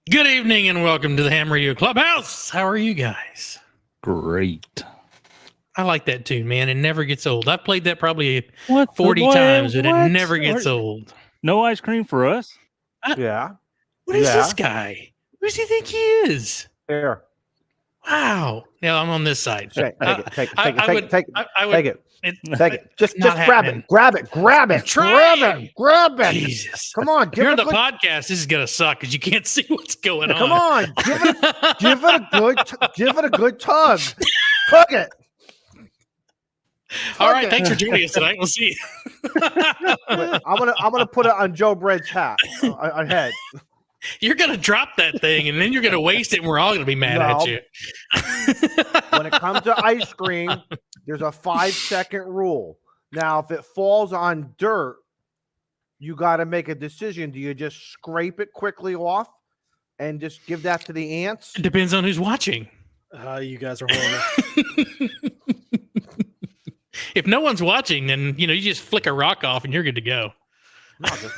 Good evening and welcome to the Ham Radio Clubhouse. How are you guys? Great. I like that tune, man. It never gets old. I've played that probably 40 times, but it never gets old. No ice cream for us? Yeah. What is this guy? Who does he think he is? Here. Wow. Yeah, I'm on this side. Take it. Take it. Just grab it. Grab it. Jesus. Come on. If you're on the podcast, this is going to suck because you can't see what's going on. Come on. Give it a good tug. Tug it. All right. Thanks for joining us tonight. We'll see you. I'm gonna put it on Joe Bread's hat. Head. You're going to drop that thing, and then you're going to waste it, and we're all going to be mad at you. When it comes to ice cream, there's a 5-second rule. Now, if it falls on dirt, you got to make a decision. Do you just scrape it quickly off and just give that to the ants? It depends on who's watching. You guys are horrible. If no one's watching, then you just flick a rock off, and you're good to go. No, just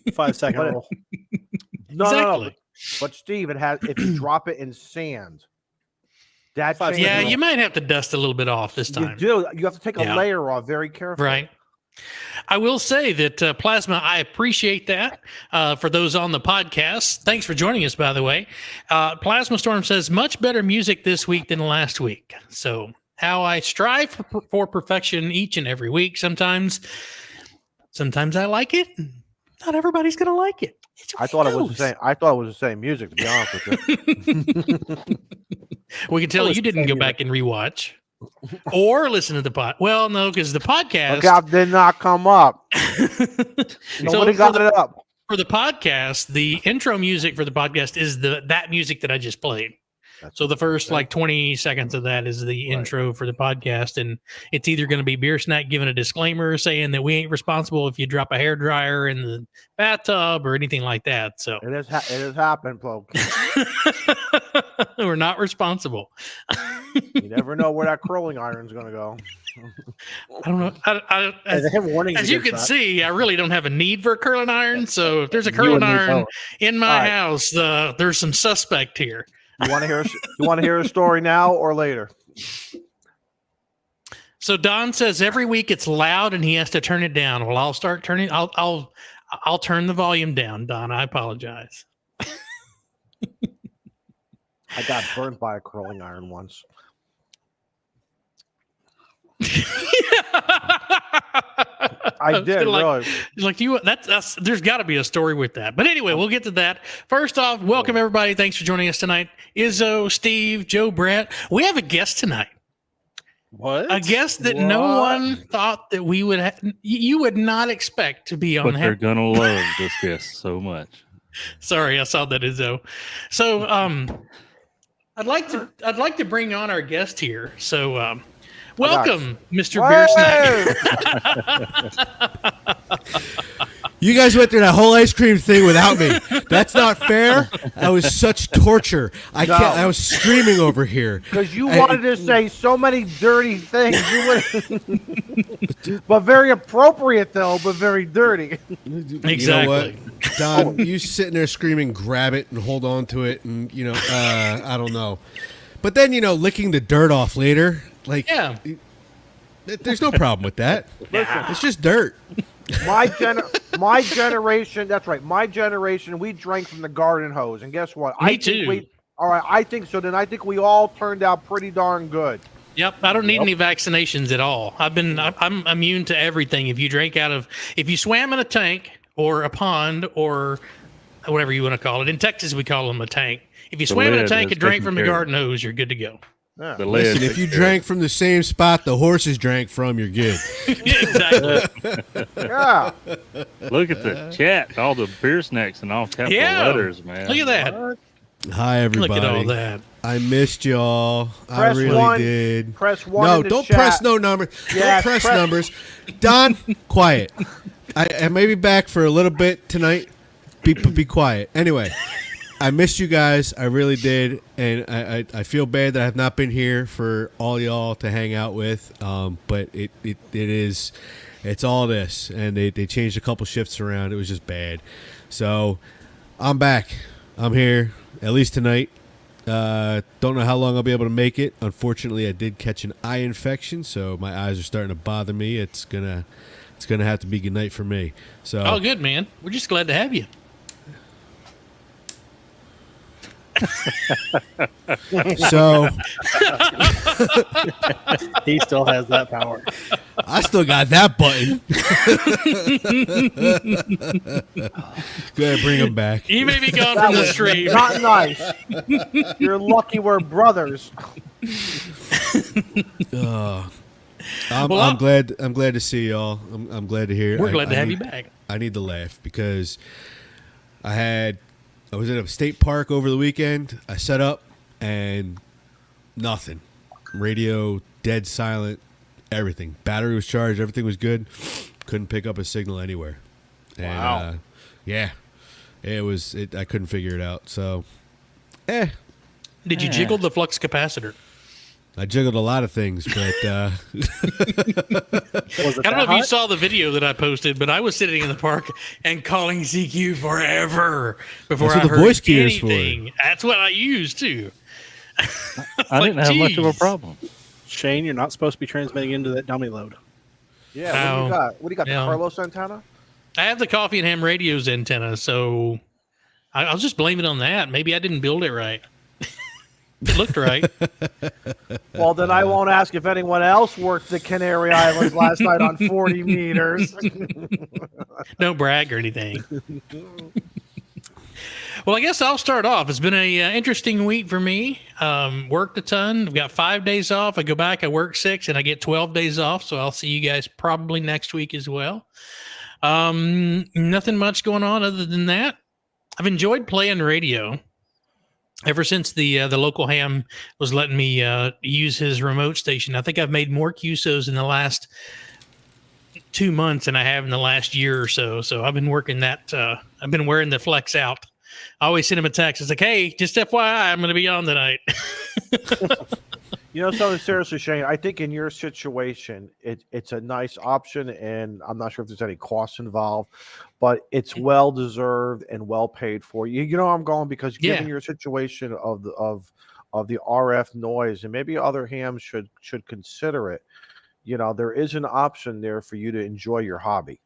5-second rule. No. But Steve, if you drop it in sand, that's you might have to dust a little bit off this time. You do. You have to take a layer off very carefully. Right. I will say that Plasma, I appreciate that. For those on the podcast, thanks for joining us, by the way. Plasma Storm says, much better music this week than last week. So how I strive for perfection each and every week. Sometimes I like it. Not everybody's going to like it. I thought it was the same music, to be honest with you. We can tell you didn't go back and rewatch or listen to the pod. Well, no, because the podcast did not come up. Nobody got it up. For the podcast, the intro music for the podcast is that music that I just played. So the first 20 seconds of that is the intro for the podcast, and it's either going to be Beer Snack giving a disclaimer saying that we ain't responsible if you drop a hairdryer in the bathtub or anything like that. So it has happened, folks. We're not responsible. You never know where that curling iron is going to go. I don't know. As you can see, I really don't have a need for a curling iron. So if there's a curling iron in my house, there's some suspect here. You want to hear a story now or later? So Don says every week it's loud and he has to turn it down. Well, I'll start turning. I'll turn the volume down, Don. I apologize. I got burnt by a curling iron once. I did, really. He's like, that's there's got to be a story with that. But anyway, we'll get to that. First off, welcome everybody. Thanks for joining us tonight. Izzo, Steve, Joe, Brett. We have a guest tonight. What? A guest that no one thought that we would you would not expect to be on. But they're gonna love this guest so much. Sorry, I saw that, Izzo. So I'd like to bring on our guest here. So welcome, Mr. Beer Snack. You guys went through that whole ice cream thing without me. That's not fair. That was such torture. I was screaming over here because you wanted to say so many dirty things. But very appropriate though, but very dirty. Exactly. You know what, Don? You sitting there screaming, grab it and hold on to it, and I don't know. But then licking the dirt off later, like there's no problem with that. Listen, it's just dirt. My generation, that's right. My generation, we drank from the garden hose, and guess what? Me too. All right, I think so. Then I think we all turned out pretty darn good. Yep, I don't need any vaccinations at all. I'm immune to everything. If you swam in a tank or a pond or whatever you want to call it, in Texas we call them a tank. If you swam in a tank and drank from the garden hose, you're good to go. Yeah. Listen, if you drank from the same spot the horses drank from, you're good. Exactly. Yeah. Look at the chat, all the beer snacks and all capital letters, man. Look at that. What? Hi, everybody. Look at all that. I missed y'all. Press I really one. did. Press one. No, in the don't chat. press no numbers. Yeah, don't press numbers. Don, quiet. I may be back for a little bit tonight. Be quiet. Anyway. I missed you guys. I really did, and I feel bad that I have not been here for all y'all to hang out with. But it's all this, and they changed a couple shifts around. It was just bad. So I'm back. I'm here at least tonight. Don't know how long I'll be able to make it. Unfortunately, I did catch an eye infection, so my eyes are starting to bother me. It's gonna have to be good night for me. So Oh, good, man. We're just glad to have you. So He still has that power. I still got that button. Go ahead, bring him back. He may be gone from the stream. Not nice. You're lucky we're brothers. I'm glad to see y'all. I'm glad to hear. We're glad to have you back. I need to laugh because I was at a state park over the weekend. I set up and nothing. Radio dead silent. Everything. Battery was charged. Everything was good. Couldn't pick up a signal anywhere. And, Wow. Yeah. It was. I couldn't figure it out. So, Did you jiggle the flux capacitor? I jiggled a lot of things, but I don't know if you saw the video that I posted, but I was sitting in the park and calling ZQ forever before That's I what the heard voice key is for. anything. That's what I used too. I didn't have much of a geez. problem. Shane, you're not supposed to be transmitting into that dummy load. Yeah. Ow. What do you got? The Yeah. Carlos antenna? I have the Coffee and Ham Radio's antenna, so I'll just blame it on that. Maybe I didn't build it right. It looked right. Well, then I won't ask if anyone else worked the Canary Islands last night on 40 meters. Don't brag or anything. Well, I guess I'll start off. It's been a interesting week for me. Worked a ton. I've got 5 days off. I go back, I work 6, and I get 12 days off. So I'll see you guys probably next week as well. Nothing much going on other than that. I've enjoyed playing radio. Ever since the local ham was letting me use his remote station, I think I've made more QSOs in the last 2 months than I have in the last year or so. So I've been working that. I've been wearing the flex out. I always send him a text. It's like, hey, just FYI, I'm going to be on tonight. You know something, seriously, Shane, I think in your situation, it's a nice option, and I'm not sure if there's any costs involved, but it's well deserved and well paid for. You know where I'm going, because given your situation of the RF noise, and maybe other hams should consider it. You know, there is an option there for you to enjoy your hobby.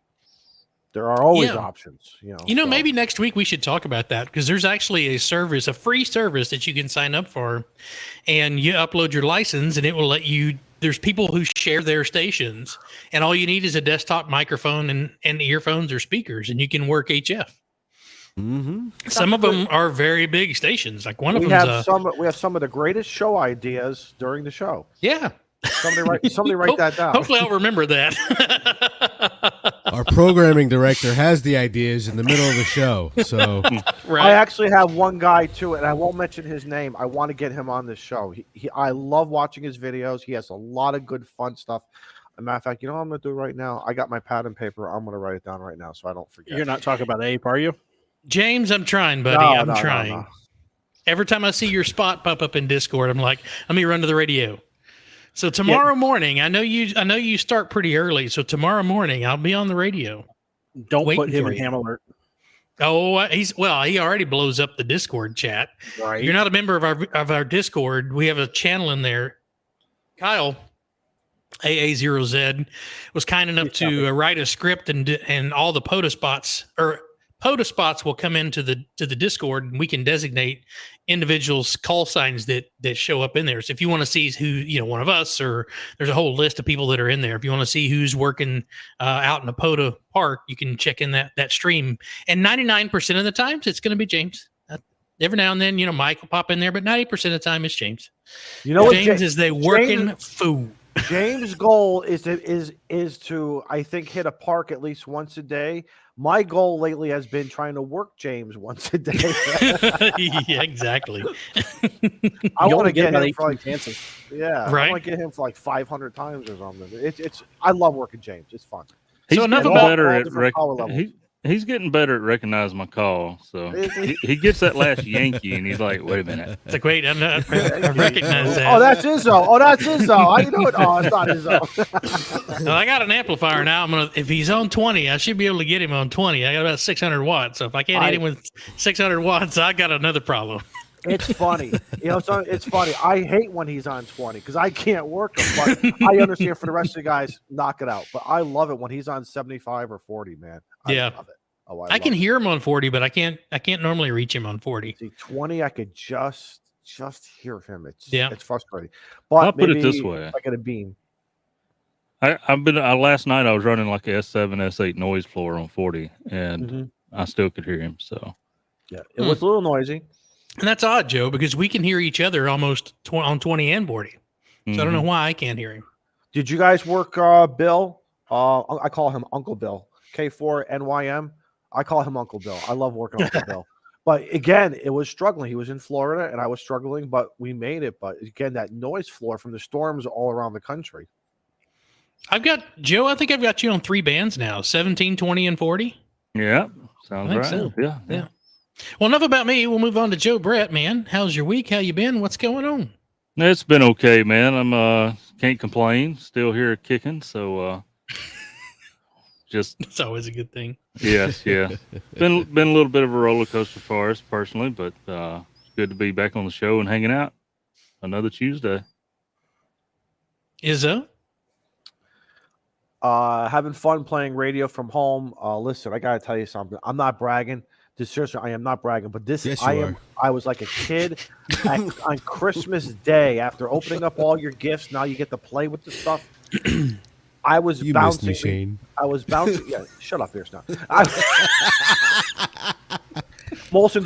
There are always options. So. Maybe next week we should talk about that, because there's actually a free service that you can sign up for, and you upload your license and it will let you there's people who share their stations, and all you need is a desktop microphone and earphones or speakers, and you can work HF. Mm-hmm. Some of them are very big stations. Like one of We them, have some of the greatest show ideas during the show. yeah. Somebody write that down. Hopefully, I'll remember that. Our programming director has the ideas in the middle of the show. So Right. I actually have one guy too, and I won't mention his name. I want to get him on this show. I love watching his videos. He has a lot of good, fun stuff. As a matter of fact, you know what I'm going to do right now? I got my pad and paper. I'm going to write it down right now so I don't forget. You're not talking about Ape, are you? James, I'm trying, buddy. I'm trying. No. Every time I see your spot pop up in Discord, I'm like, let me run to the radio. So tomorrow morning, I know you start pretty early. So tomorrow morning, I'll be on the radio. Don't Waiting put him for in you. ham alert. Oh, he already blows up the Discord chat. Right. You're not a member of our Discord. We have a channel in there. Kyle, AA0Z, was kind enough to write a script, and all the POTA spots will come into the Discord, and we can designate individuals' call signs that show up in there. So if you want to see who, one of us, or there's a whole list of people that are in there. If you want to see who's working out in the POTA park, you can check in that stream. And 99% of the times, it's going to be James. Every now and then, Mike will pop in there, but 90% of the time, it's James. You know what, James is the working fool. James' goal is to I think hit a park at least once a day. My goal lately has been trying to work James once a day. Yeah, exactly. I want to get about him for 18 like chances. yeah, Right. I want to get him for like 500 times or something. It's I love working James. It's fun. He's So enough getting about better all at different power levels. he's getting better at recognizing my call. So Is he? he gets that last Yankee, and he's like, "Wait a minute." It's like, wait, I recognize that. Oh, that's Izzo. Oh, that's Izzo. How you doing? Oh, it's not Izzo. Well, I got an amplifier now. If he's on 20, I should be able to get him on 20. I got about 600 watts. So if I can't hit him with 600 watts, I got another problem. It's funny. So it's funny. I hate when he's on 20 because I can't work him. But I understand for the rest of the guys, knock it out. But I love it when he's on 75 or 40, man. I Yeah. love it. Oh, I can hear him on 40, but I can't normally reach him on 40. See, 20, I could just hear him. It's frustrating. But I'll put it maybe this way. if I get a beam. Last night I was running like a S7, S8 noise floor on 40, and Mhm. I still could hear him. So Yeah, it was a little noisy. And that's odd, Joe, because we can hear each other almost on 20 and 40. So I don't know why I can't hear him. Did you guys work Bill? I call him Uncle Bill. K4NYM. I call him Uncle Bill. I love working Uncle Bill. But again, it was struggling. He was in Florida, and I was struggling, but we made it. But again, that noise floor from the storms all around the country. Joe, I think I've got you on 3 bands now, 17, 20, and 40. Yeah, sounds I think right. so. Yeah. Well, enough about me. We'll move on to Joe Brett, man. How's your week? How you been? What's going on? It's been okay, man. I'm can't complain. Still here kicking. So just It's always a good thing. yes, yeah. Been a little bit of a roller coaster for us personally, but it's good to be back on the show and hanging out. Another Tuesday. Izzo? Having fun playing radio from home. Listen, I gotta tell you something. I'm not bragging. Seriously, I am not bragging, but this Yes, I you am. I was like a kid on Christmas Day after opening up all your gifts. Now you get to play with the stuff. I was You missed bouncing. me, Shane. I was bouncing. Yeah, shut up, Pierce. Now, Molson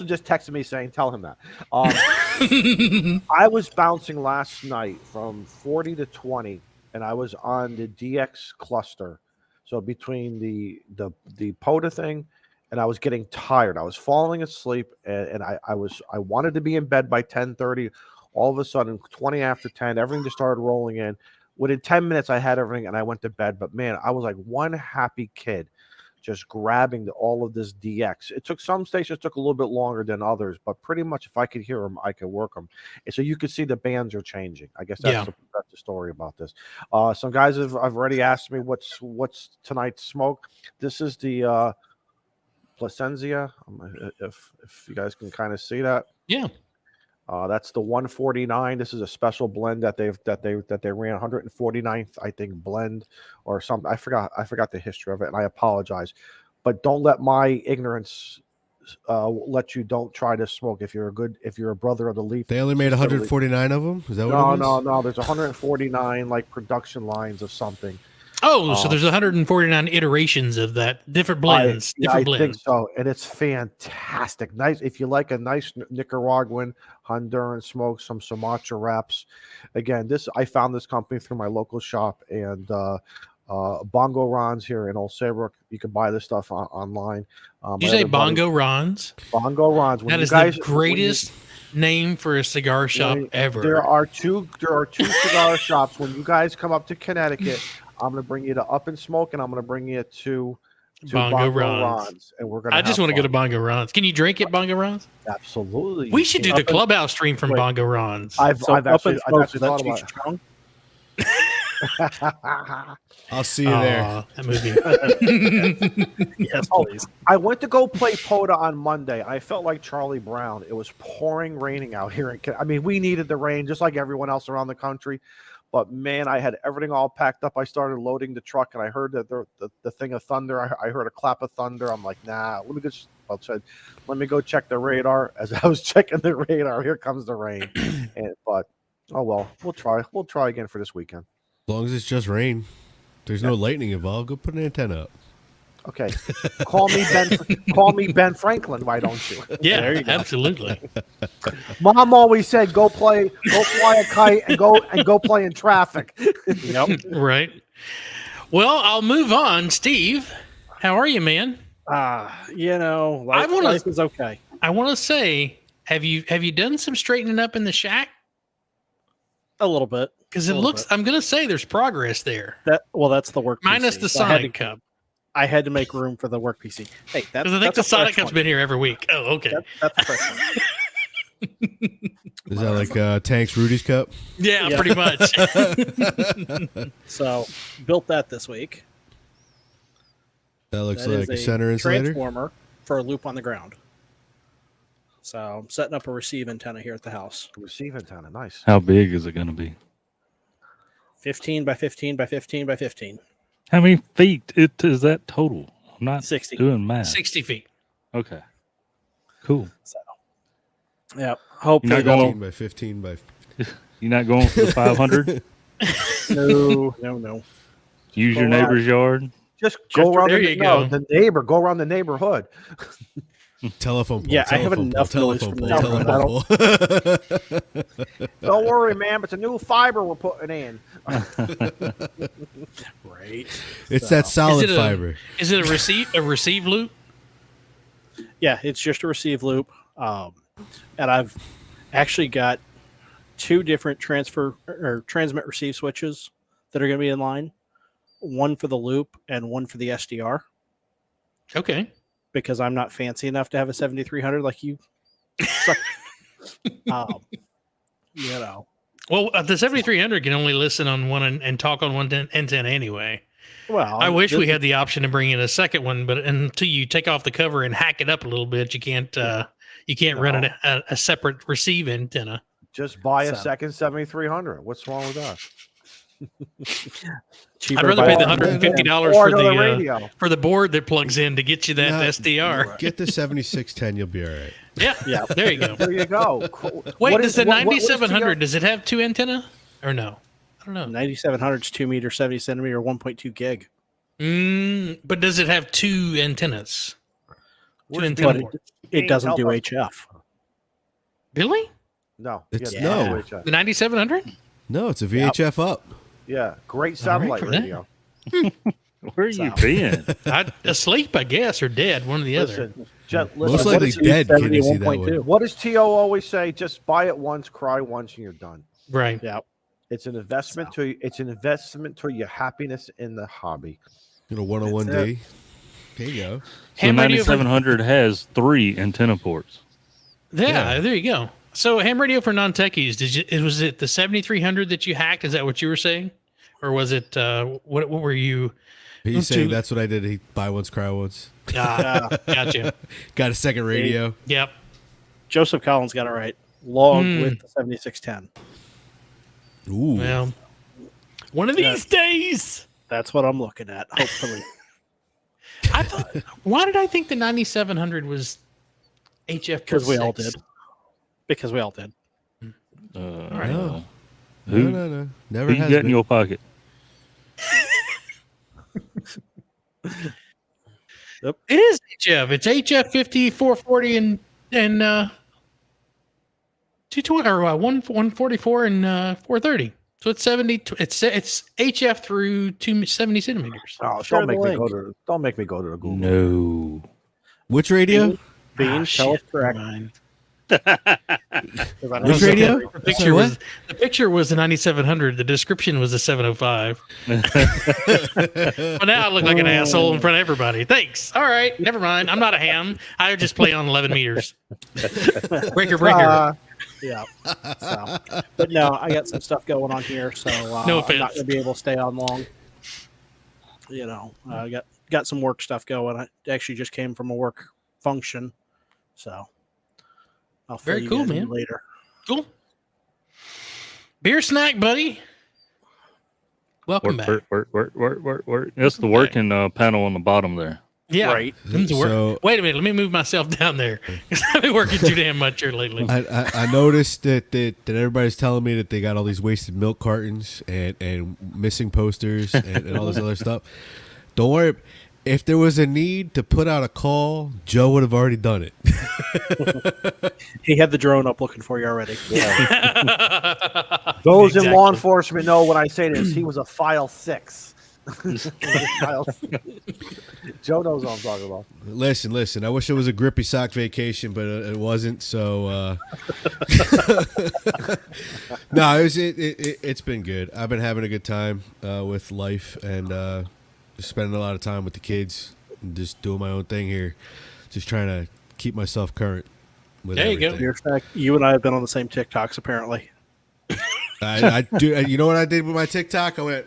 just texted me saying, "Tell him that." I was bouncing last night from 40 to 20, and I was on the DX cluster. So between the POTA thing, and I was getting tired. I was falling asleep, and I wanted to be in bed by 10:30. All of a sudden, 20 after 10, everything just started rolling in. Within 10 minutes, I had everything, and I went to bed. But man, I was like one happy kid, just grabbing all of this DX. It took some stations took a little bit longer than others, but pretty much if I could hear them, I could work them. And so you could see the bands are changing. I guess that's the story about this. Some guys have already asked me what's tonight's smoke. This is the Placencia. If you guys can kind of see that. Yeah. That's the 149. This is a special blend that they ran 149th, I think, blend or something. I forgot the history of it, and I apologize. But don't let my ignorance let you don't try to smoke if you're a brother of the leaf. They only made 149 of them. Is that what it is? No. There's 149 like production lines of something. Oh, so there's 149 iterations of that, different blends. I think so, and it's fantastic. Nice if you like a nice Nicaraguan Honduran smoke, some Sumatra wraps. Again, I found this company through my local shop, and Bongo Ron's here in Old Saybrook. You can buy this stuff online. You say Bongo Ron's? Bongo Ron's. That is the greatest name for a cigar shop ever. There are two cigar shops. When you guys come up to Connecticut, I'm going to bring you to Up and Smoke, and I'm going to bring you to Bongo Ron's. And we're going to. I just want to go to Bongo Ron's. Can you drink at Bongo Ron's? Absolutely. We should do the clubhouse stream from Bongo Ron's. I've actually thought about it. I'll see you there. That movie. Yes, please. I went to go play POTA on Monday. I felt like Charlie Brown. It was raining out here. We needed the rain just like everyone else around the country. But man, I had everything all packed up. I started loading the truck, and I heard that the thing of thunder. I heard a clap of thunder. I'm like, nah. Let me go check the radar. As I was checking the radar, here comes the rain. But oh well, we'll try. We'll try again for this weekend. As long as it's just rain, there's no lightning involved. Go put an antenna up. Okay, call me Ben Franklin. Why don't you? Yeah, absolutely. Mom always said, go fly a kite and go play in traffic. Yep. Right. Well, I'll move on. Steve, how are you, man? Life is okay. I want to say, have you done some straightening up in the shack? A little bit. Because it looks, I'm going to say there's progress there. That's the work minus PC. the Sonic Cup. I had to make room for the work PC. Hey, because I think the Sonic Cup's been here every week. Oh, okay. That's the first one. Is that like Tank's Rudy's Cup? Yeah, pretty much. So, built that this week. That looks like a center insulator. Transformer for a loop on the ground. So, I'm setting up a receive antenna here at the house. Receive antenna, nice. How big is it going to be? 15 by 15 by 15 by 15. How many feet is that total? I'm not 60. doing math. 60 feet. Okay. Cool. So, yeah. Hopefully, You're not going by 15 by. You're not going for the 500. No. Use your neighbor's yard. Just go around the neighbor. Go around the neighborhood. Telephone pole. Yeah, I have enough noise from the telephone pole. Don't worry, man. It's a new fiber we're putting in. Right. It's that solid fiber. Is it a receive loop? Yeah, it's just a receive loop. And I've actually got two different transmit receive switches that are going to be in line. One for the loop and one for the SDR. Okay. Because I'm not fancy enough to have a 7300 like you. Well, the 7300 can only listen on one and talk on one antenna anyway. Well, I wish we had the option to bring in a second one, but until you take off the cover and hack it up a little bit, you can't run a separate receive antenna. Just buy a second 7300. What's wrong with that? I'd rather pay the $150 for the board that plugs in to get you that SDR. Get the 7610, you'll be all right. Yeah. There you go. There you go. Wait, does the 9700 does it have two antenna or no? I don't know. 9700 is 2 meter, 70 centimeter, 1.2 gig. But does it have two antennas? It doesn't do HF. Really? No. It's The 9700? No, it's a VHF up. Yeah, great satellite radio. Where you been? Asleep, I guess, or dead, one or the other. Most likely dead. Can you see that one? What does T.O. always say? Just buy it once, cry once, and you're done. Right. Yeah. It's an investment to your happiness in the hobby. 101 day. There you go. So 9700 has 3 antenna ports. Yeah, there you go. So, Ham Radio for non-techies, was it the 7300 that you hacked? Is that what you were saying? Or was it, what were you? He's saying that's what I did. He buy once, cry once. Gotcha. Got a second radio. Yep. Joseph Collins got it right. Log with the 7610. Ooh. Well, one of these days. That's what I'm looking at, hopefully. Why did I think the 9700 was HF because we all 6. did. Because we all did. right. No. Who, No. Never who you has got in been. your pocket? It is HF. It's HF 50, 440, and 220 or 144 and 430. So it's 70. It's HF through 270 centimeters. Oh, Share don't the make me link. don't make me go to the Google. No. Which radio? Bean, tell us Shit, correct. mine. 'Cause I know Which you radio? said- The picture was the 9700. The description was the 705. Well, now I look like an asshole in front of everybody. Thanks. All right, never mind. I'm not a ham. I just play on 11 meters. Breaker. Yeah. So, but no, I got some stuff going on here, so No I'm not offense. going to be able to stay on long. I got some work stuff going. I actually just came from a work function, so I'll fill Very you cool, guys in man. later. Cool. Beer snack, buddy. Welcome back. Work. That's the working panel on the bottom there. Yeah. Right. Them's the work. So- Wait a minute. Let me move myself down there because I've been working too damn much here lately. I noticed that everybody's telling me that they got all these wasted milk cartons and missing posters and all this other stuff. Don't worry. If there was a need to put out a call, Joe would have already done it. He had the drone up looking for you already. Those in law Exactly. enforcement know when I say this. He was a file 6. Joe knows what I'm talking about. Listen. I wish it was a grippy sock vacation, but it wasn't. So no, it's been good. I've been having a good time with life and just spending a lot of time with the kids and just doing my own thing here. Just trying to keep myself current. With There you go. everything. Beer snack, you and I have been on the same TikToks apparently. I do. You know what I did with my TikTok? I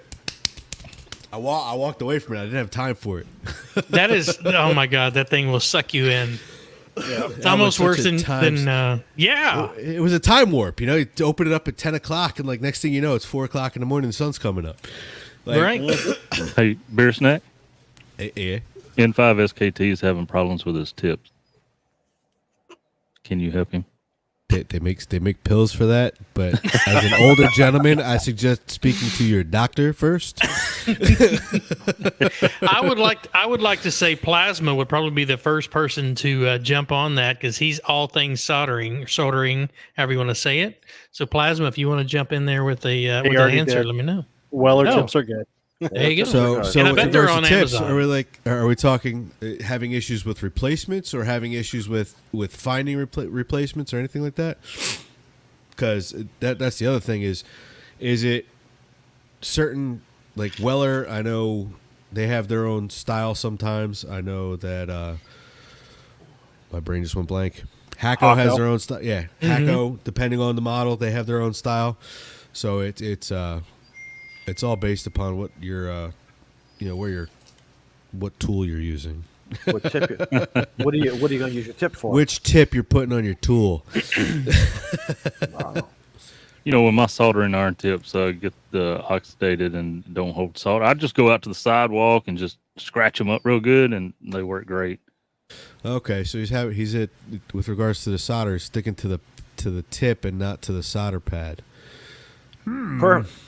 walked away from it. I didn't have time for it. That is, oh my God, that thing will suck you in. Yeah. It's almost such worse a than yeah. It was a time warp. You open it up at 10 o'clock, and like next thing you know, it's 4 o'clock in the morning. The sun's coming up. Like, Right. Hey, beer snack. Yeah. N5 SKT is having problems with his tips. Can you help him? They make pills for that, but as an older gentleman, I suggest speaking to your doctor first. I would like to say Plasma would probably be the first person to jump on that because he's all things soldering, however you want to say it. So Plasma, if you want to jump in there with the already answer, did. let me know. Well, our Oh. tips are good. There you go. So And I with bet they're regards on to tips, Amazon. are we talking having issues with replacements or having issues with finding replacements or anything like that? Because that's the other thing is it certain like Weller? I know they have their own style sometimes. I know that my brain just went blank. Hacko has their own style. Yeah, Hacko, depending on the model, they have their own style. So it's all based upon what your what tool you're using. What tip? What are you going to use your tip for? Which tip you're putting on your tool. You know, when my soldering iron tips get oxidated and don't hold solder, I just go out to the sidewalk and just scratch them up real good, and they work great. Okay, so he's at with regards to the solder, sticking to the tip and not to the solder pad.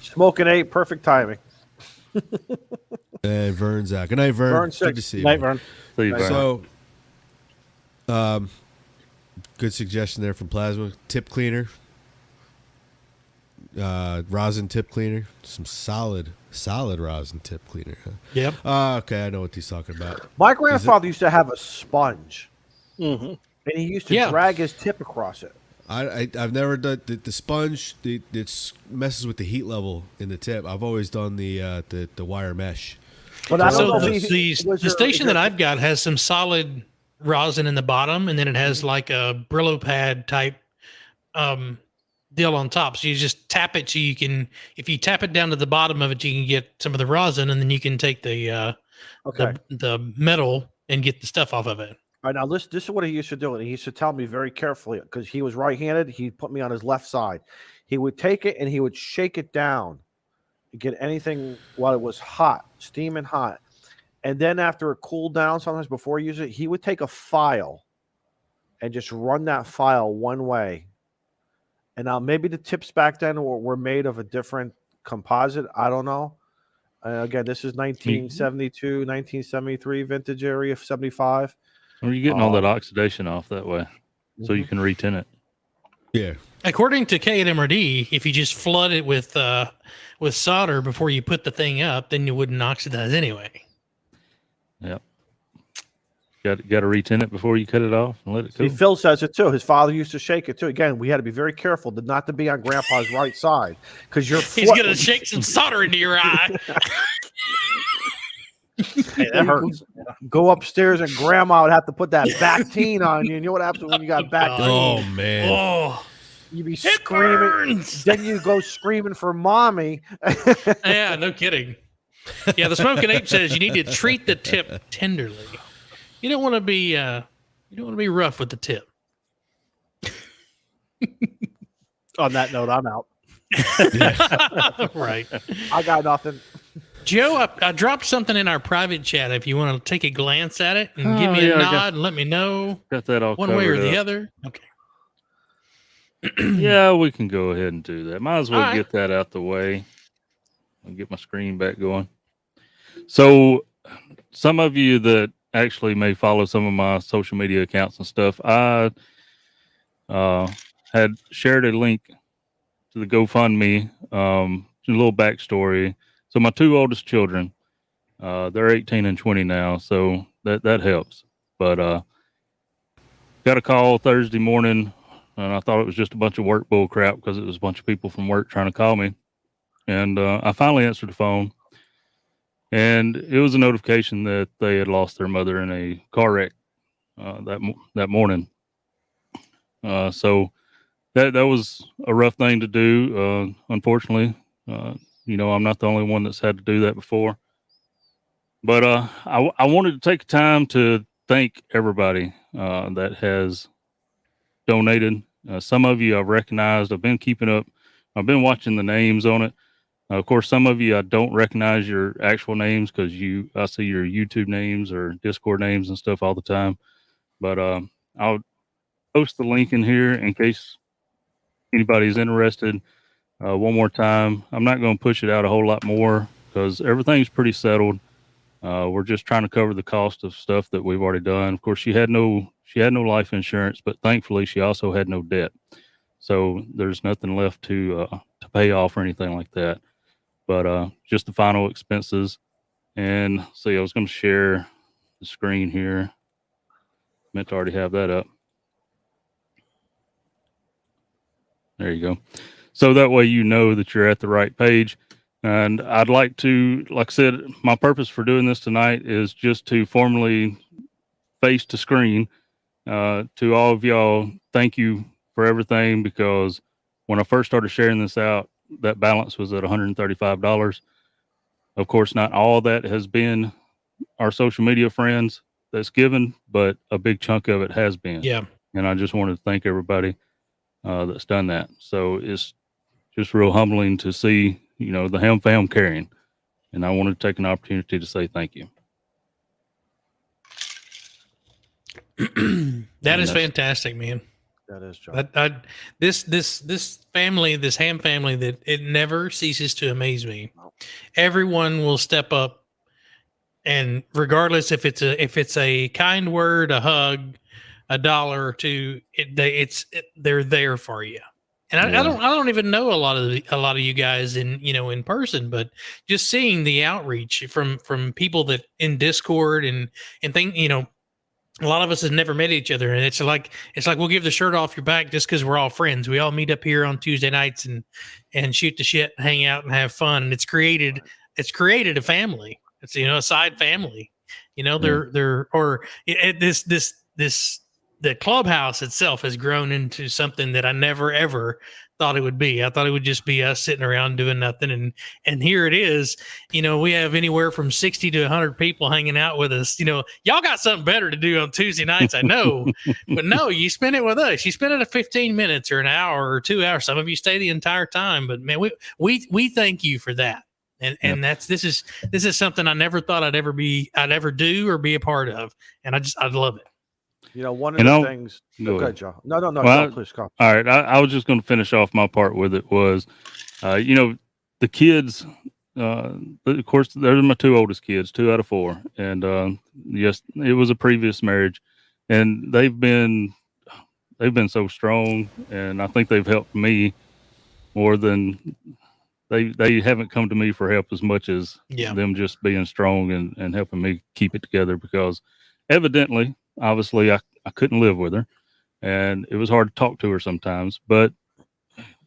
Smoking 8, perfect timing. And Vern's out. Good night, Vern. Vern, Good six. to see you. Night, man. Vern. See you, Vern. So, good suggestion there from Plasma. Tip cleaner, rosin tip cleaner, some solid rosin tip cleaner. Huh? Yep. Okay, I know what he's talking about. My grandfather used to have a sponge, Mm-hmm. and he used to Yeah. drag his tip across it. I've never done the sponge. It messes with the heat level in the tip. I've always done the wire mesh. But I don't So know the, if he, the station that I've got has some solid rosin in the bottom, and then it has like a Brillo pad type deal on top. So you just tap it, so you can, if you tap it down to the bottom of it, you can get some of the rosin, and then you can take the metal and get the stuff off of it. All right, now this is what he used to do, and he used to tell me very carefully because he was right-handed. He put me on his left side. He would take it and he would shake it down, get anything while it was hot, steaming hot, and then after it cooled down, sometimes before he used it, he would take a file and just run that file one way. And now maybe the tips back then were made of a different composite. I don't know. Again, this is 1972, 1973 vintage area, 75. Or you're getting all that oxidation off that way, so you can retin it. Yeah. According to K&MRD, if you just flood it with solder before you put the thing up, then you wouldn't oxidize anyway. Yep. Got to retin it before you cut it off and let it cool. See, Phil says it too. His father used to shake it too. Again, we had to be very careful not to be on Grandpa's right side because he's gonna shake some solder into your eye. Hey, that hurts. Go upstairs and Grandma would have to put that Bactine on you. And you know what happens when you got Bactine? Oh man. Oh, You be it screaming. burns. Then you go screaming for mommy. Yeah, no kidding. Yeah, the Smoking Ape says you need to treat the tip tenderly. You don't want to be rough with the tip. On that note, I'm out. Right. I got nothing. Joe, I dropped something in our private chat. If you want to take a glance at it and give me a nod and let me know Got that all one way or the covered up. other. Okay. Yeah, we can go ahead and do that. Might as well All right. get that out the way. I'll get my screen back going. So, some of you that actually may follow some of my social media accounts and stuff, I had shared a link to the GoFundMe, a little backstory. So my two oldest children, they're 18 and 20 now, so that helps. But got a call Thursday morning, and I thought it was just a bunch of work bull crap because it was a bunch of people from work trying to call me. And I finally answered the phone, and it was a notification that they had lost their mother in a car wreck that morning. So that was a rough thing to do. Unfortunately, I'm not the only one that's had to do that before. But I wanted to take time to thank everybody that has donated. Some of you I've recognized. I've been keeping up. I've been watching the names on it. Of course, some of you I don't recognize your actual names because I see your YouTube names or Discord names and stuff all the time. But I'll post the link in here in case anybody's interested. One more time, I'm not going to push it out a whole lot more because everything's pretty settled. We're just trying to cover the cost of stuff that we've already done. Of course, she had no life insurance, but thankfully she also had no debt. So there's nothing left to pay off or anything like that. But just the final expenses. And see, I was going to share the screen here. Meant to already have that up. There you go. So that way you know that you're at the right page. And I'd like to, like I said, my purpose for doing this tonight is just to formally face to screen to all of y'all. Thank you for everything, because when I first started sharing this out, that balance was at $135. Of course, not all that has been our social media friends that's given, but a big chunk of it has been. Yeah. And I just wanted to thank everybody that's done that. So it's just real humbling to see, the Ham fam carrying. And I wanted to take an opportunity to say thank you. That is fantastic, man. That is, John. This family, this Ham family, that it never ceases to amaze me. Everyone will step up, and regardless if it's a kind word, a hug, a dollar or two, they're there for you. And I don't even know a lot of you guys in person, but just seeing the outreach from people that in Discord and think, a lot of us have never met each other, and it's like we'll give the shirt off your back just because we're all friends. We all meet up here on Tuesday nights and shoot the shit, and hang out, and have fun. And it's created a family. It's a side family. The clubhouse itself has grown into something that I never ever thought it would be. I thought it would just be us sitting around doing nothing, and here it is. We have anywhere from 60 to 100 people hanging out with us. Y'all got something better to do on Tuesday nights, I know, but no, you spend it with us. You spend it at 15 minutes or an hour or 2 hours. Some of you stay the entire time, but man, we thank you for that. And this is something I never thought I'd ever do or be a part of, and I love it. One of the things. Go ahead, ahead. Joe. No, Well, please go. All right. I was just going to finish off my part with it was, the kids, of course, they're my two oldest kids, 2 out of 4. And yes, it was a previous marriage, and they've been so strong, and I think they've helped me more than they haven't come to me for help as much as them just being strong and helping me keep it together, because evidently, obviously, I couldn't live with her, and it was hard to talk to her sometimes. But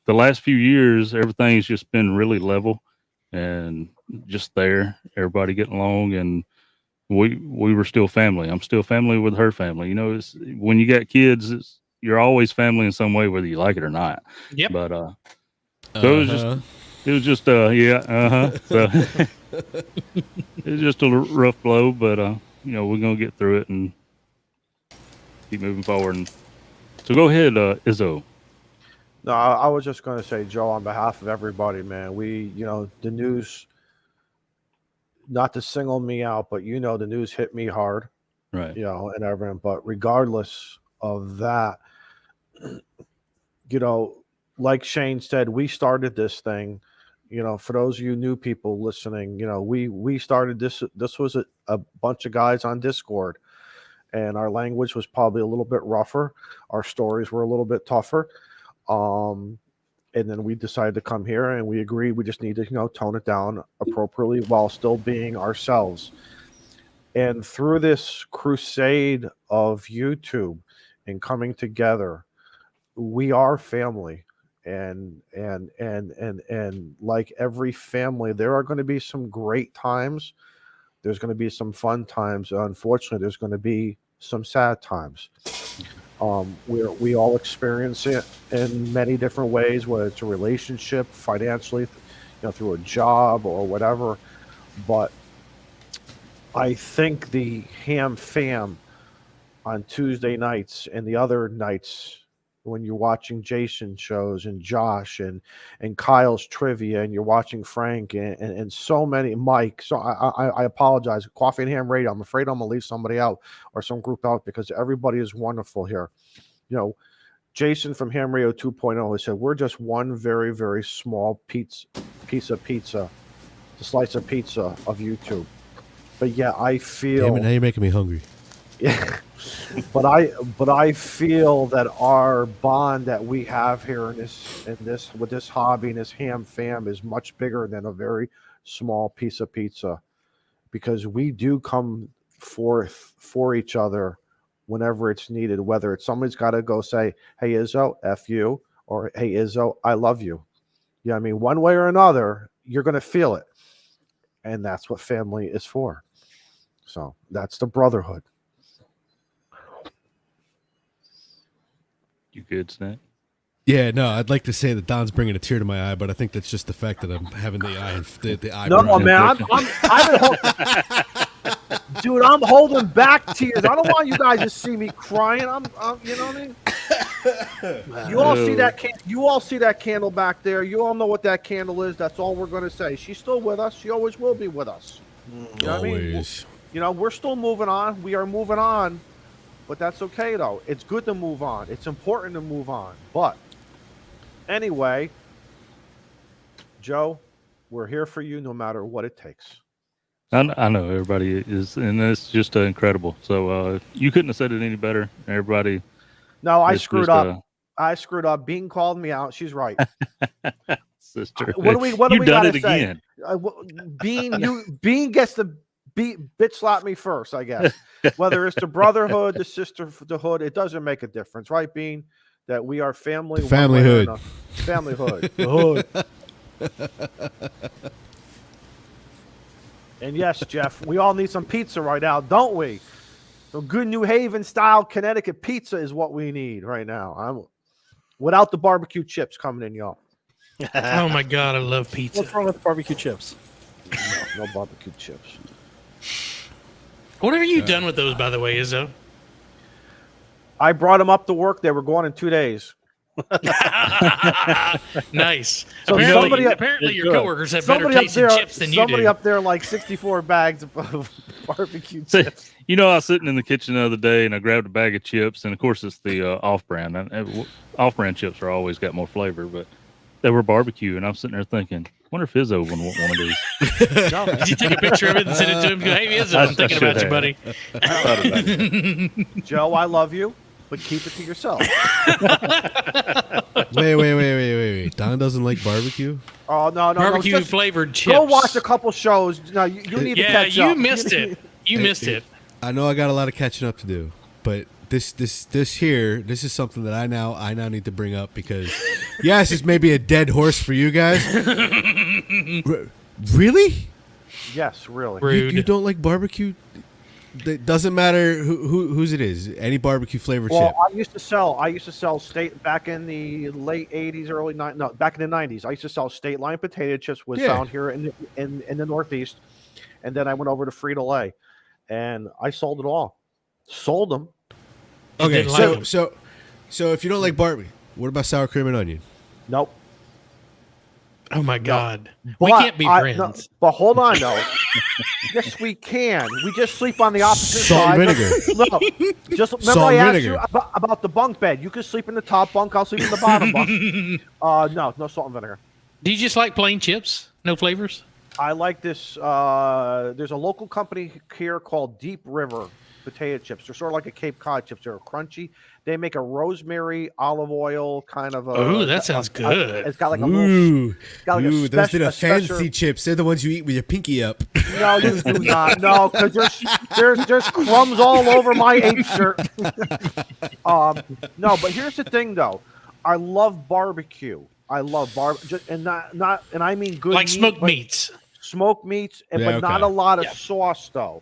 the last few years, everything's just been really level and just there, everybody getting along, and we were still family. I'm still family with her family. It's, when you got kids, you're always family in some way, whether you like it or not. Yep. But so it was just So it was just a rough blow, but we're gonna get through it and keep moving forward. And so go ahead, Izzo. No, I was just going to say, Joe, on behalf of everybody, man, the news, not to single me out, but the news hit me hard, Right. And everything. But regardless of that, like Shane said, we started this thing. For those of you new people listening, we started this. This was a bunch of guys on Discord, and our language was probably a little bit rougher. Our stories were a little bit tougher. And then we decided to come here, and we agreed we just need to, tone it down appropriately while still being ourselves. And through this crusade of YouTube and coming together, we are family. And like every family, there are going to be some great times. There's going to be some fun times. Unfortunately, there's going to be some sad times. We all experience it in many different ways, whether it's a relationship, financially, through a job or whatever. But I think the Ham Fam on Tuesday nights and the other nights when you're watching Jason shows and Josh and Kyle's trivia, and you're watching Frank and so many, Mike. So I apologize. Coffee and Ham Radio. I'm afraid I'm gonna leave somebody out or some group out, because everybody is wonderful here. Jason from Ham Radio 2.0 has said we're just one very, very small piece of pizza, the slice of pizza of YouTube. But yeah, I feel. Damn it, now you're making me hungry. Yeah, but I feel that our bond that we have here in this with this hobby and this Ham Fam is much bigger than a very small piece of pizza, because we do come forth for each other whenever it's needed. Whether it's somebody's got to go say, "Hey Izzo, F you," or "Hey Izzo, I love you." Yeah, I mean, one way or another, you're going to feel it, and that's what family is for. So that's the brotherhood. You good, Snack? Yeah, no, I'd like to say that Don's bringing a tear to my eye, but I think that's just the fact that I'm having the eye. No, man, dude, I'm holding back tears. I don't want you guys to see me crying. I'm you know what I mean? You all see that you all see that candle back there. You all know what that candle is. That's all we're going to say. She's still with us. She always will be with us. You know what I mean? We're still moving on. We are moving on. But that's okay, though. It's good to move on. It's important to move on. But anyway, Joe, we're here for you no matter what it takes. I know everybody is, and it's just incredible. So you couldn't have said it any better. Everybody. No, I screwed up. I screwed up. Bean called me out. She's right. Sister. What do we done it say? Again. Bean gets the bitch slap me first, I guess. Whether it's the brotherhood, the sisterhood, it doesn't make a difference, right, Bean? That we are family. Familyhood. Familyhood. The hood. And yes, Jeff, we all need some pizza right now, don't we? Some good New Haven style Connecticut pizza is what we need right now. Without the barbecue chips coming in, y'all. Oh my God, I love pizza. What's wrong with barbecue chips? No barbecue chips. What have you done with those, by the way, Izzo? I brought them up to work. They were gone in 2 days. Nice. So apparently your coworkers have better tasting chips than you do. Somebody up there like 64 bags of barbecue chips. You know, I was sitting in the kitchen the other day and I grabbed a bag of chips, and of course it's the off-brand. Off-brand chips are always got more flavor, but they were barbecue, and I'm sitting there thinking, wonder if Izzo would want one of these. No, Did you take a picture of it and send it to him? Go, hey, Izzo, I'm thinking about you, buddy. I thought about it. Joe, I love you, but keep it to yourself. Wait. Don doesn't like barbecue? Oh no, Barbecue just flavored chips. go watch a couple shows. No, you need to catch up. you missed it. You missed it. I know I got a lot of catching up to do, but this is something that I now need to bring up because yes, it's maybe a dead horse for you guys. Really? Yes, really. Rude. You don't like barbecue? It doesn't matter whose it is. Any barbecue flavored chip. Well, I used to sell state back in the late '80s, back in the '90s. I used to sell State Line potato chips. Was found here in the Northeast, and then I went over to Frito-Lay, and I sold it all. Sold them. Okay, didn't like 'em. so if you don't like barbecue, what about sour cream and onion? Nope. Oh my God. But We can't be no, friends. but hold on, though. Yes, we can. We just sleep on the opposite Salt side. and vinegar. No, just remember Salt I and asked vinegar. you about the bunk bed. You can sleep in the top bunk. I'll sleep in the bottom bunk. No salt and vinegar. Do you just like plain chips? No flavors? I like this. There's a local company here called Deep River potato chips. They're sort of like a Cape Cod chips. They're crunchy. They make a rosemary olive oil kind of. Ooh, that sounds good. It's got like a little. Ooh, got like a those special- are the a special- fancy chips. They're the ones you eat with your pinky up. No, you do not. No, because there's crumbs all over my ape shirt. No, but here's the thing, though. I love barbecue. I love and not, and I mean good Like meat, smoked but meats. smoked meats, Yeah, but not okay. a lot of Yeah. sauce, though.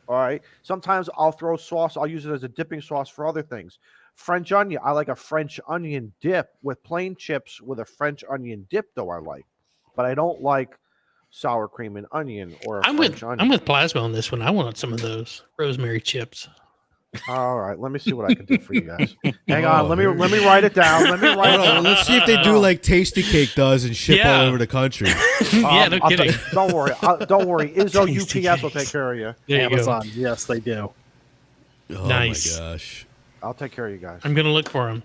All right. Sometimes I'll throw sauce. I'll use it as a dipping sauce for other things. French onion. I like a French onion dip with plain chips with a French onion dip, though I like, but I don't like sour cream and onion or a I'm French onion. with Plasma on this one. I want some of those rosemary chips. All right, let me see what I can do for you guys. Hang on, let me write it down. Let me write it Hold on, down. let's see if they do like Tasty Cake does and ship Yeah. all over the country. Yeah, no kidding. Don't worry. Don't worry. Izzo Tasty UPS will cakes. take care of you. There you go. Amazon. Yes, they do. Oh Nice. my gosh. I'll take care of you guys. I'm gonna look for them.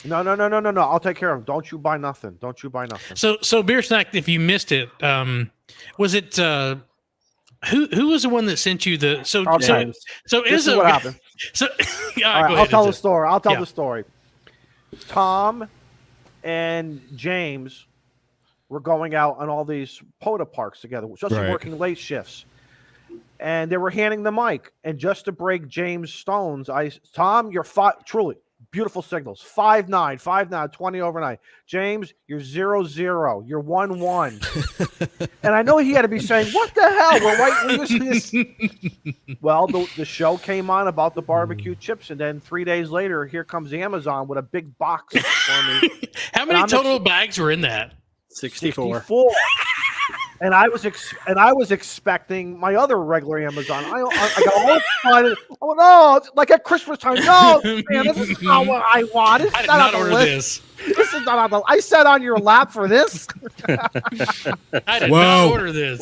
No. I'll take care of them. Don't you buy nothing. Don't you buy nothing. So Beer Snack, if you missed it, was it who was the one that sent you the so Okay. so This is Izzo what happened. So yeah, All right, go I'll ahead, tell the Izzo. story. I'll tell Yeah. the story. Tom and James were going out on all these POTA parks together, just Right. working late shifts. And they were handing the mic. And just to break James' stones, Tom, you're truly beautiful signals. 5'9", 5'9", 20 overnight. James, you're 0-0. You're 1-1. And I know he had to be saying, "What the hell? We're right." Well, the show came on about the barbecue chips, and then 3 days later, here comes Amazon with a big box for me. How many I'm total bags were in that? 64. 64. And I was expecting my other regular Amazon. I got all excited. Oh no! It's like at Christmas time. No, man, this is not what I want. This I is did not not on the order list. this. This is not on the. I sat on your lap for this. I did Whoa. not order this.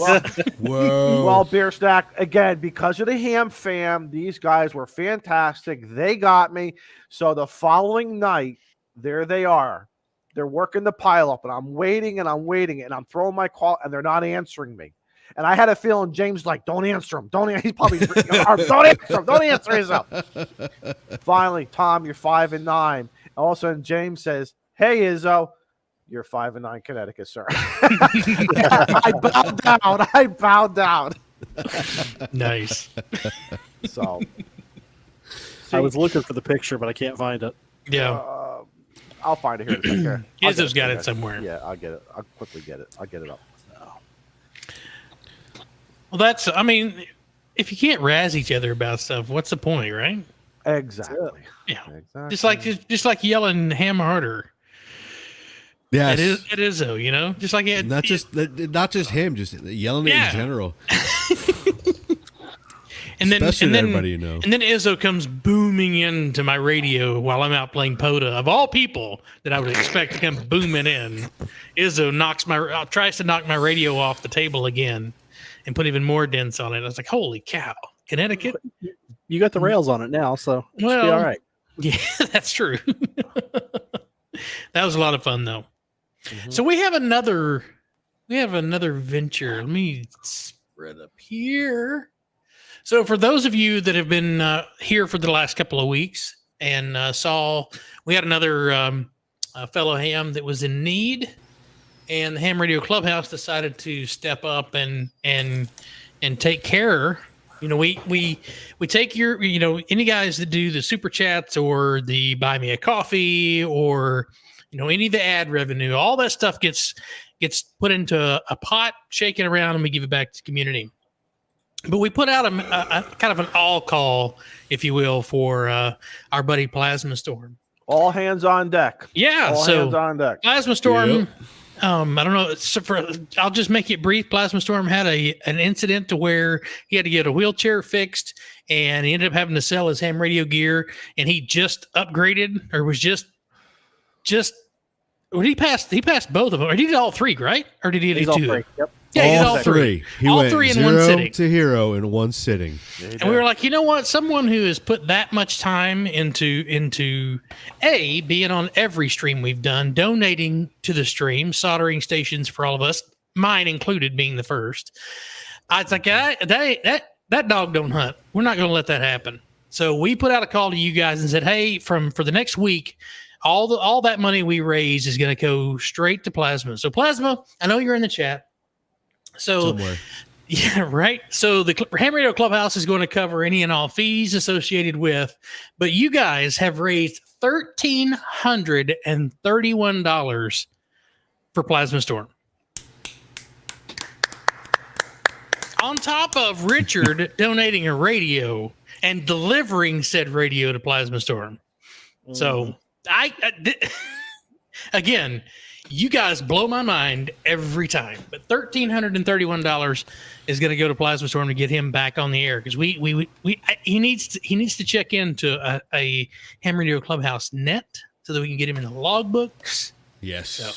Whoa. Well, Beer Stack, again, because of the Ham fam, these guys were fantastic. They got me. So the following night, there they are. They're working the pile up, and I'm waiting, and I'm throwing my call, and they're not answering me. And I had a feeling James like, don't answer him. He's probably don't answer him. Don't answer yourself. Finally, Tom, you're 5-9. All of a sudden, James says, "Hey, Izzo, you're 5-9, Connecticut, sir." I bowed down. Nice. So I was looking for the picture, but I can't find it. Yeah. I'll find it here. In a second. I'll get Izzo's got to you it guys. somewhere. Yeah, I'll get it. I'll quickly get it. I'll get it up. Well, that's. I mean, if you can't razz each other about stuff, what's the point, right? Exactly. Yeah. Exactly. Just like yelling "Ham harder." Yes. It is though, you know, just like it. Not just him, just yelling Yeah. in general. And then, Especially and to then, everybody you know. And then Izzo comes booming into my radio while I'm out playing POTA. Of all people that I would expect to come booming in, Izzo tries to knock my radio off the table again and put even more dents on it. I was like, holy cow. Connecticut. You got the rails on it now, so it should be Well, all right. Yeah, that's true. That was a lot of fun, though. Mhm. So we have another venture. Let me spread up here. So for those of you that have been here for the last couple of weeks and saw, we had another fellow ham that was in need, and the Ham Radio Clubhouse decided to step up and take care. You know, we take your, you know, any guys that do the super chats or the buy me a coffee or, you know, any of the ad revenue, all that stuff gets put into a pot, shaken around, and we give it back to the community. But we put out a kind of an all call, if you will, for our buddy Plasma Storm. All hands on deck. Yeah, All so hands on deck. Plasma Storm. Yep. I don't know. I'll just make it brief. Plasma Storm had an incident to where he had to get a wheelchair fixed, and he ended up having to sell his ham radio gear. And he just upgraded, or was just. Well, he passed both of them, or he did all three, right? Or did he do He's all two? three. Yep. Yeah, he did all three. He all went three in 0 one sitting. to hero in one sitting. And we were like, you know what? Someone who has put that much time into being on every stream we've done, donating to the stream, soldering stations for all of us, mine included being the first. I was like, that dog don't hunt. We're not going to let that happen. So we put out a call to you guys and said, hey, for the next week, all that money we raise is going to go straight to Plasma. So Plasma, I know you're in the chat. So Somewhere. yeah, right. So the Ham Radio Clubhouse is going to cover any and all fees associated with, but you guys have raised $1,331 for Plasma Storm. On top of Richard donating a radio and delivering said radio to Plasma Storm. So again, you guys blow my mind every time, but $1,331 is going to go to Plasma Storm to get him back on the air because he needs to check into a Ham Radio Clubhouse net so that we can get him in the logbooks. Yes. So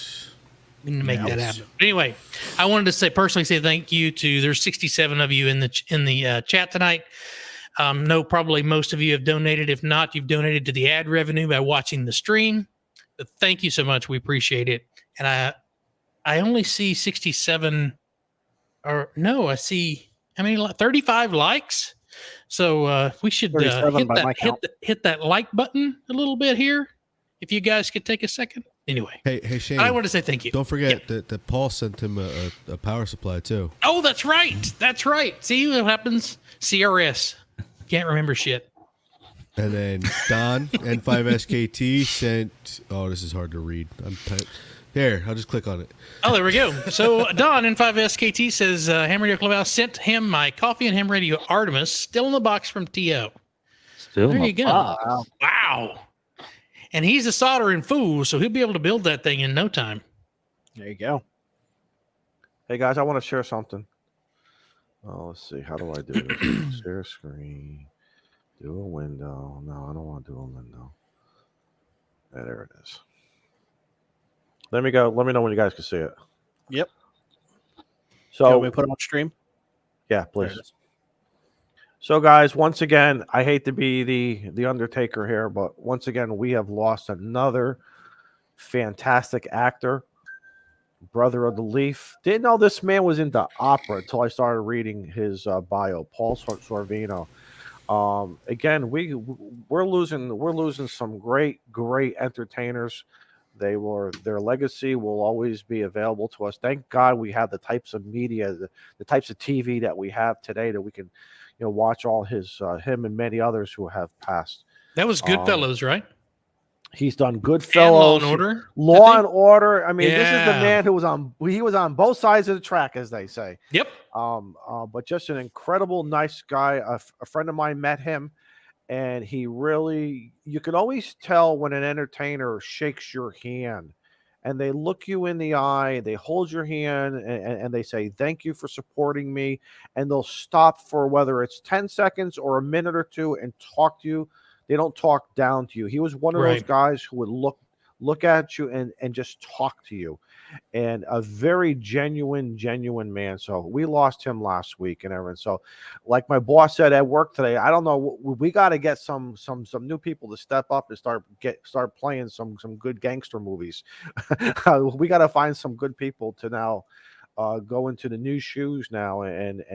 we need to make that happen. But anyway, I wanted to personally say thank you to there's 67 of you in the chat tonight. No, probably most of you have donated. If not, you've donated to the ad revenue by watching the stream. But thank you so much. We appreciate it. And I only see 67 or no, I see how many 35 likes. So we should hit that like button a little bit here. If you guys could take a second. Anyway. Hey Shane. I want to say thank you. Don't forget that Paul sent him a power supply too. Oh, that's right. That's right. See what happens? CRS. Can't remember shit. And then Don N5SKT sent. Oh, this is hard to read. There, I'll just click on it. Oh, there we go. So Don N5SKT says Ham Radio Clubhouse sent him my coffee and Ham Radio Artemis, still in the box from TO. Still, There you go. Wow. And he's a soldering fool, so he'll be able to build that thing in no time. There you go. Hey guys, I want to share something. Oh, let's see. How do I do this? Share screen. Do a window. No, I don't want to do a window. Yeah, there it is. Let me go. Let me know when you guys can see it. Yep. So we put it on stream. Yeah, please. So, guys, once again, I hate to be the Undertaker here, but once again, we have lost another fantastic actor, brother of the Leaf. Didn't know this man was into opera until I started reading his bio, Paul Sorvino. Again, we're losing some great entertainers. Their legacy will always be available to us. Thank God we have the types of media, the types of TV that we have today that we can, watch all him and many others who have passed. That was Goodfellas, right? He's done Goodfellas, And Law and Order. Law and Order. I mean, this is the Yeah. man who was on both sides of the track, as they say. Yep. But just an incredible, nice guy. A friend of mine met him, and you can always tell when an entertainer shakes your hand, and they look you in the eye, they hold your hand, and they say, thank you for supporting me. And they'll stop for whether it's 10 seconds or a minute or two and talk to you. They don't talk down to you. He was one of those guys who would look at you and just talk to you. And a very genuine man. So we lost him last week and everything. So like my boss said at work today, I don't know, we got to get some new people to step up and start playing some good gangster movies. We got to find some good people to now go into the new shoes now and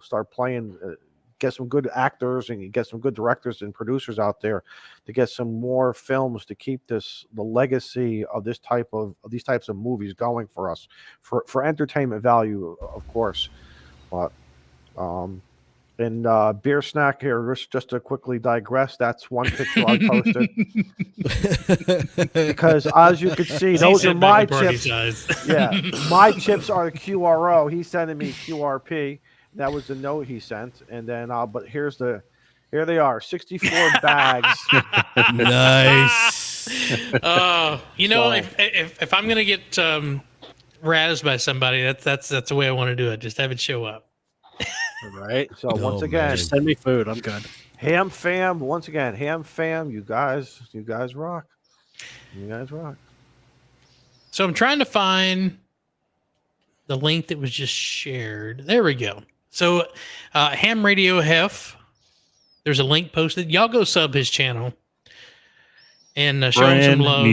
start playing, get some good actors and get some good directors and producers out there to get some more films to keep the legacy of these types of movies going for us for entertainment value, of course. But beer snack here, just to quickly digress, that's one picture I posted. Because as you can see, those are my chips. Yeah, my chips are the QRO. He's sending me QRP. That was the note he sent. And then but here they are, 64 bags. Nice. If I'm gonna get razzed by somebody, that's the way I want to do it. Just have it show up. All right. So once again, just send me food. I'm good. Ham fam, once again, Ham fam, you guys rock. You guys rock. So I'm trying to find the link that was just shared. There we go. So Ham Radio Hef, there's a link posted. Y'all go sub his channel and show him some love.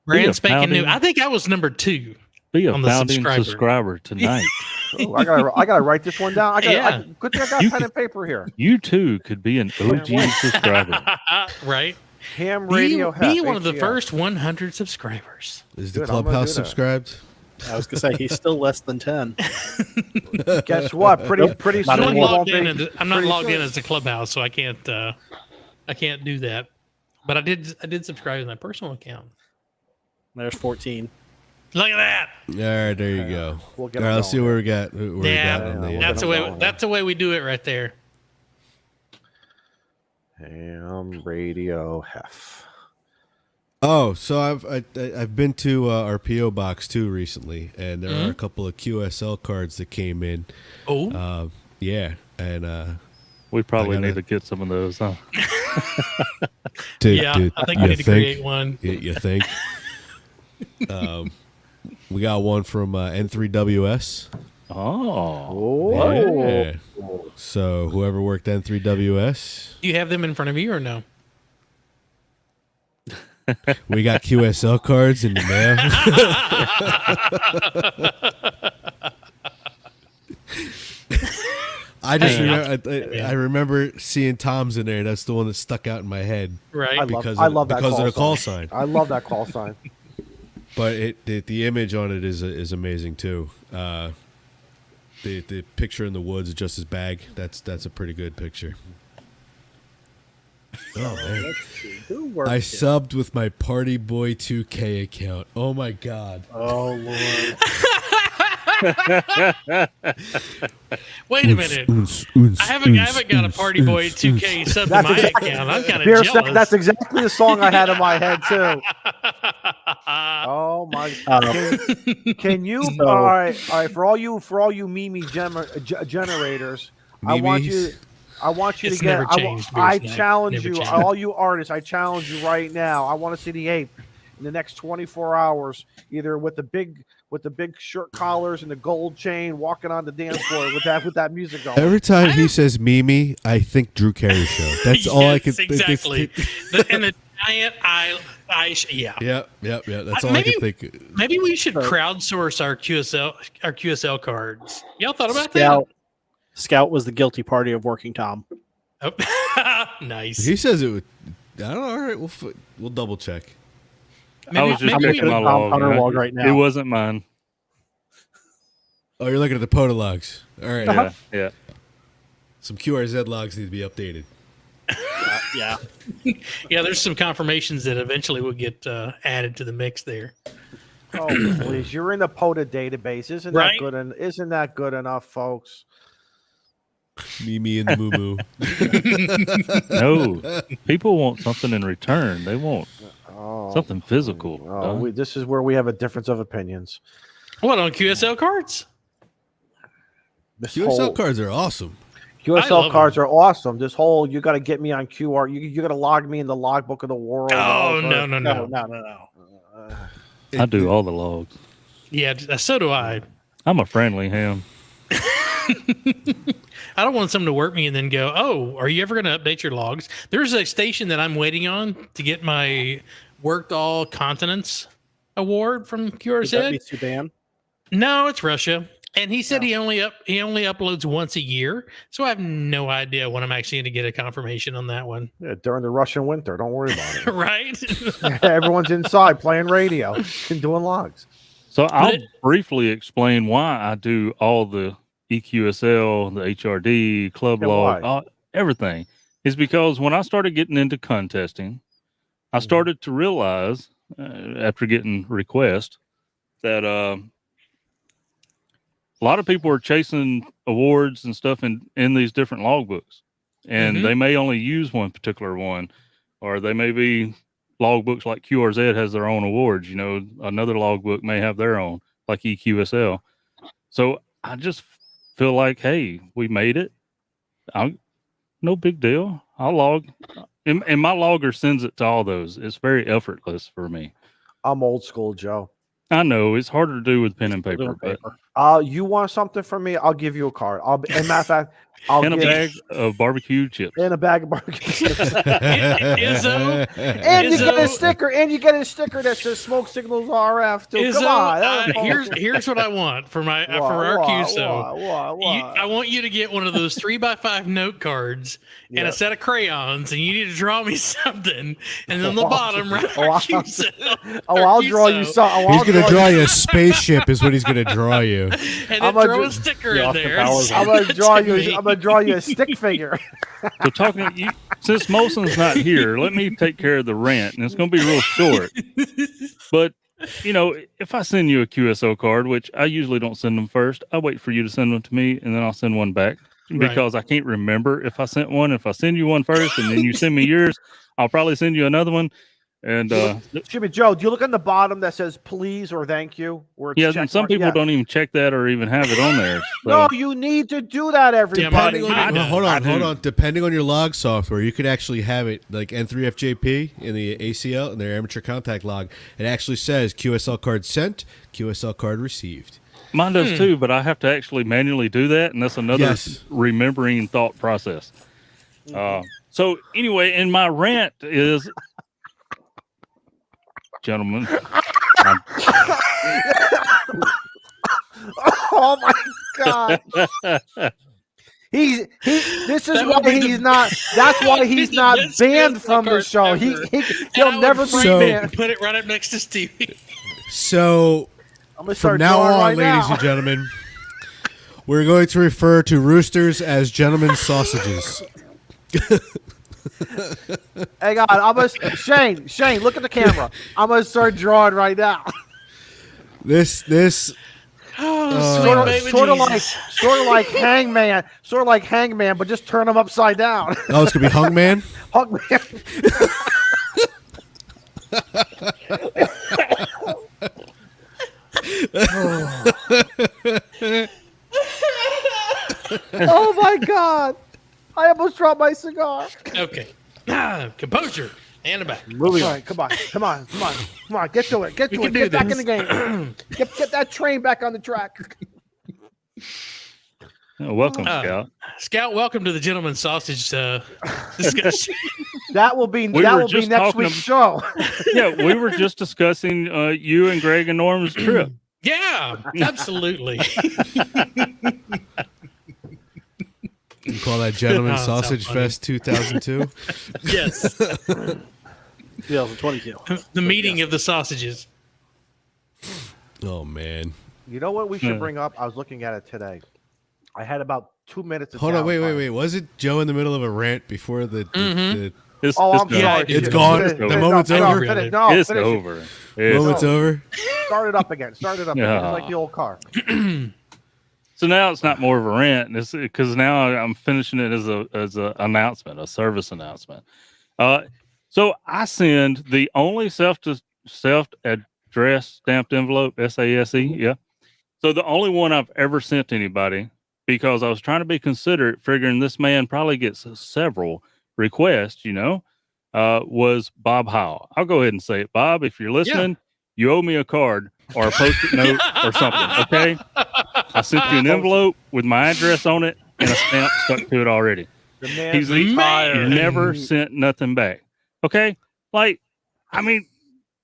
Brand spanking new. I think I was number 2. Be a on the founding subscriber tonight. Oh, I gotta write this one down. Good thing I got pen and paper here. You too could be an OG subscriber. Right. Ham Radio Hef. Be one of the first 100 subscribers. Is the Clubhouse subscribed? I was gonna say he's still less than 10. Guess what? Pretty soon. I'm not logged in as the Clubhouse, so I can't do that. But I did subscribe to my personal account. There's 14. Look at that. All right, there you go. We'll All right, let's see where we got. That's the way we do it right there. Ham Radio Hef. Oh, so I've been to our PO box too recently, and there are a couple of QSL cards that came in. Oh, yeah, and we probably need to get some of those, huh? Dude, I think we need to create one. You think? We got one from N3WS. Oh, yeah. So whoever worked N3WS, Do you have them in front of you or no? we got QSL cards in the mail. I remember seeing Tom's in there. That's the one that stuck out in my head. Right. I love that because of the call sign. I love that call sign. But the image on it is amazing too. The picture in the woods, just his bag. That's a pretty good picture. Oh man! Let's see. Who worked I subbed with my Party Boy 2K account. Oh my god! Oh Lord! Wait a minute. I haven't got a Party Boy 2K sub to my account. I'm kind of jealous. That's exactly the song I had in my head too. Oh my! Can you? All right. For all you Mimi generators, I want you to get. I challenge you, all you artists. I challenge you right now. I want to see the ape in the next 24 hours, either with the big shirt collars and the gold chain, walking on the dance floor with that music going. Every time he says Mimi, I think Drew Carey show. That's all I can think. Exactly. And the giant eye. Yeah. Yep. That's all I can think. Maybe we should crowdsource our QSL cards. Y'all thought about that? Scout was the guilty party of working Tom. Oh. Nice. He says it would. I don't know. All right, we'll double check. I was just checking my log right now. It wasn't mine. Oh, you're looking at the POTA logs. All right. Yeah. Some QRZ logs need to be updated. Yeah. Yeah, there's some confirmations that eventually will get added to the mix there. Oh, please. You're in the POTA database. Isn't that good enough, folks? Mimi and the Moo No. People want something in return. They want something physical. This is where we have a difference of opinions. What, on QSL cards? QSL cards are awesome. QSL love cards are awesome. This whole you got to get me on QR. You got to log me in the logbook of the world. Oh, no. No. I do all the logs. Yeah, so do I. I'm a friendly ham. I don't want someone to work me and then go, "Oh, are you ever going to update your logs?" There's a station that I'm waiting on to get my Worked All Continents award from Would that be QRZ. Sudan? No, it's Russia. And he said he only uploads once a year, so I have no idea when I'm actually going to get a confirmation on that one. Yeah, during the Russian winter. Don't worry about it. Right? Everyone's inside playing radio and doing logs. So I'll briefly explain why I do all the EQSL, the HRD, club And log, everything. Is because when I started getting into contesting, I started to realize after getting requests that a lot of people are chasing awards and stuff in these different logbooks, and they may only use one particular one, or they may be logbooks like QRZ has their own awards. You know, another logbook may have their own, like EQSL. So I just feel like, hey, we made it. No big deal. I'll log, and my logger sends it to all those. It's very effortless for me. I'm old school, Joe. I know it's harder to do with pen and paper, but You want something from me? I'll give you a card. And matter of fact, I'll and a give bag of barbecue chips. and a bag of barbecue chips. Izzo, And you get a Izzo- sticker. And you get a sticker that says "Smoke Signals RF." Too. Come Izzo, on. here's what I want for my for our QSO. I want you to get one of those 3x5 note cards and a set of crayons, and you need to draw me something. And then the bottom, right? QSO, I'll draw you something. He's gonna draw you a spaceship. Is what he's gonna draw you. and then I'm gonna throw a do- sticker Yeah, in off the there. bowels. I'm gonna draw Send you. me. I'm gonna draw you a stick figure. So since Molson's not here, let me take care of the rant, and it's going to be real short. But you know, if I send you a QSO card, which I usually don't send them first, I wait for you to send them to me, and then I'll send one back because I can't remember if I sent one. If I send you one first, and then you send me yours, I'll probably send you another one. And Jimmy Joe, do you look on the bottom that says "please" or "thank you"? Or it's yeah, check and some mark? people Yeah. don't even check that or even have it on there. So. No, you need to do that, everybody. Depending on- Hold on. do. Depending on your log software, you could actually have it like N3FJP in the ACL in their amateur contact log. It actually says QSL card sent, QSL card received. Mine does too, but I have to actually manually do that, and that's another Yes. remembering thought process. So anyway, and my rant is, gentlemen, Oh my god. This is That why would be he's the- not. That's why he's the not best banned QSL from the card show. ever. He'll And I would never be frame it and banned. Put it right up next to Stevie. So I'm gonna from start now drawing on, right ladies now. and gentlemen, we're going to refer to roosters as gentlemen's sausages. Hang on, I'm gonna Shane, look at the camera. I'm gonna start drawing right now. This Oh, Sort baby of like Hangman, but just turn them upside down. oh, it's gonna be hung man. Hangman. Oh my god! I almost dropped my cigar. Okay. Composure. And a back. All right, come on. Get to it. can do Get back this. in the game. Get that train back on the track. welcome, Scout. Scout, welcome to the Gentleman's Sausage discussion. That will be We that were will be just next talking week's show. Yeah, we were just discussing you and Greg and Norm's trip. Yeah, absolutely. You can call that Gentleman's Oh, Sausage so funny. Fest 2002. Yes. 2022. The meeting of the sausages. Oh man. You know what we should Yeah. bring up? I was looking at it today. I had about 2 minutes. Of Hold on, downtime. wait. Was it Joe in the middle of a rant before the It's, Oh, it's I'm done. sorry. It's gone. It's The over. moment's over. Finish, It's finish it. over. It's moment's over? Start it up again. Start it up again. Just like the old car. So now it's not more of a rant. It's because now I'm finishing it as a announcement, a service announcement. So I send the only self-addressed stamped envelope, SASE. Yeah. So the only one I've ever sent to anybody because I was trying to be considerate, figuring this man probably gets several requests, was Bob Howe. I'll go ahead and say it. Bob, if you're listening, you owe me a card or a Post-it note or something, okay? I sent you an envelope with my address on it and a stamp stuck to it already. The man He's never sent nothing back. Okay? Like, I mean,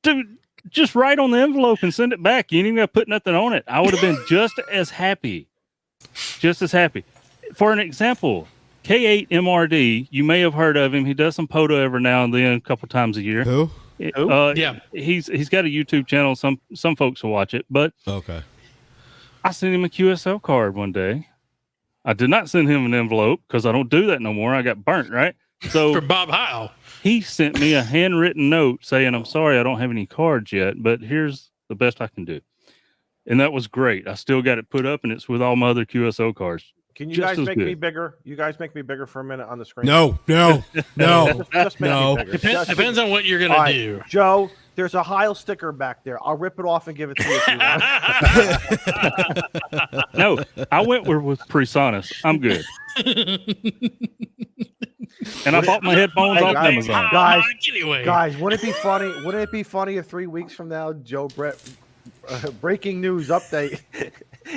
dude, just write on the envelope and send it back. You ain't even got to put nothing on it. I would have been just as happy. Just as happy. For an example, K8MRD, you may have heard of him. He does some POTA every now and then, a couple times a year. Who? Yeah. He's got a YouTube channel. Some folks will watch it, but Okay. I sent him a QSL card one day. I did not send him an envelope because I don't do that no more. I got burnt, right? So For Bob Howe. he sent me a handwritten note saying, I'm sorry, I don't have any cards yet, but here's the best I can do. And that was great. I still got it put up, and it's with all my other QSO cards. Can you Just guys as make good. me bigger? You guys make me bigger for a minute on the screen. No. Just make No. me bigger. Depends on what you're going All to right, do. Joe, there's a Heil sticker back there. I'll rip it off and give it to you if you want. No, I went with Presonus. I'm good. And I bought my headphones off Guys, Amazon. Anyway. Guys, wouldn't it be funny? Wouldn't it be funny if 3 weeks from now, Joe Brett, breaking news update?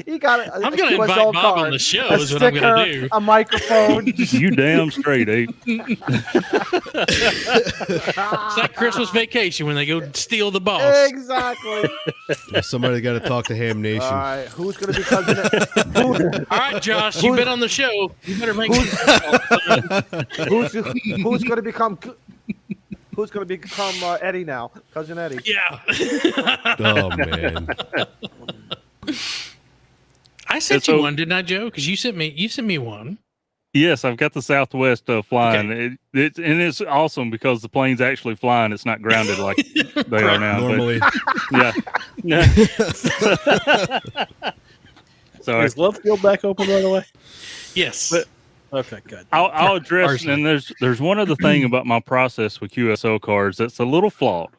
He got it. I'm going to invite Bob on the show is what I'm going to do. A microphone. You damn straight, Abe. It's like Christmas Vacation when they go steal the boss. Exactly. Somebody got to talk to Ham Nation. All right, who's going to be cousin? All right, Josh, you've been on the show. You better make Who's going to become? Who's going to become Eddie now? Cousin Eddie. Yeah. Oh man. I sent So- you one, didn't I, Joe? Because you sent me one. Yes, I've got the Southwest flying. Okay. And it's awesome because the plane's actually flying. It's not grounded like they are now. but- Normally. Yeah. Sorry. Is Love Field back open, by the way? Yes. But- Okay, good. I'll address, Arsenal. and there's one other thing about my process with QSO cards that's a little flawed.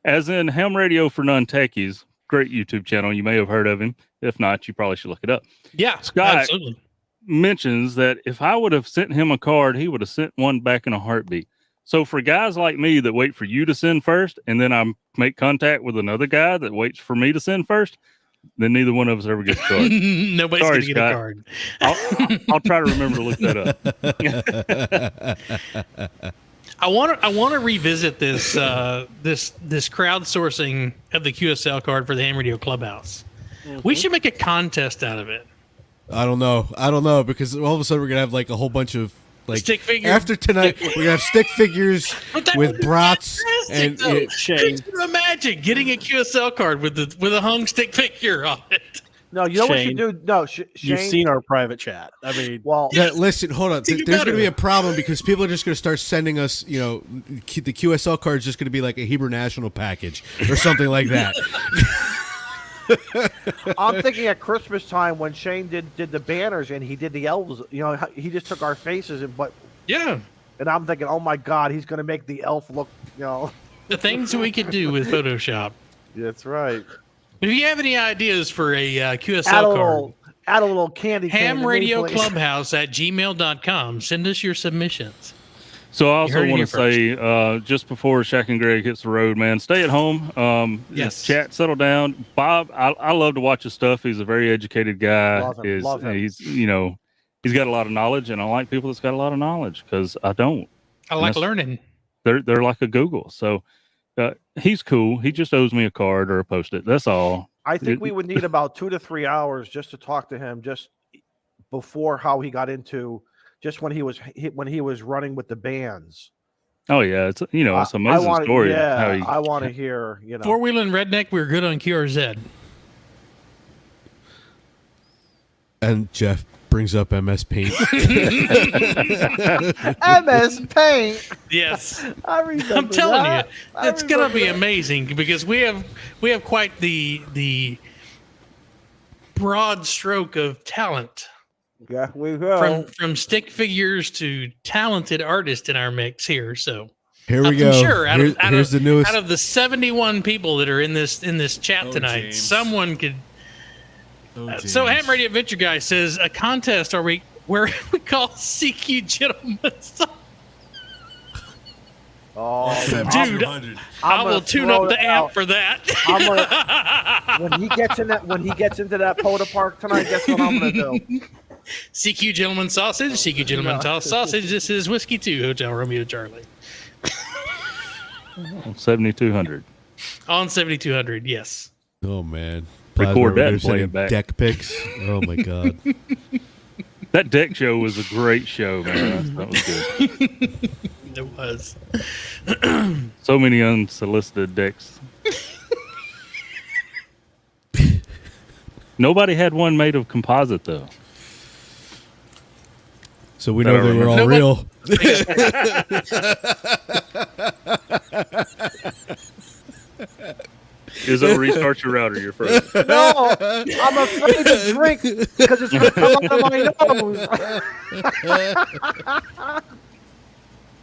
As in Ham Radio for Non-Techies, great YouTube channel. You may have heard of him. If not, you probably should look it up. Yeah, Scott. absolutely. Mentions that if I would have sent him a card, he would have sent one back in a heartbeat. So for guys like me that wait for you to send first, and then I make contact with another guy that waits for me to send first, then neither one of us ever gets a card. Nobody's Sorry, going to get Scott. a card. I'll try to remember to look that up. I want to revisit this this crowdsourcing of the QSL card for the Ham Radio Clubhouse. We should make a contest out of it. I don't know because all of a sudden we're gonna have like a whole bunch of like Stick figures. after tonight. We're gonna have stick figures But that with would be brats fantastic, and though. Shane. Could you imagine getting a QSL card with a hung stick figure on it? No, you know what you Shane, do? No, Shane. You've seen our private chat. I mean, Well, yeah, listen, hold on. Think There's about going to be it. a problem because people are just going to start sending us, the QSL card is just going to be like a Hebrew National package or something like that. I'm thinking at Christmas time when Shane did the banners and he did the elves. He just took our faces Yeah, and I'm thinking, oh my God, he's going to make the elf look. the things we could do with Photoshop. That's right. But if you have any ideas for a QSL Add a card, little candy. Ham cane to me, Radio please. Clubhouse at gmail.com. Send us your submissions. So I You also heard it want to here say, just before Shaq and Greg hits the road, man, stay at home. Yes. Chat, settle down. Bob, I love to watch his stuff. He's a very educated guy. Love him. He's he's got a lot of knowledge, and I like people that's got a lot of knowledge because I don't. I like Yes. learning. They're like a Google. So he's cool. He just owes me a card or a Post-it. That's all. I think we would need about 2 to 3 hours just to talk to him, just before how he got into, just when he was running with the bands. Oh yeah, it's it's an amazing I story. Yeah, how he, I want to hear. Four Wheeling Redneck, we were good on QRZ. And Jeff brings up MS Paint. MS Paint. Yes. I remember I'm telling that. you, it's gonna be amazing because we have quite the broad stroke of talent Yeah, we will. from stick figures to talented artists in our mix here. So Here we I'm go. sure Here's the newest. out of the 71 people that are in this chat tonight, James. someone could So Ham Radio Adventure Guy says a contest where we call CQ gentlemen. Oh, dude, I will tune up the amp for that. When he gets into that Poda Park tonight, guess what I'm gonna do? CQ Gentleman Sausage, CQ Gentleman Sausage. This is Whiskey 2 Hotel Romeo Charlie. 7200. On 7200, yes. Oh man. Record that and Plasma, play it back. Deck picks. Oh my god. That deck show was a great show, man. That was good. It was. So many unsolicited decks. Nobody had one made of composite, though. So we know they were all real. Izzo, restart your router. You're frozen. No, I'm afraid to drink because it's going to come out of my nose.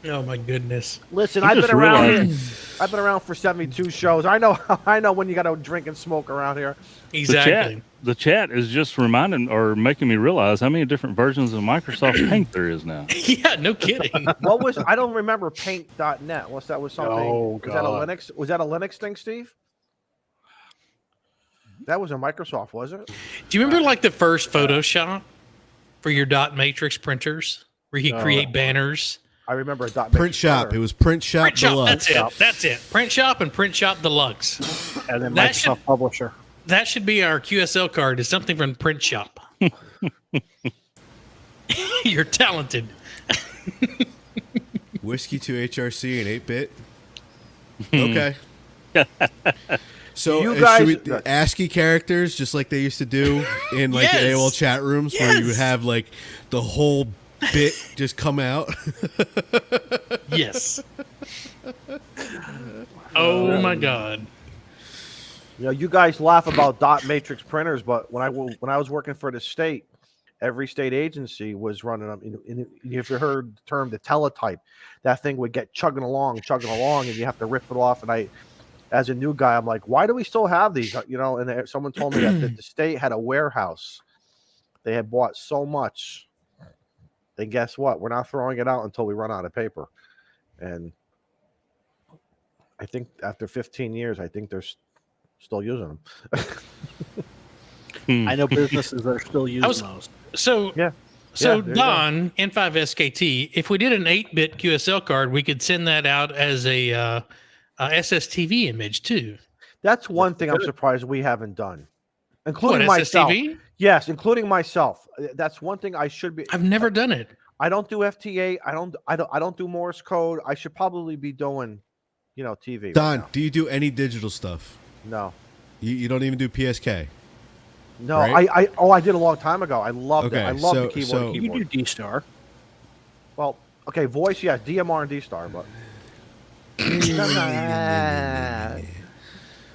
Oh my goodness! Listen, I've been around here. I've been around for 72 shows. I know when you got to drink and smoke around here. Exactly. The chat is just reminding or making me realize how many different versions of Microsoft Paint there is now. Yeah, no kidding. What was? I don't remember Paint.net. Unless that was something. Oh, was that a Linux? Was that a Linux thing, Steve? That was a Microsoft, was it? Do you remember like the first Photoshop for your dot matrix printers, where you create banners? I remember a dot Print Shop. It was Print Shop Print Shop. Deluxe. That's it. Print Shop and Print Shop Deluxe. And then That Microsoft Publisher. That should be our QSL card. Is something from Print Shop. You're talented. Whiskey 2 HRC and 8-bit. Okay. So You guys- should we, ASCII characters, just like they used to do in like the Yes. AOL chat rooms, where you would have like the whole bit just come out. Yes. Oh my God. You know, you guys laugh about dot matrix printers, but when I was working for the state, every state agency was running them. If you heard the term the teletype, that thing would get chugging along, and you have to rip it off. And as a new guy, I'm like, why do we still have these? You know, and someone told me that the state had a warehouse. They had bought so much. And guess what? We're not throwing it out until we run out of paper. And I think after 15 years, I think they're still using them. I know businesses that are still using those. So Yeah. So Yeah, there you Don, N5SKT, if we did an 8-bit QSL card, we could send that out as a SSTV image too. That's one thing I'm surprised we haven't done, including What, myself. SSTV? Yes, including myself. That's one thing I should be. I've never done it. I don't do FTA. I don't do Morse code. I should probably be doing, TV. Don, right do you do any digital stuff? now. You don't even do PSK? No, Right? I did a long time ago. I loved it. Okay, I love the keyboard. so- You keyboard. do D-Star. Well, okay, voice, yeah, DMR and D-Star, but.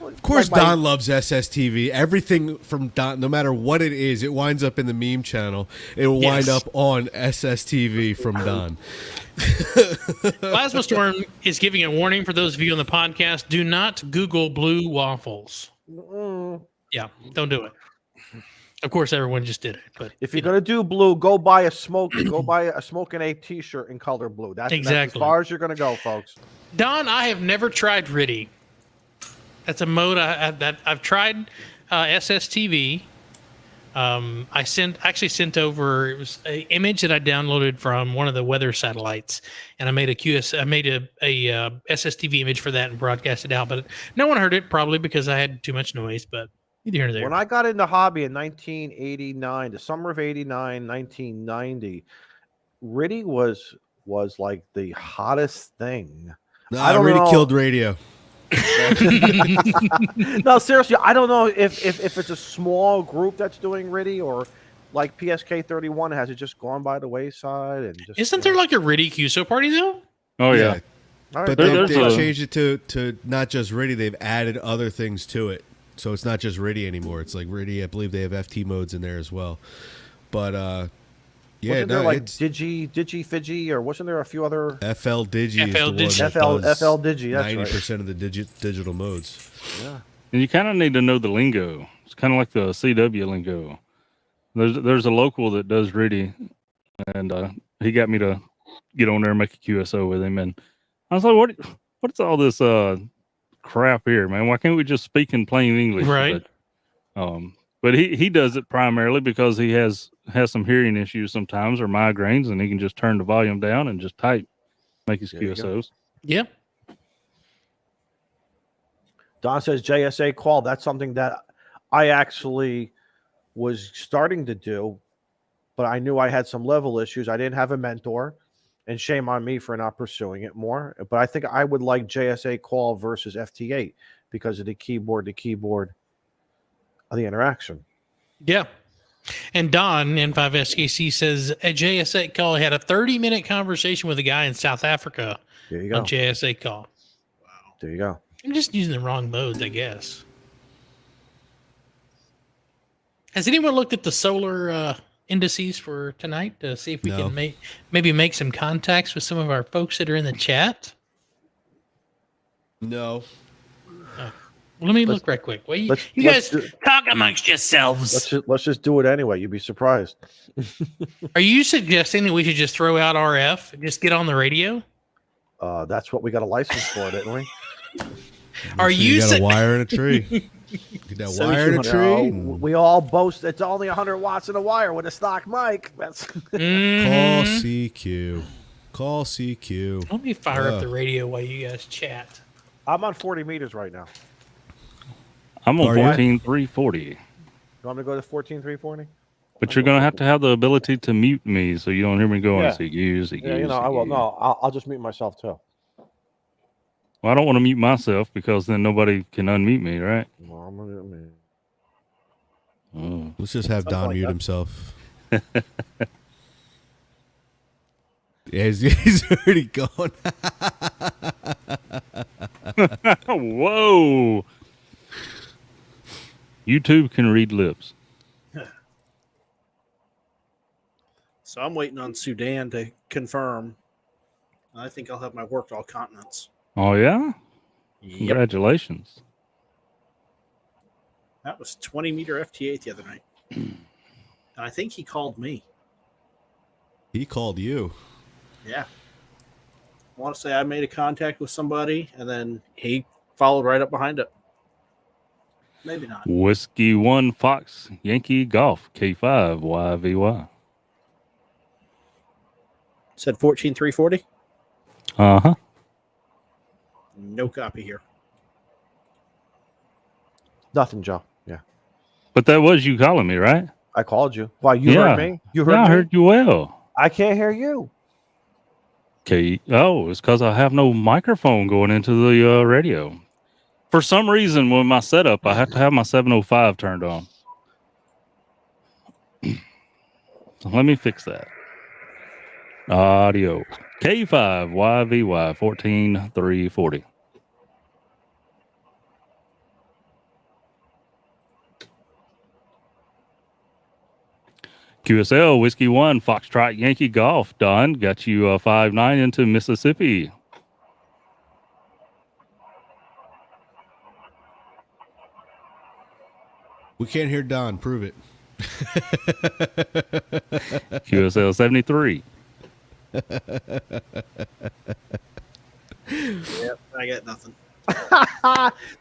Of course, Like my- Don loves SSTV. Everything from Don, no matter what it is, it winds up in the meme channel. It will wind Yes. up on SSTV from Don. Plasma Storm is giving a warning for those of you on the podcast. Do not Google blue waffles. Yeah, don't do it. Of course, everyone just did it. But If you're gonna do blue, go buy a Smoking Ape T-shirt in color blue. That's as Exactly. far as you're gonna go, folks. Don, I have never tried RTTY. That's a mode I've tried. SSTV. I actually sent over. It was an image that I downloaded from one of the weather satellites, and I made a SSTV image for that and broadcast it out. But no one heard it, probably because I had too much noise. But neither here nor there. When I got into hobby in 1989, the summer of 89, 1990, RTTY was like the hottest thing. No, I I don't already know. killed radio. No, seriously, I don't know if it's a small group that's doing RTTY or like PSK 31 has it just gone by the wayside and just Isn't there like a RTTY QSO party though? Oh yeah. All right, But there's they've a- changed it to not just RTTY. They've added other things to it. So it's not just RTTY anymore. It's like RTTY. I believe they have FT modes in there as well. But yeah, wasn't no, there like it's Digi Fiji or wasn't there a few other FL Digi. FL is the Digi. one that does FL Digi? That's 90% of the digital modes. right. Yeah. And you kind of need to know the lingo. It's kind of like the CW lingo. There's a local that does RIDI, and he got me to get on there and make a QSO with him. And I was like, what's all this crap here, man? Why can't we just speak in plain English? Right. But he does it primarily because he has some hearing issues sometimes or migraines, and he can just turn the volume down and just type, make his QSOs. Yep. Don says JSA call. That's something that I actually was starting to do, but I knew I had some level issues. I didn't have a mentor, and shame on me for not pursuing it more. But I think I would like JSA call versus FT8 because of the keyboard to keyboard of the interaction. Yeah. And Don, N5SKC, says a JSA call had a 30-minute conversation with a guy in South Africa There you go. on JSA call. There you go. I'm just using the wrong modes, I guess. Has anyone looked at the solar indices for tonight to see if we No. can maybe make some contacts with some of our folks that are in the chat? No. Let me look right quick. Well, you let's guys talk amongst yourselves. Let's just do it anyway. You'd be surprised. Are you suggesting that we should just throw out RF and just get on the radio? That's what we got a license for, didn't we? Are you got a wire in a tree? Get that wire in a tree. We all boast it's only 100 watts in a wire with a stock mic. That's Call CQ. Call CQ. Let me fire up the radio while you guys chat. I'm on 40 meters right now. I'm on Are you? 14,340. You want me to go to 14,340? But you're going to have the ability to mute me so you don't hear me going, Yeah. CQ. Yeah, you know, I will. No, I'll just mute myself too. Well, I don't want to mute myself because then nobody can unmute me, right? No, I'm gonna mute me. Oh. Let's just have Don like mute that. himself. Yeah, he's already gone. Whoa. YouTube can read lips. So I'm waiting on Sudan to confirm. I think I'll have my work all continents. Oh, yeah? Yep. Congratulations. That was 20 meter FT8 the other night. And I think he called me. He called you. Yeah. I want to say I made a contact with somebody and then he followed right up behind it. Maybe not. Whiskey 1 Fox Yankee Golf K5 YVY. Said 14,340. Uh-huh. No copy here. Nothing, Joe. Yeah, But that was you calling me, right? I called you. Why, you heard me? You heard Yeah, me? I heard you well. I can't hear you. Okay. Oh, it's because I have no microphone going into the radio. For some reason, with my setup, I have to have my 705 turned on. So let me fix that. Audio. K5 YVY 14340. QSL Whiskey 1 Foxtrot Yankee Golf. Don got you 5-9 into Mississippi. We can't hear Don. Prove it. QSL 73. Yep, I got nothing.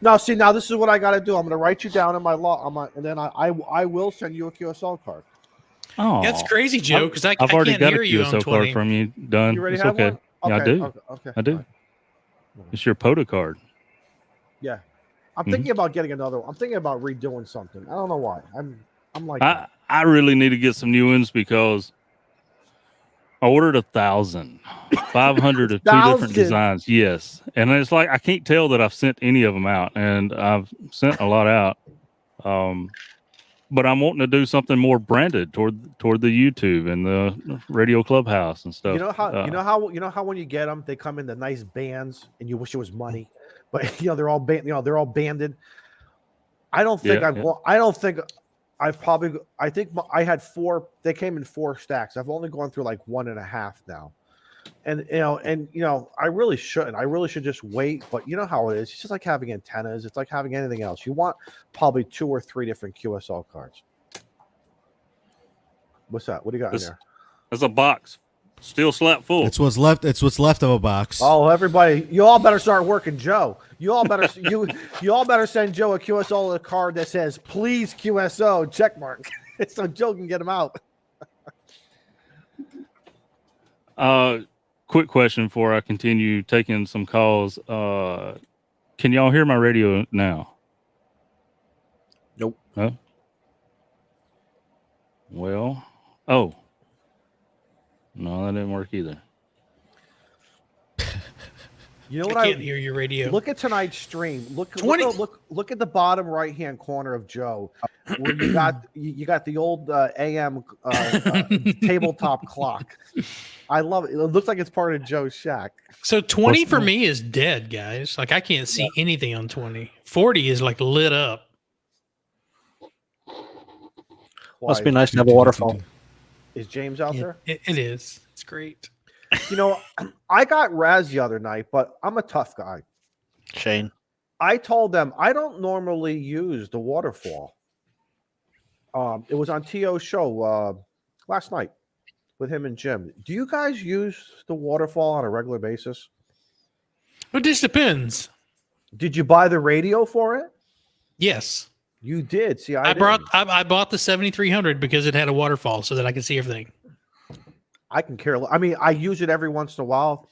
No, see, now this is what I got to do. I'm going to write you down in my log, and then I will send you a QSL card. Oh, That's crazy, Joe, because I I've already can't got a hear you on QSL 20. card from you, Don. You already It's have okay. one? Yeah, I do. Okay. I do. All right. It's your POTA card. Yeah, I'm thinking about getting another one. I'm thinking about redoing something. I don't know why. I'm like that. I really need to get some new ones because I ordered 1,000, 500 of two different 1,000? designs. Yes, and it's like I can't tell that I've sent any of them out, and I've sent a lot out. But I'm wanting to do something more branded toward the YouTube and the Radio Clubhouse and stuff. You know how when you get them, they come in the nice bands, and you wish it was money, but they're all they're all banded. I don't think I think I had 4. They came in 4 stacks. I've only gone through like 1.5 now. And I really shouldn't. I really should just wait. But you know how it is. It's just like having antennas. It's like having anything else. You want probably 2 or 3 different QSL cards. What's that? What do you got in there? There's a box, still slap full. It's what's left. It's what's left of a box. Oh, everybody! You all better start working Joe. You all better you all better send Joe a QSO card that says "Please QSO" checkmark, so Joe can get them out. Quick question before I continue taking some calls. Can y'all hear my radio now? Nope. Huh? Well, oh. No, that didn't work either. You know what? I can't hear your radio. Look at tonight's stream. Look at the bottom right hand corner of Joe, where you got the old AM tabletop clock. I love it. It looks like it's part of Joe's shack. So 20 for me is dead, guys. Like I can't see anything on 20. 40 is like lit up. Must be nice to have a waterfall. Is James out there? It is. It's great. You know, I got Raz the other night, but I'm a tough guy. Shane. I told them I don't normally use the waterfall. It was on T.O.'s show last night with him and Jim. Do you guys use the waterfall on a regular basis? It just depends. Did you buy the radio for it? Yes. You did. See, I bought the 7300 because it had a waterfall so that I could see everything. I can care. I mean, I use it every once in a while.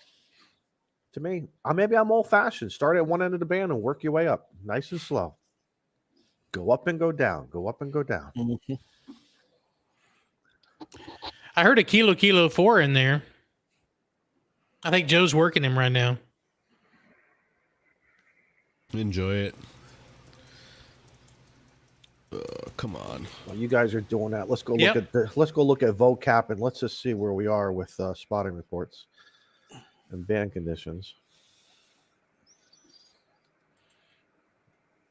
To me, maybe I'm old fashioned. Start at one end of the band and work your way up, nice and slow. Go up and go down. Go up and go down. Mm-hmm. I heard a Kilo 4 in there. I think Joe's working him right now. Enjoy it. Come on. Well, you guys are doing that. Let's go look at vocap and let's just see where we are with spotting reports and band conditions.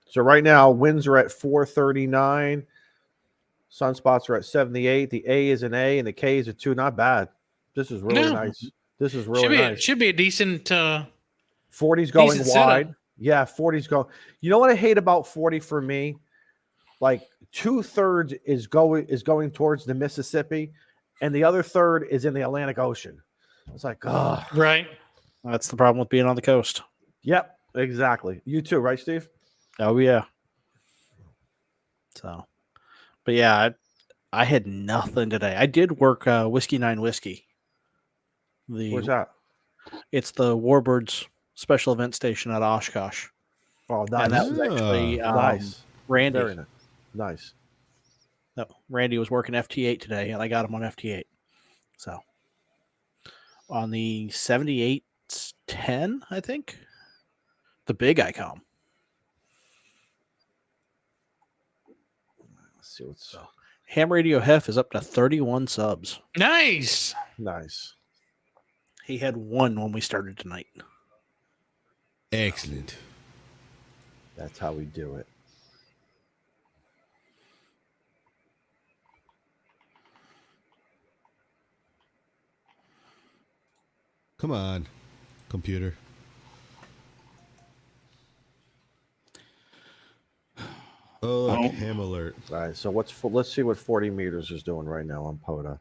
So right now, winds are at 439. Sunspots are at 78. The A is an A and the K is a 2. Not bad. This is really nice. This is really nice. Should be a decent 40's going wide. Setup. Yeah, 40's going. You know what I hate about 40 for me? Like 2/3 is going towards the Mississippi, and the other third is in the Atlantic Ocean. It's like, right. That's the problem with being on the coast. Yep, exactly. You too, right, Steve? Oh yeah. So, but yeah, I had nothing today. I did work Whiskey 9 Whiskey. Where's that? It's the Warbirds special event station at Oshkosh. Oh, nice. And that was actually nice. Randy. Very nice. Nice. No, Randy was working FT8 today, and I got him on FT8. So on the 7810, I think, the big ICOM. Let's see what's Ham Radio Hef is up to 31 subs. Nice. Nice. He had 1 when we started tonight. Excellent. That's how we do it. Come on, computer. Oh, ham alert. All right, so let's see what 40 meters is doing right now on POTA.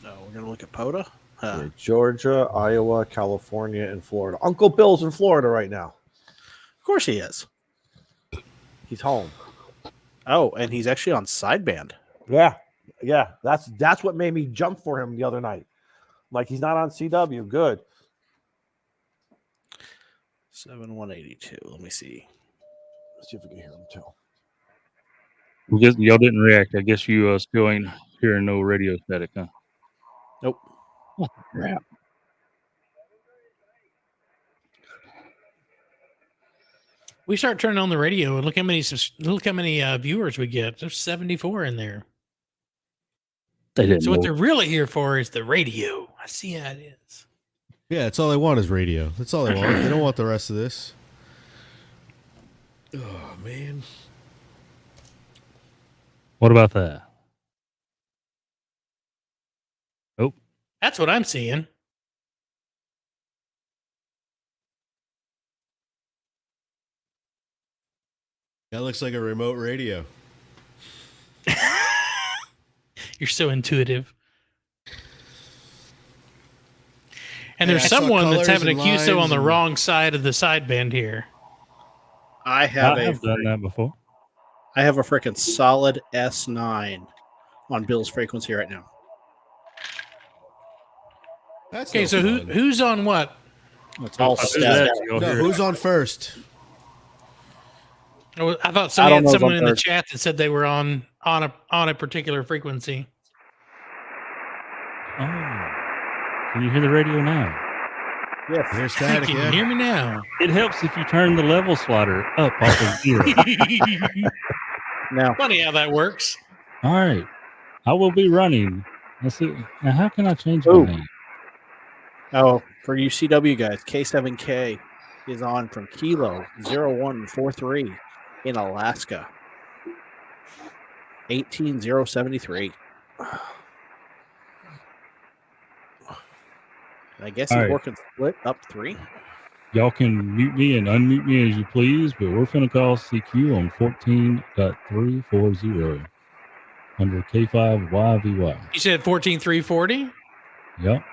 No, we're going to look at POTA. Yeah, Georgia, Iowa, California, and Florida. Uncle Bill's in Florida right now. Of course he is. He's home. Oh, and he's actually on sideband. Yeah. That's what made me jump for him the other night. Like he's not on CW. Good. 7182. Let me see. Let's see if we can hear him too. I guess y'all didn't react. I guess you still ain't hearing no radio static, huh? Nope. Oh, crap. We start turning on the radio and look how many viewers we get. There's 74 in there. They didn't. So what they're really here for is the radio. I see how it is. Yeah, that's all they want is radio. That's all they want. They don't want the rest of this. Oh man. What about that? That's what I'm seeing. That looks like a remote radio. You're so intuitive. And Hey, there's I saw someone that's colors having a and QSO on lines the and- wrong side of the sideband here. I have done that before. I have a freaking solid S9 on Bill's frequency right now. That's Okay, no so fun. who's on what? It's all If I do static. that, you'll No, hear it. who's on first? Oh, I thought I somebody don't had know if someone I'm in the third. chat that said they were on a particular frequency. Oh. Can you hear the radio now? Yes. Here's static, Can you yeah. hear me now? It helps if you turn the level slider up off of 0. Now, Funny how that works. All right. I will be running. Let's see. Now, how can I change my Ooh. name? for you CW guys, K7K is on from Kilo 0143 in Alaska. 18073. I guess All he's right. working split up 3. Y'all can mute me and unmute me as you please, but we're going to call CQ on 14.340 under K5YVY. You said 14340? Yep.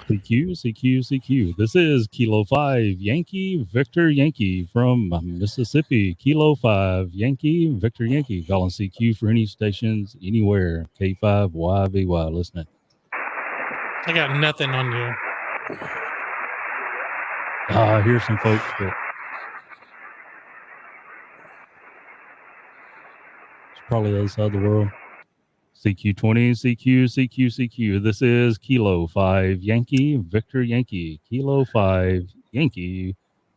CQ. This is Kilo 5 Yankee Victor Yankee from Mississippi. Kilo 5 Yankee Victor Yankee. Calling CQ for any stations anywhere. K5YVY. Listening. I got nothing on you. I hear some folks, but it's probably the other side of the world. CQ20, CQ. This is Kilo 5 Yankee Victor Yankee. Kilo 5 Yankee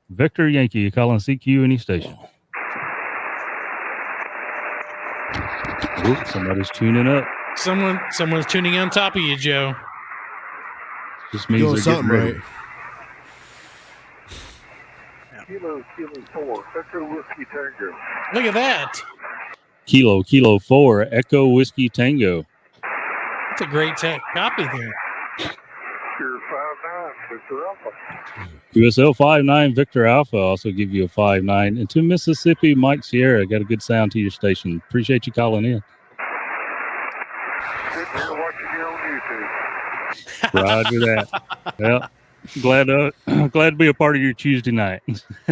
Victor Yankee. Calling CQ any station. Oops, somebody's tuning up. Someone's tuning on top of you, Joe. Just Doing means they're something getting ready. right. Kilo 4, Echo Whiskey Tango. Look at that. Kilo 4 Echo Whiskey Tango. That's a great copy there. Pure 59, Victor Alpha. QSL 59 Victor Alpha also give you a 59. And to Mississippi, Mike Sierra, got a good sound to your station. Appreciate you calling in. Good to hear watching you on YouTube. Roger that. Yeah. Glad to be a part of your Tuesday night.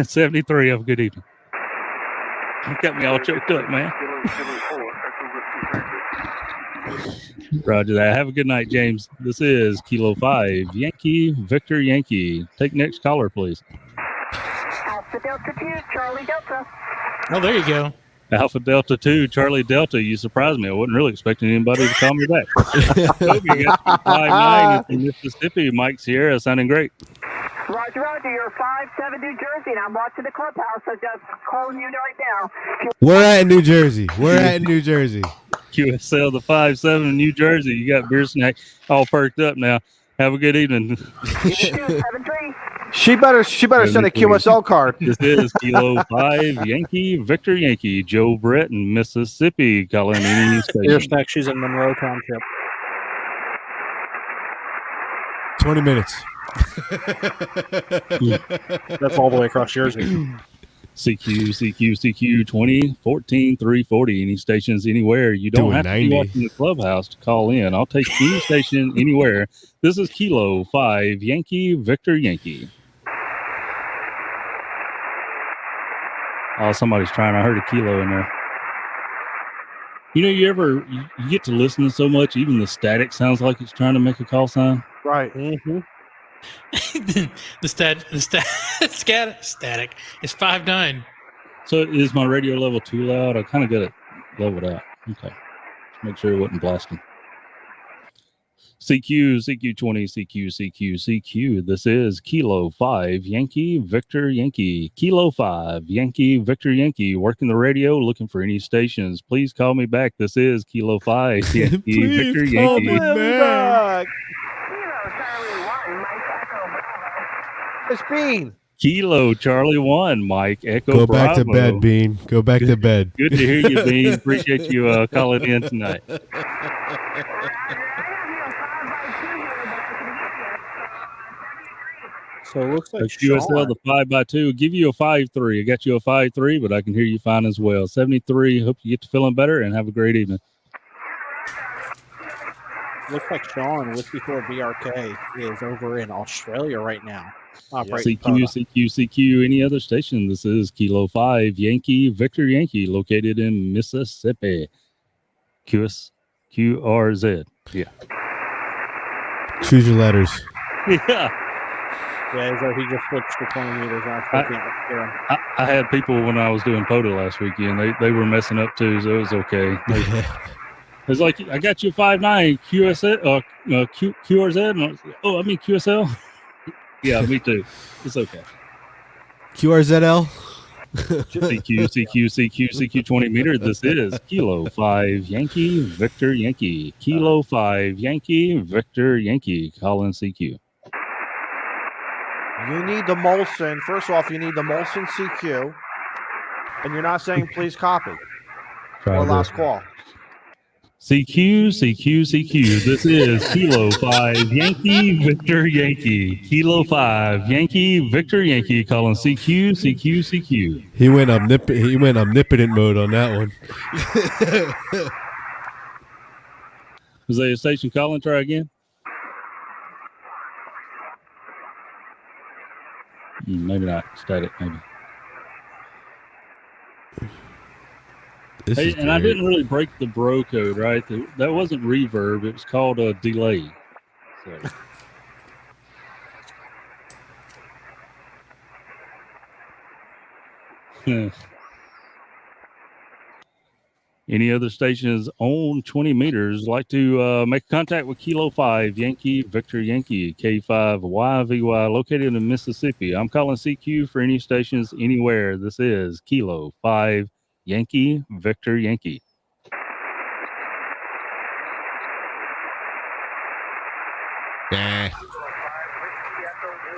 73. Have a good evening. You got me all choked up, man. Kilo 4, Echo Whiskey Tango. Roger that. Have a good night, James. This is Kilo 5 Yankee Victor Yankee. Take next caller, please. Alpha Delta 2, Charlie Delta. Oh, there you go. Alpha Delta 2, Charlie Delta. You surprised me. I wasn't really expecting anybody to call me back. Toby got 5-9 from Mississippi. Mike Sierra sounding great. Roger, you're 5-7 New Jersey, and I'm watching the clubhouse, so just calling you right now. We're at New Jersey. QSL the 5-7 in New Jersey. You got beer snack all perked up now. Have a good evening. 273. She better send a QSL card. This is Kilo 5 Yankee Victor Yankee. Joe Brett in Mississippi calling any Beer station. Snack, she's in Monroe Township. 20 minutes. That's all the way across Jersey. CQ 20 14 340. Any stations anywhere. You don't Doing have to 90. be watching the clubhouse to call in. I'll take any station anywhere. This is Kilo 5 Yankee Victor Yankee. Oh, somebody's trying. I heard a kilo in there. You know, you get to listen so much, even the static sounds like it's trying to make a call sign. Right. Mm-hmm. the static is 5.9. So is my radio level too loud? I kind of got it leveled out. Okay. Make sure it wasn't blasting. CQ 20, CQ. This is Kilo 5 Yankee Victor Yankee. Kilo 5 Yankee Victor Yankee. Working the radio, looking for any stations. Please call me back. This is Kilo 5 Yankee Please Victor call Yankee. me back. Kilo Charlie 1, Mike Echo Bravo. Miss Bean, Kilo Charlie 1, Mike Echo Go Bravo. back to bed, Bean. Go back to bed. Good to hear you, Bean. Appreciate you calling in tonight. So it looks like QSL, the 5x2, give you a 5-3. I got you a 5-3, but I can hear you fine as well. 73. Hope you get to feeling better and have a great evening. Looks like Sean with before BRK is over in Australia right now. CQ. Any other station? This is Kilo 5 Yankee Victor Yankee, located in Mississippi. QRZ. Yeah. Choose your letters. Yeah. Yeah, so he just switched to 20 meters. I had people when I was doing POTA last weekend. They were messing up too, so it was okay. It's like, I got you 5'9", QRZ. And I was like, I mean QSL. Yeah, me too. It's okay. QRZL. CQ 20 meter. This is Kilo 5 Yankee Victor Yankee. Kilo 5 Yankee Victor Yankee. Colin CQ. You need the Molson. First off, you need the Molson CQ. And you're not saying please copy. Or last call. CQ. This is Kilo 5 Yankee Victor Yankee. Kilo 5 Yankee Victor Yankee. Calling CQ. He went omnipotent mode on that one. Was that a station calling? Try again. Maybe not. Static, maybe. Hey, and I didn't really break the bro code, right? That wasn't reverb. It was called a delay. So. Any other stations on 20 meters like to make contact with Kilo 5 Yankee Victor Yankee K5YVY located in Mississippi. I'm calling CQ for any stations anywhere. This is Kilo 5 Yankee Victor Yankee. Yeah.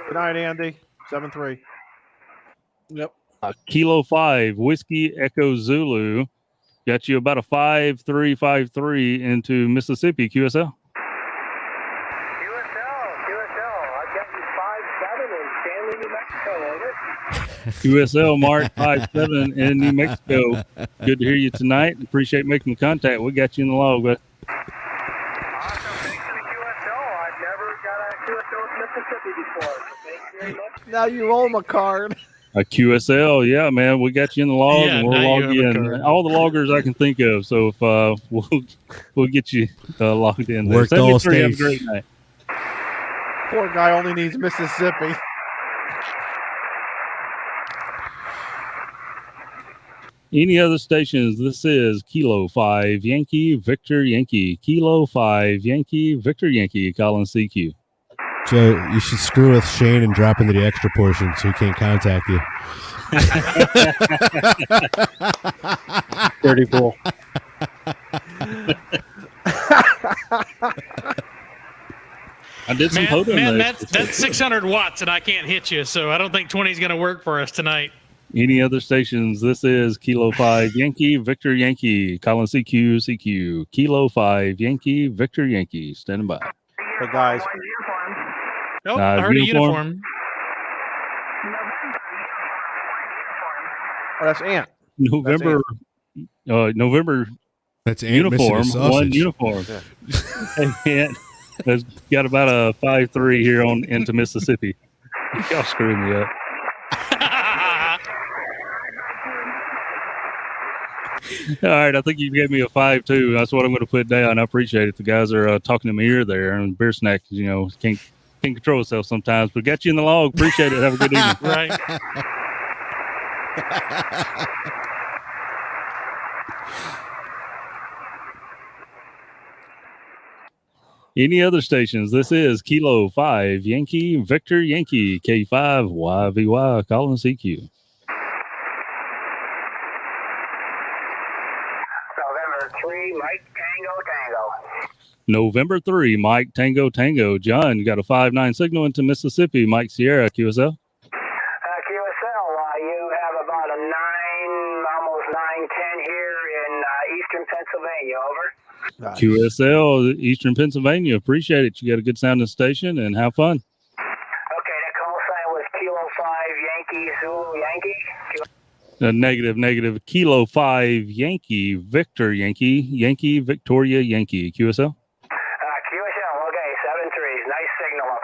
Good night, Andy. 7-3. Yep. Kilo 5 Whiskey Echo Zulu. Got you about a 5-3 into Mississippi, QSL. I've got you 5-7 in Stanley, New Mexico, over. QSL Mark 5-7 in New Mexico. Good to hear you tonight. Appreciate making the contact. We got you in the log, but Awesome. Thanks to the QSL. I've never got a QSL with Mississippi before. So thank you very much. Now you roll my card. a QSL, yeah, man, we got you in the log, and we'll log you in. All the loggers I can think of. So if we'll get you logged in. Worked all states. Have a great night. Poor guy only needs Mississippi. Any other stations? This is Kilo 5 Yankee Victor Yankee. Kilo 5 Yankee Victor Yankee. Colin CQ. Joe, you should screw with Shane and drop into the extra portion so he can't contact you. Dirty bull. I did some man, that's 600 watts and I can't hit you, so I don't think 20 is going to work for us tonight. Any other stations? This is Kilo 5 Yankee Victor Yankee. Colin CQ. Kilo 5 Yankee Victor Yankee. Standing by. Hey guys. Oh, I heard uniform. a uniform. Oh, that's Ant. November. That's Ant uniform. missing a sausage. One uniform. Yeah. Hey, Ant has got about a 5-3 here on into Mississippi. Y'all screwing me up. All right, I think you gave me a 5-2. That's what I'm going to put down. I appreciate it. The guys are talking to my ear there, and beer snack, can't control himself sometimes. But got you in the log. Appreciate it. Have a good evening. Right. Any other stations? This is Kilo 5 Yankee Victor Yankee K5YVY. Colin CQ. November 3, Mike Tango. November 3, Mike Tango. John, you got a 5-9 signal into Mississippi. Mike Sierra, QSL. Pennsylvania, over. Nice. QSL, Eastern Pennsylvania. Appreciate it. You got a good sounding station and have fun. Okay, that call sign was Kilo 5 Yankee Zulu Yankee. Negative. Kilo 5 Yankee Victor Yankee Victoria Yankee. QSL. QSL, okay, 7-3. Nice signal up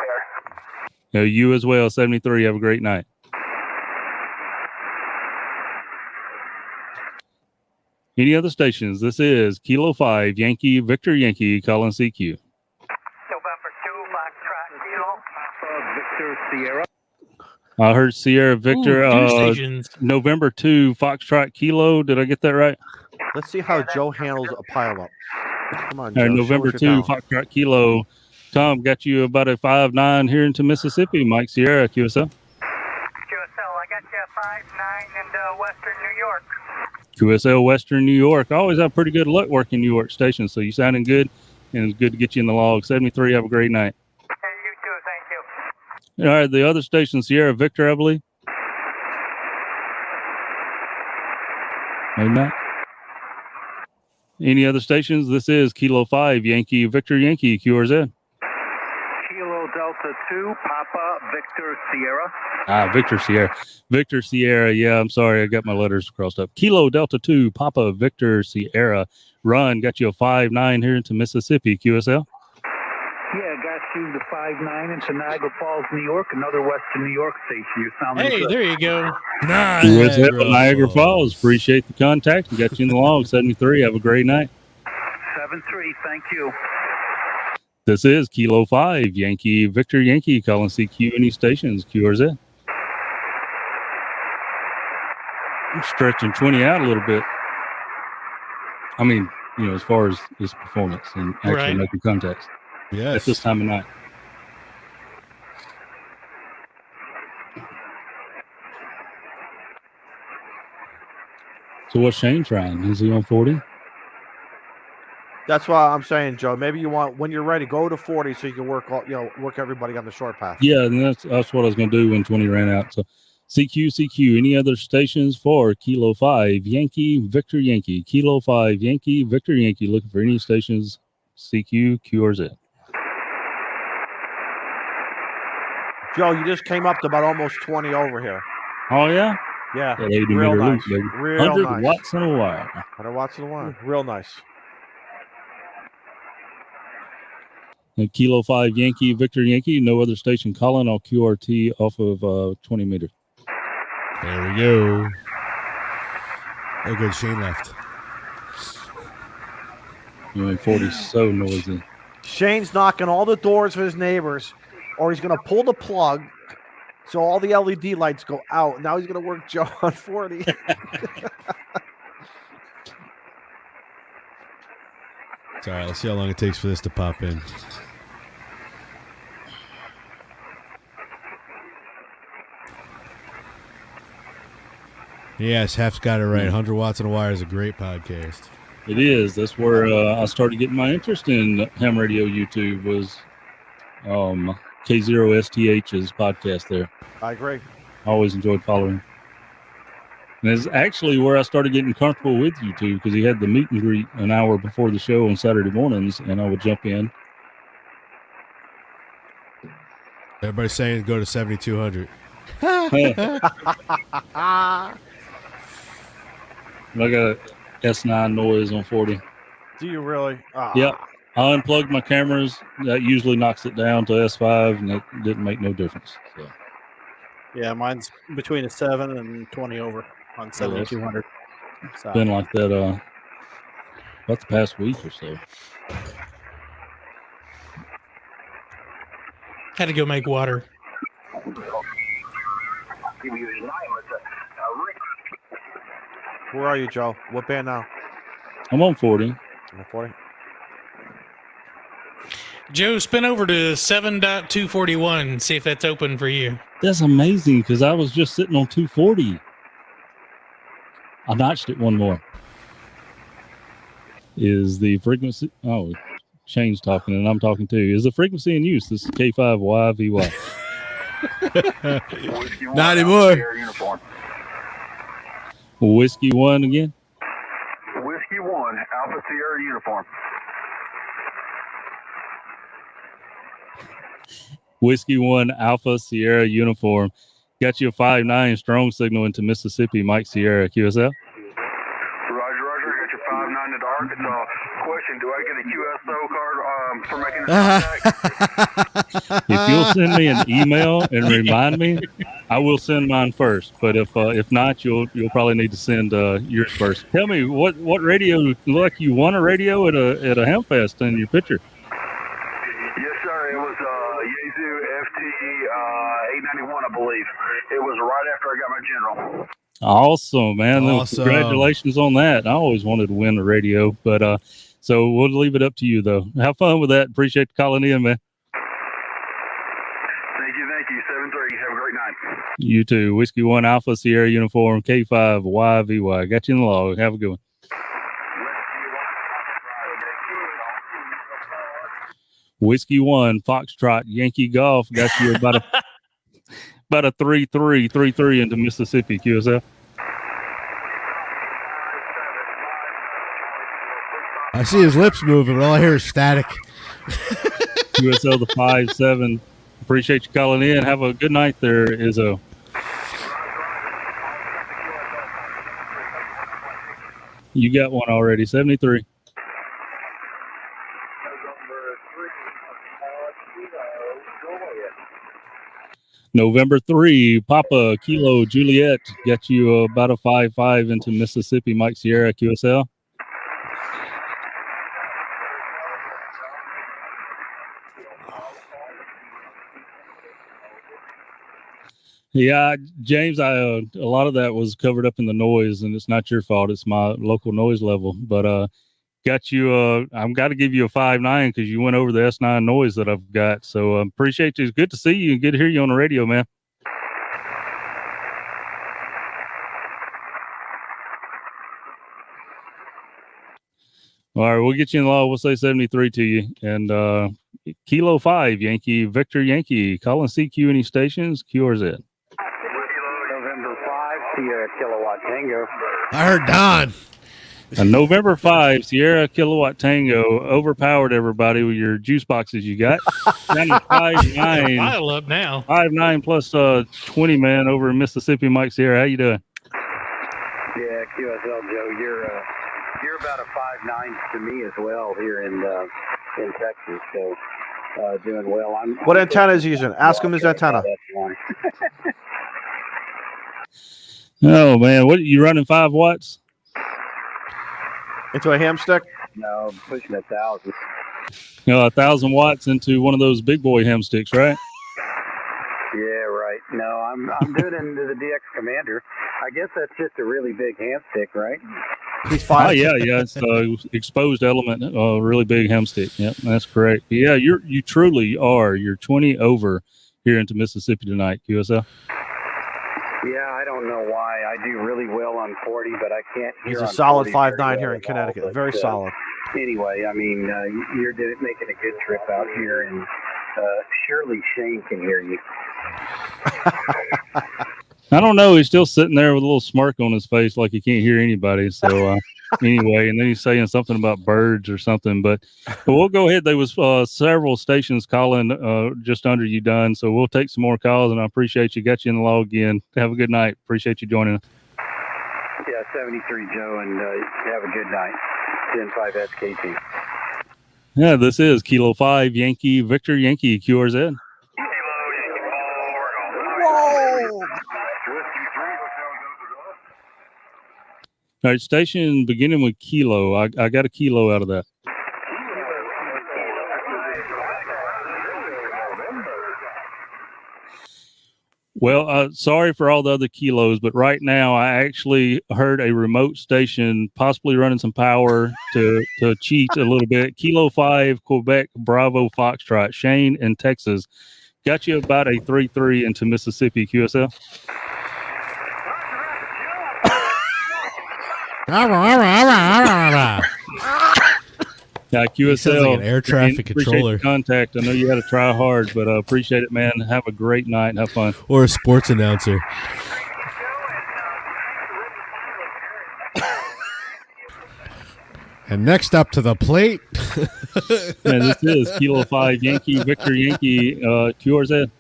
here. You as well. 73. Have a great night. Any other stations? This is Kilo 5 Yankee Victor Yankee calling CQ. November 2, Foxtrot Kilo. Victor Sierra. I heard Sierra Victor. Ooh, two stations. November 2 Foxtrot Kilo. Did I get that right? Let's see how Joe handles a pileup. Come on, All Joe. right, show November us your 2 talent. Foxtrot Kilo. Tom, got you about a 5-9 here into Mississippi. Mike Sierra, QSL. QSL, I got you a 5-9 in Western New York. QSL Western New York. I always have pretty good luck working New York stations, so you sounding good, and it's good to get you in the log. 73, have a great night. Hey, you too, thank you. All right, the other station, Sierra Victor, I believe. Maybe not. Any other stations? This is Kilo 5 Yankee Victor Yankee QRZ. Kilo Delta 2, Papa Victor Sierra. Victor Sierra. Yeah, I'm sorry. I got my letters crossed up. Kilo Delta 2, Papa Victor Sierra. Run, got you a 5-9 here into Mississippi. QSL. Yeah, got you the 5-9 into Niagara Falls, New York, another Western New York station. You sound Hey, good. there you go. QSL Niagara Falls. Appreciate the contact. We got you in the log. 73. Have a great night. 7-3, thank you. This is Kilo 5 Yankee Victor Yankee calling CQ. Any stations? QRZ. I'm stretching 20 out a little bit. I mean, as far as his performance and actually Right. making contacts at Yes. this time of night. So what's Shane trying? Is he on 40? That's why I'm saying, Joe. Maybe you want when you're ready, go to 40 so you can work all, work everybody on the short path. Yeah, and that's what I was going to do when 20 ran out. So CQ. Any other stations for Kilo 5 Yankee Victor Yankee? Kilo 5 Yankee Victor Yankee. Looking for any stations? CQ, Q, or Z. Joe, you just came up to about almost 20 over here. Oh yeah. Yeah, That 80 real meter nice. loop, baby. Real 100 nice. watts in a wire. 100 watts in the wire. Real nice. And Kilo 5 Yankee Victor Yankee. No other station calling. I'll QRT off of 20 meter. There we go. Oh, good. Shane left. 40 so noisy. Shane's knocking all the doors for his neighbors, or he's going to pull the plug so all the LED lights go out. Now he's going to work Joe on 40. It's all right. Let's see how long it takes for this to pop in. Yes, Hef's got it right. 100 watts in a wire is a great podcast. It is. That's where I started getting my interest in ham radio YouTube was K0STH's podcast there. I agree. I always enjoyed following. And it's actually where I started getting comfortable with YouTube because he had the meet and greet an hour before the show on Saturday mornings, and I would jump in. Everybody's saying go to 7,200. I got a S9 noise on 40. Do you really? Yep. I unplugged my cameras. That usually knocks it down to S5, and it didn't make no difference. So. Yeah, mine's between a 7 and 20 over on 7,200. So. Been like that about the past week or so. Had to go make water. Where are you, Joe? What band now? I'm on 40. 40. Joe, spin over to 7.241. See if that's open for you. That's amazing because I was just sitting on 240. I notched it one more. Is the frequency? Oh, Shane's talking and I'm talking too. Is the frequency in use? This is K5YVY. Not anymore. Whiskey 1 again. Whiskey 1, Alpha Alpha Sierra uniform. Whiskey 1 Alpha Sierra uniform. Got you a 5-9 strong signal into Mississippi, Mike Sierra, QSL. Roger, Roger. I got your 5-9 into Arkansas. Question, do I get a QSO card for making this contact? If you'll send me an email and remind me, I will send mine first. But if not, you'll probably need to send yours first. Tell me what radio look like you won a radio at a Hamfest in your picture. Yes, sir. It was Yaesu FT 891, I believe. It was right after I got my general. Awesome, man. Awesome. Congratulations on that. I always wanted to win a radio, but so we'll leave it up to you though. Have fun with that. Appreciate calling in, man. Thank you. 7-3. Have a great night. You too. Whiskey 1 Alpha Sierra uniform K5 YVY. Got you in the log. Have a good one. Whiskey 1 Foxtrot Yankee Golf. Got you about a 3-3 into Mississippi, QSL. I see his lips moving, but all I hear is static. QSL the 5-7. Appreciate you calling in. Have a good night there, Izzo. You got one already, 73. November 3, Papa Kilo Juliet. Got you about a 5-5 into Mississippi, Mike Sierra, QSL. Yeah, James, a lot of that was covered up in the noise, and it's not your fault. It's my local noise level. But got you. I've got to give you a 5-9 because you went over the S9 noise that I've got. So appreciate you. It's good to see you and good to hear you on the radio, man. All right, we'll get you in the law. We'll say 73 to you. And Kilo 5, Yankee, Victor Yankee, calling CQ any stations, Q or Z? November 5, Sierra Kilowatt Tango. I heard Don. And November 5, Sierra Kilowatt Tango, overpowered everybody with your juice boxes you got. Down to 5-9. Pile up now. 5-9 plus 20, man, over in Mississippi. Mike Sierra, how you doing? Yeah, QSL Joe, you're about a 5-9 to me as well here in Texas. So doing well. What antenna is he using? Ask him his antenna. Oh man, what you running 5 watts? Into a ham stick? No, pushing 1,000. 1,000 watts into one of those big boy ham sticks, right? Yeah, right. No, I'm doing it into the DX Commander. I guess that's just a really big ham stick, right? He's fine. Oh yeah, it's exposed element, really big ham stick. Yep, that's correct. Yeah, you truly are. You're 20 over here into Mississippi tonight, QSL. Yeah, I don't know why. I do really well on 40, but I can't hear. He's a on solid 40 5'9" here in Connecticut. but, Very solid. Anyway, I mean, you're making a good trip out here, and surely Shane can hear you. I don't know. He's still sitting there with a little smirk on his face like he can't hear anybody. So anyway, and then he's saying something about birds or something. But we'll go ahead. There was several stations calling just under you done. So we'll take some more calls, and I appreciate you. Got you in the log again. Have a good night. Appreciate you joining us. Yeah, 73, Joe, and have a good night. 10-5 SKT. Yeah, this is Kilo 5 Yankee Victor Yankee QRZ. All right, station beginning with Kilo. I got a Kilo out of that. Well, sorry for all the other kilos, but right now I actually heard a remote station possibly running some power to cheat a little bit. Kilo 5 Quebec Bravo Foxtrot, Shane in Texas. Got you about a 3-3 into Mississippi, QSL. QSL. Sounds like an air traffic controller. Your contact. I know you had to try hard, but appreciate it, man. Have a great night and have fun. Or a sports announcer. And next up to the plate. And this is Kilo 5 Yankee Victor Yankee QRZ. Kilo Yankee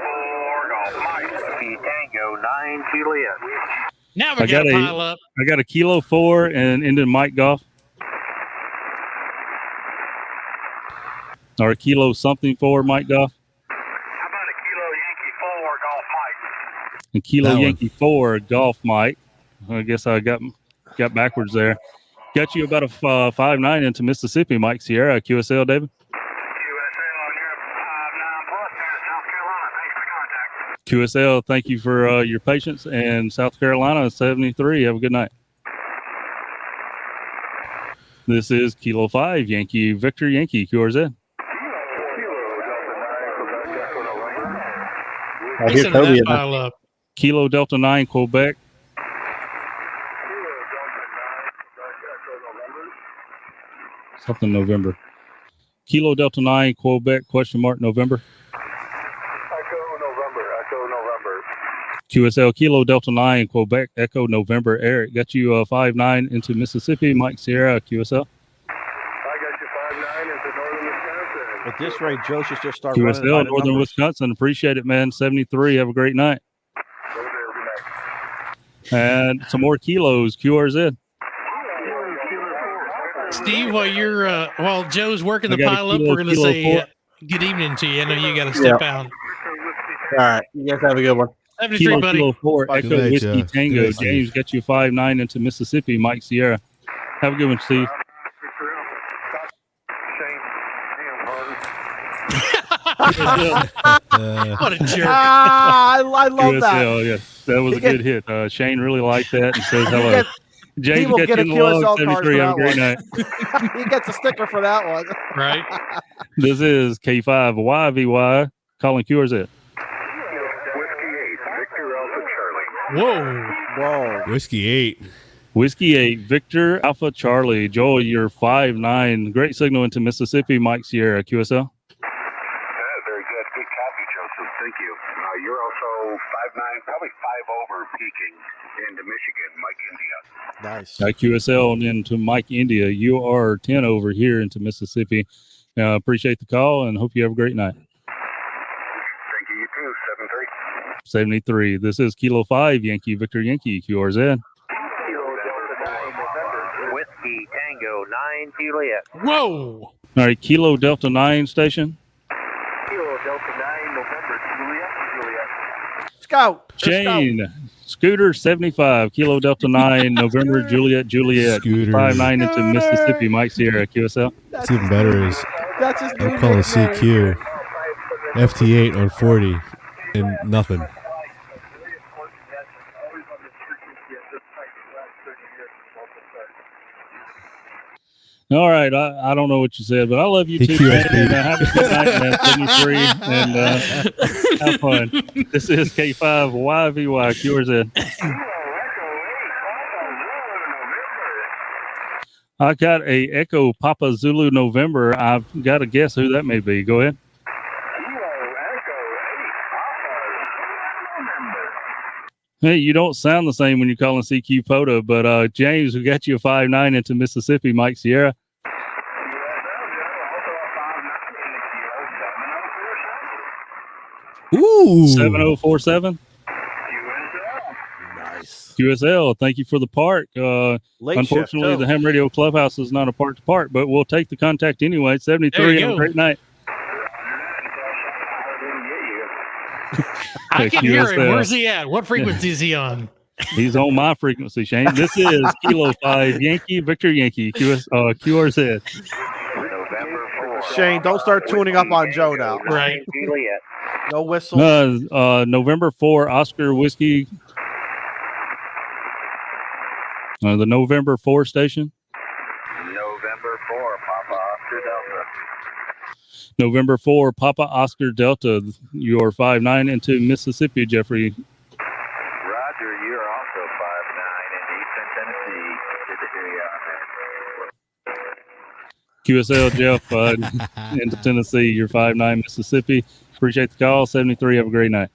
4 Golf Mike. Whiskey Tango 9 Juliet. Now we got to pile up. I got a Kilo 4 and ended Mike Golf. Or a Kilo something 4 Mike Golf. How about a Kilo Yankee 4 Golf Mike? And Kilo That one. Yankee 4 Golf Mike. I guess I got backwards there. Got you about a 5.9 into Mississippi, Mike Sierra, QSL, David. QSL on your 5.9 plus there, South Carolina. Thanks for contact. QSL, thank you for your patience. And South Carolina, 73. Have a good night. This is Kilo 5 Yankee Victor Yankee QRZ. I hear Listen to Toby that in there. pile up. Kilo Delta 9 Quebec. Something November. Kilo Delta 9 Quebec November. Echo November. QSL Kilo Delta 9 Quebec Echo November. Eric got you 5.9 into Mississippi. Mike Sierra QSL. I got you 5.9 into northern Wisconsin. At this rate, Joe should just start running by QSL the Northern numbers. Wisconsin. Appreciate it, man. 73. Have a great night. And some more kilos. QRZ. Steve, while Joe's working I the got a pile up, Kilo, we're going to Kilo say 4. good evening to you. I know you got to step out. All right. You guys have a good one. 73, Kilo buddy. Kilo 4 Good Echo night, Whiskey Joe. Tango. Good night, Steve. James got you 5.9 into Mississippi. Mike Sierra. Have a good one, Steve. What a jerk. I love that. QSL, yes. That was He a good hit. Shane really liked that and says hello. gets- James will got get you a in the log, QSL card 73. for Have a great that night. He gets a sticker for that one. Right? This is K5 YVY calling QRZ. Whiskey 8, Victor Alpha Charlie. Whoa. Whoa. Whiskey 8. Whiskey 8, Victor Alpha Charlie. Joel, you're 5.9. Great signal into Mississippi. Mike Sierra, QSL. Very good. Good copy, Joseph. Thank you. You're also 5.9, probably 5 over peaking into Michigan, Mike India. Nice. QSL and into Mike India. You are 10 over here into Mississippi. Appreciate the call and hope you have a great night. Thank you, you too. 7-3. 73. This is Kilo 5 Yankee Victor Yankee QRZ. Kilo Delta 9 November. Whiskey Tango 9 Juliet. Whoa. All right, Kilo Delta 9 station. Kilo Delta 9 November Juliet. Scout. Jane, Scooter 75, Kilo Delta 9, November Juliet. Scooter. 5.9 into Mississippi. Mike Sierra, QSL. What's even better is That's his new I'm calling nickname. CQ FT8 on 40 and nothing. All right, I don't know what you said, but I love you too, PQSP. man. Have a good night, man. 73, and have fun. This is K5 YVY QRZ. I got a Echo Papa Zulu November. I've got to guess who that may be. Go ahead. Hey, you don't sound the same when you're calling CQ POTA, but James, we got you a 5.9 into Mississippi. Mike Sierra. Ooh. 7047. Nice. QSL, thank you for the park. Late Unfortunately, shift, the too. Ham Radio Clubhouse is not a park to park, but we'll take the contact anyway. 73. There you Have a go. great night. I can hear him. QSL. Where's he at? What frequency is he on? He's on my frequency, Shane. This is Kilo 5 Yankee Victor Yankee QRZ. November 4. Shane, don't start tuning up on Joe now. Right. Juliet. No whistle. November 4 Oscar Whiskey. The November 4 station. November 4, Papa Oscar Delta. November 4 Papa Oscar Delta. Your 5.9 into Mississippi, Jeffrey. Roger, you're also 5'9" in Eastern Tennessee. Good to hear you out there. QSL Jeff into Tennessee. Your 5.9 Mississippi. Appreciate the call. 73. Have a great night.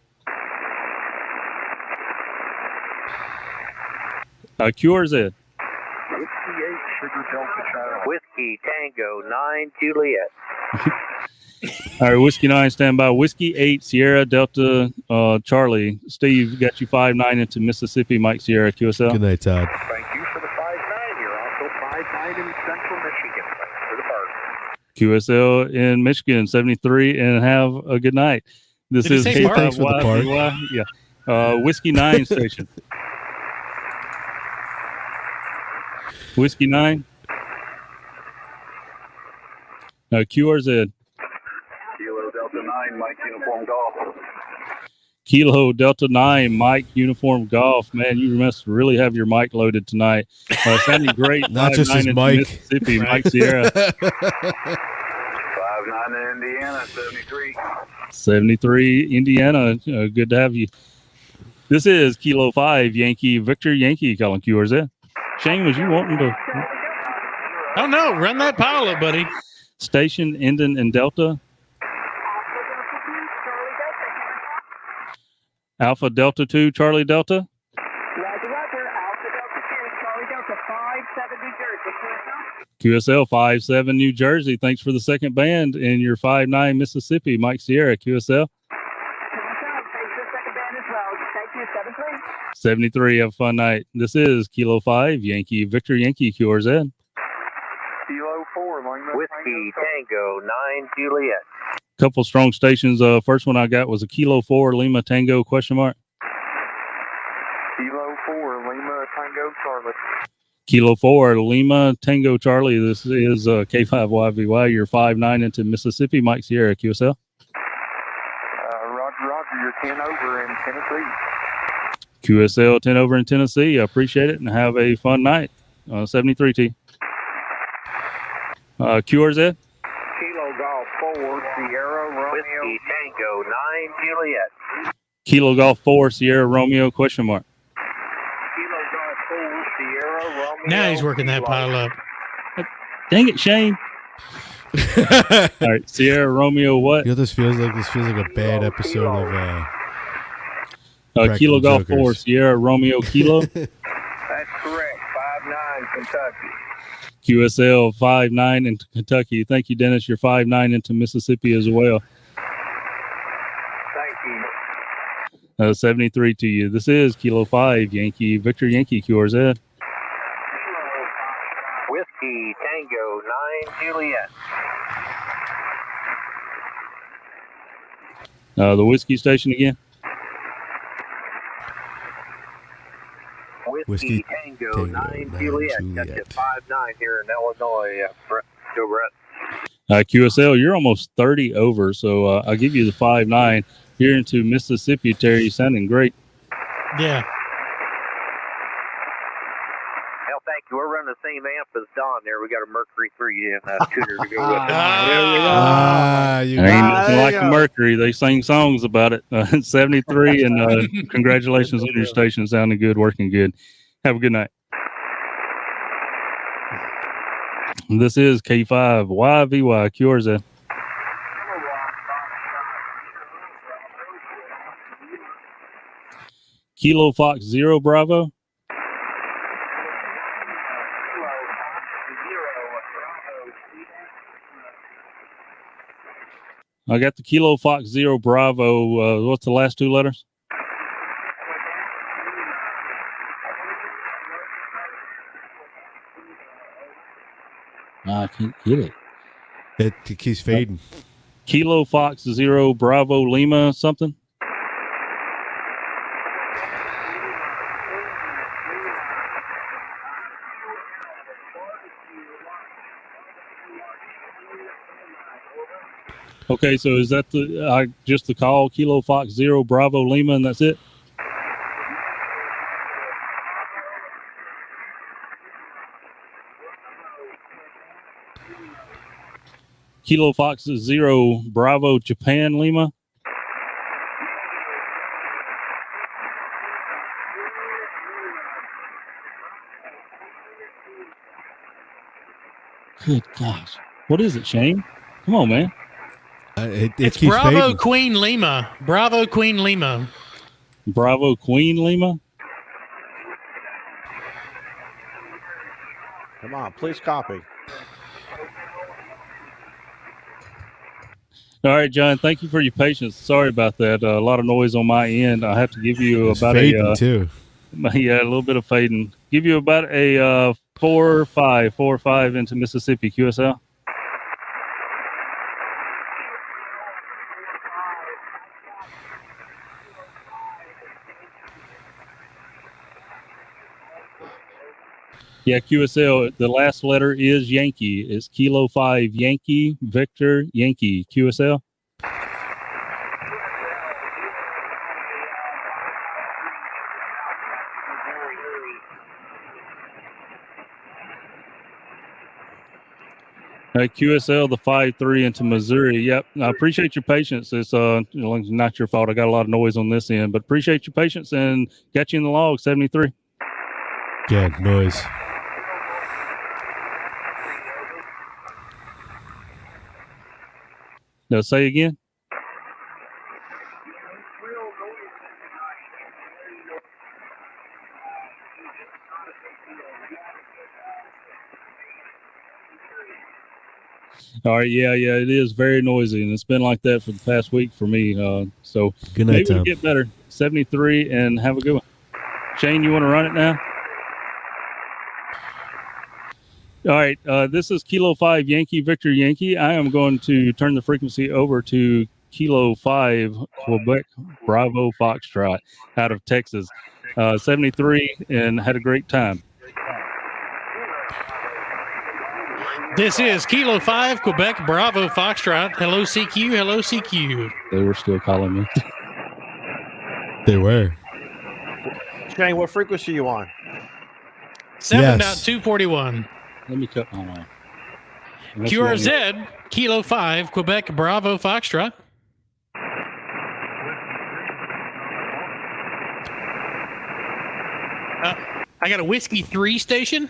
QRZ. Whiskey 8, Sugar Whiskey Tango 9 Juliet. All right, Whiskey 9, stand by. Whiskey 8, Sierra Delta Charlie. Steve, got you 5-9 into Mississippi. Mike Sierra, QSL. Good night, Todd. Thank you for the 5-9. You're also 5-9 in Central Michigan. Thanks for the bird. QSL in Michigan, 73, and have a good night. This Did he is say Park? Thanks for the park. Yeah. Whiskey 9 station. Whiskey 9. QRZ. Kilo Delta 9, Mike Uniform Golf. Kilo Delta 9, Mike Uniform Golf. Man, you must really have your mic loaded tonight. Sounding great. Not just 5-9 his into mic. Mississippi, Right. Mike Sierra. 5-9 in Indiana, 73. 73, Indiana. Good to have you. This is Kilo 5, Yankee, Victor Yankee calling QRZ. Shane, was you wanting to Oh, no. Run that pile up, buddy. station ending in Delta? Alpha Delta 2, Charlie Delta. Roger, Alpha Delta 2, Charlie Delta 57 New Jersey. QSL 57 New Jersey. Thanks for the second band in your 5-9 Mississippi. Mike Sierra, QSL. Thanks for the second band as well. Thank you, 73. 73, have a fun night. This is Kilo 5, Yankee, Victor Yankee, QRZ. Kilo 4, Lima. Whiskey Tango 9 Juliet. Couple strong stations. First one I got was a Kilo 4, Lima Tango, question mark. Kilo 4, Lima Tango Charlie. Kilo 4, Lima Tango Charlie. This is K5YVY. You're 5-9 into Mississippi. Mike Sierra, QSL. Roger, you're 10 over in Tennessee. QSL 10 over in Tennessee. I appreciate it and have a fun night. 73T. QRZ. Kilo Golf 4, Sierra Romeo. Whiskey Tango 9 Juliet. Kilo Golf 4, Sierra Romeo, question mark. Kilo Golf 4, Sierra Romeo. Now he's working that pile up. Dang it, Shane. All right, Sierra Romeo what? You know what this feels like? This feels like a bad episode of Kilo Practical Golf 4, Jokers. Sierra Romeo Kilo. That's correct. 5-9 Kentucky. QSL 5-9 into Kentucky. Thank you, Dennis. You're 5-9 into Mississippi as well. Thank you. 73 to you. This is Kilo 5, Yankee, Victor Yankee, QRZ. Whiskey Tango 9 Juliet. The whiskey station again. Whiskey Tango 9 Juliet. Got you 5-9 here in Illinois. Go Brett. QSL, you're almost 30 over, so I'll give you the 5-9 here into Mississippi. Terry, you're sounding great. Yeah. Hell, thank you. We're running the same amp as Don there. We got a Mercury 3 and a tuner to go with it. You There ain't nothing there like you a go. Mercury. They sing songs about it. 73, and congratulations on your station. Sounding good, working good. Have a good night. This is K5YVY QRZ. Kilo Fox 0 Bravo. I got the Kilo Fox 0 Bravo. What's the last two letters? I can't get it. It keeps fading. Kilo Fox 0 Bravo Lima something. Okay, so is that just the call? Kilo Fox 0 Bravo Lima, and that's it? Kilo Fox 0 Bravo Japan Lima. Good gosh. What is it, Shane? Come on, man. It It's keeps Bravo fading. Queen Lima. Bravo Queen Lima. Bravo Queen Lima. Come on, please copy. All right, John. Thank you for your patience. Sorry about that. A lot of noise on my end. I have to give you It's about fading too. Yeah, a little bit of fading. Give you about a 4-5 into Mississippi QSL. Yeah, QSL. The last letter is Yankee. It's Kilo 5 Yankee Victor Yankee QSL. QSL, the 5-3 into Missouri. Yep. I appreciate your patience. It's not your fault. I got a lot of noise on this end, but appreciate your patience and got you in the log, 73. Yeah, noise. Now say again. All right, yeah, it is very noisy, and it's been like that for the past week for me. So Good night, maybe it'll Tom. get better. 73, and have a good one. Shane, you want to run it now? All right, this is Kilo 5 Yankee Victor Yankee. I am going to turn the frequency over to Kilo 5 Quebec Bravo Foxtrot out of Texas. 73, and had a great time. This is Kilo 5 Quebec Bravo Foxtrot. Hello, CQ. Hello, CQ. They were still calling me. They were. Shane, what frequency are you on? 7.241. Let me cut my line. QRZ, Kilo 5 Quebec Bravo Foxtrot. I got a Whiskey 3 station.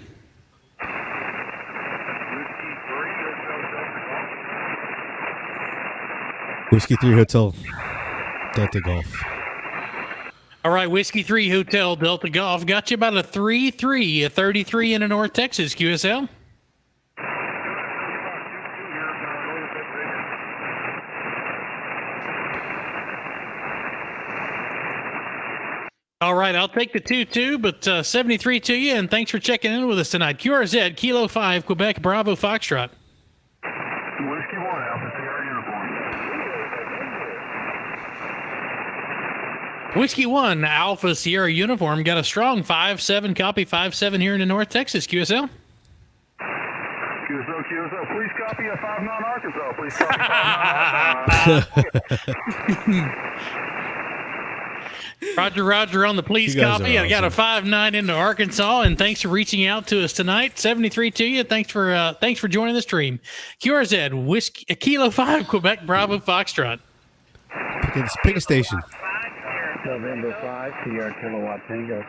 Whiskey 3 Hotel Delta Golf. All right, Whiskey 3 Hotel Delta Golf. Got you about a 3-3, a 33 in North Texas, QSL. All right, I'll take the 2-2, but 73 to you, and thanks for checking in with us tonight. QRZ, Kilo 5, Quebec Bravo Foxtrot. Whiskey 1, Alpha Sierra uniform. Whiskey 1, Alpha Sierra uniform. Got a strong 5-7, copy 5-7 here in North Texas, QSL. QSL, please copy a 5-9 Arkansas. Please copy 5-9. Roger on the please You guys copy. are I got a awesome. 5-9 into Arkansas, and thanks for reaching out to us tonight. 73 to you. Thanks for joining the stream. QRZ, Whiskey, Kilo 5, Quebec Bravo Foxtrot. Pick a station. November 5, Sierra Kilowatt Tango.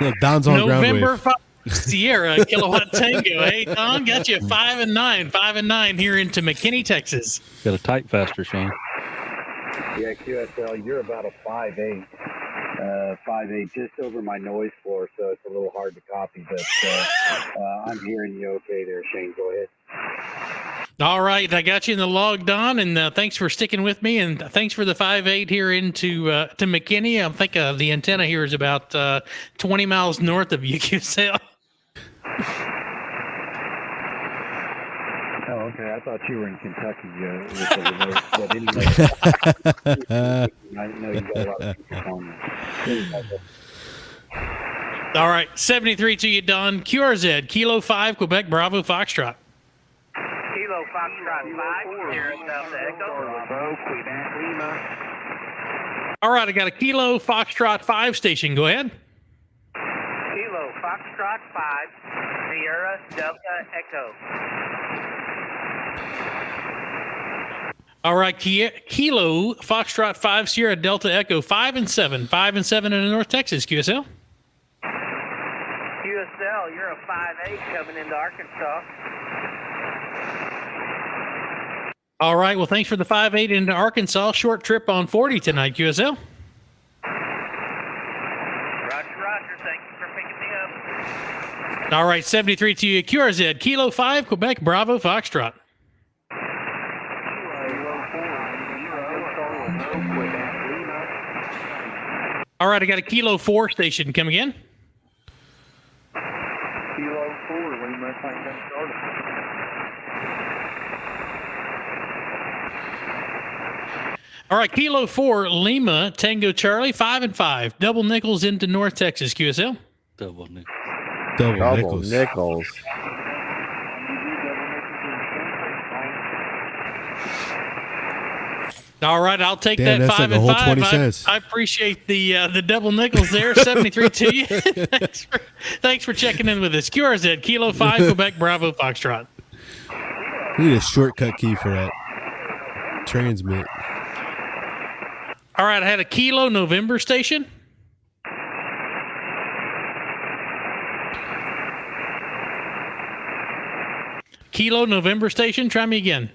Look, Don's on November ground 5, Sierra Kilowatt Tango. Hey, Don, got you 5-9 here into McKinney, Texas. Got a tight faster, Shane. Yeah, QSL, you're about a 5-8. 5-8, just over my noise floor, so it's a little hard to copy, but I'm hearing you okay there, Shane. Go ahead. All right, I got you in the log, Don, and thanks for sticking with me, and thanks for the 5-8 here into to McKinney. I think the antenna here is about 20 miles north of you, QSL. Oh, okay. I thought you were in Kentucky with the remote, but anyway, I know you got a lot of people on there. All right, 73 to you, Don. QRZ, Kilo 5, Quebec Bravo Foxtrot. Kilo Foxtrot 5, Sierra Delta Echo. Bravo, Quebec Lima. All right, I got a Kilo Foxtrot 5 station. Go ahead. Kilo Foxtrot 5, Sierra Delta Echo. All right, Kilo Foxtrot 5, Sierra Delta Echo, 5-7. 5-7 in North Texas, QSL. QSL, you're a 5-8 coming into Arkansas. All right, well, thanks for the 5-8 into Arkansas. Short trip on 40 tonight, QSL. Roger. Thank you for picking me up. All right, 73 to you, QRZ, Kilo 5, Quebec Bravo Foxtrot. All right, I got a Kilo 4 station. Come again. Kilo 4, Lima, Tango Charlie. All right, Kilo 4, Lima, Tango Charlie, 5 and 5. Double nickels into North Texas, QSL. Double nickel. Double nickels. nickels. All right, I'll take Damn, that that's 5 like a and whole 5. 20 cents. I appreciate the double nickels there. 73 to you. Thanks for checking in with us. QRZ, Kilo 5, Quebec, Bravo, Foxtrot. We need a shortcut key for that. Transmit. All right, I had a Kilo November station. Kilo November station. Try me again.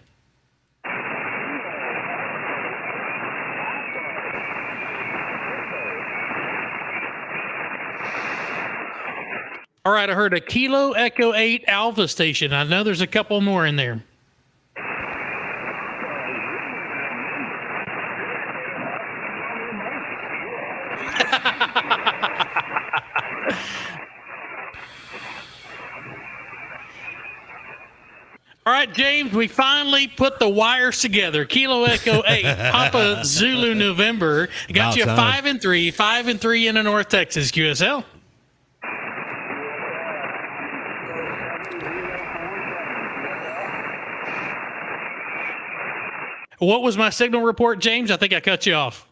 All right, I heard a Kilo Echo 8 Alpha station. I know there's a couple more in there. All right, James, we finally put the wires together. Kilo Echo 8, Papa Zulu November. Got you About 5 and 3, 5 and 3 in the North Texas QSL. What was my signal report, James? I think I cut you off.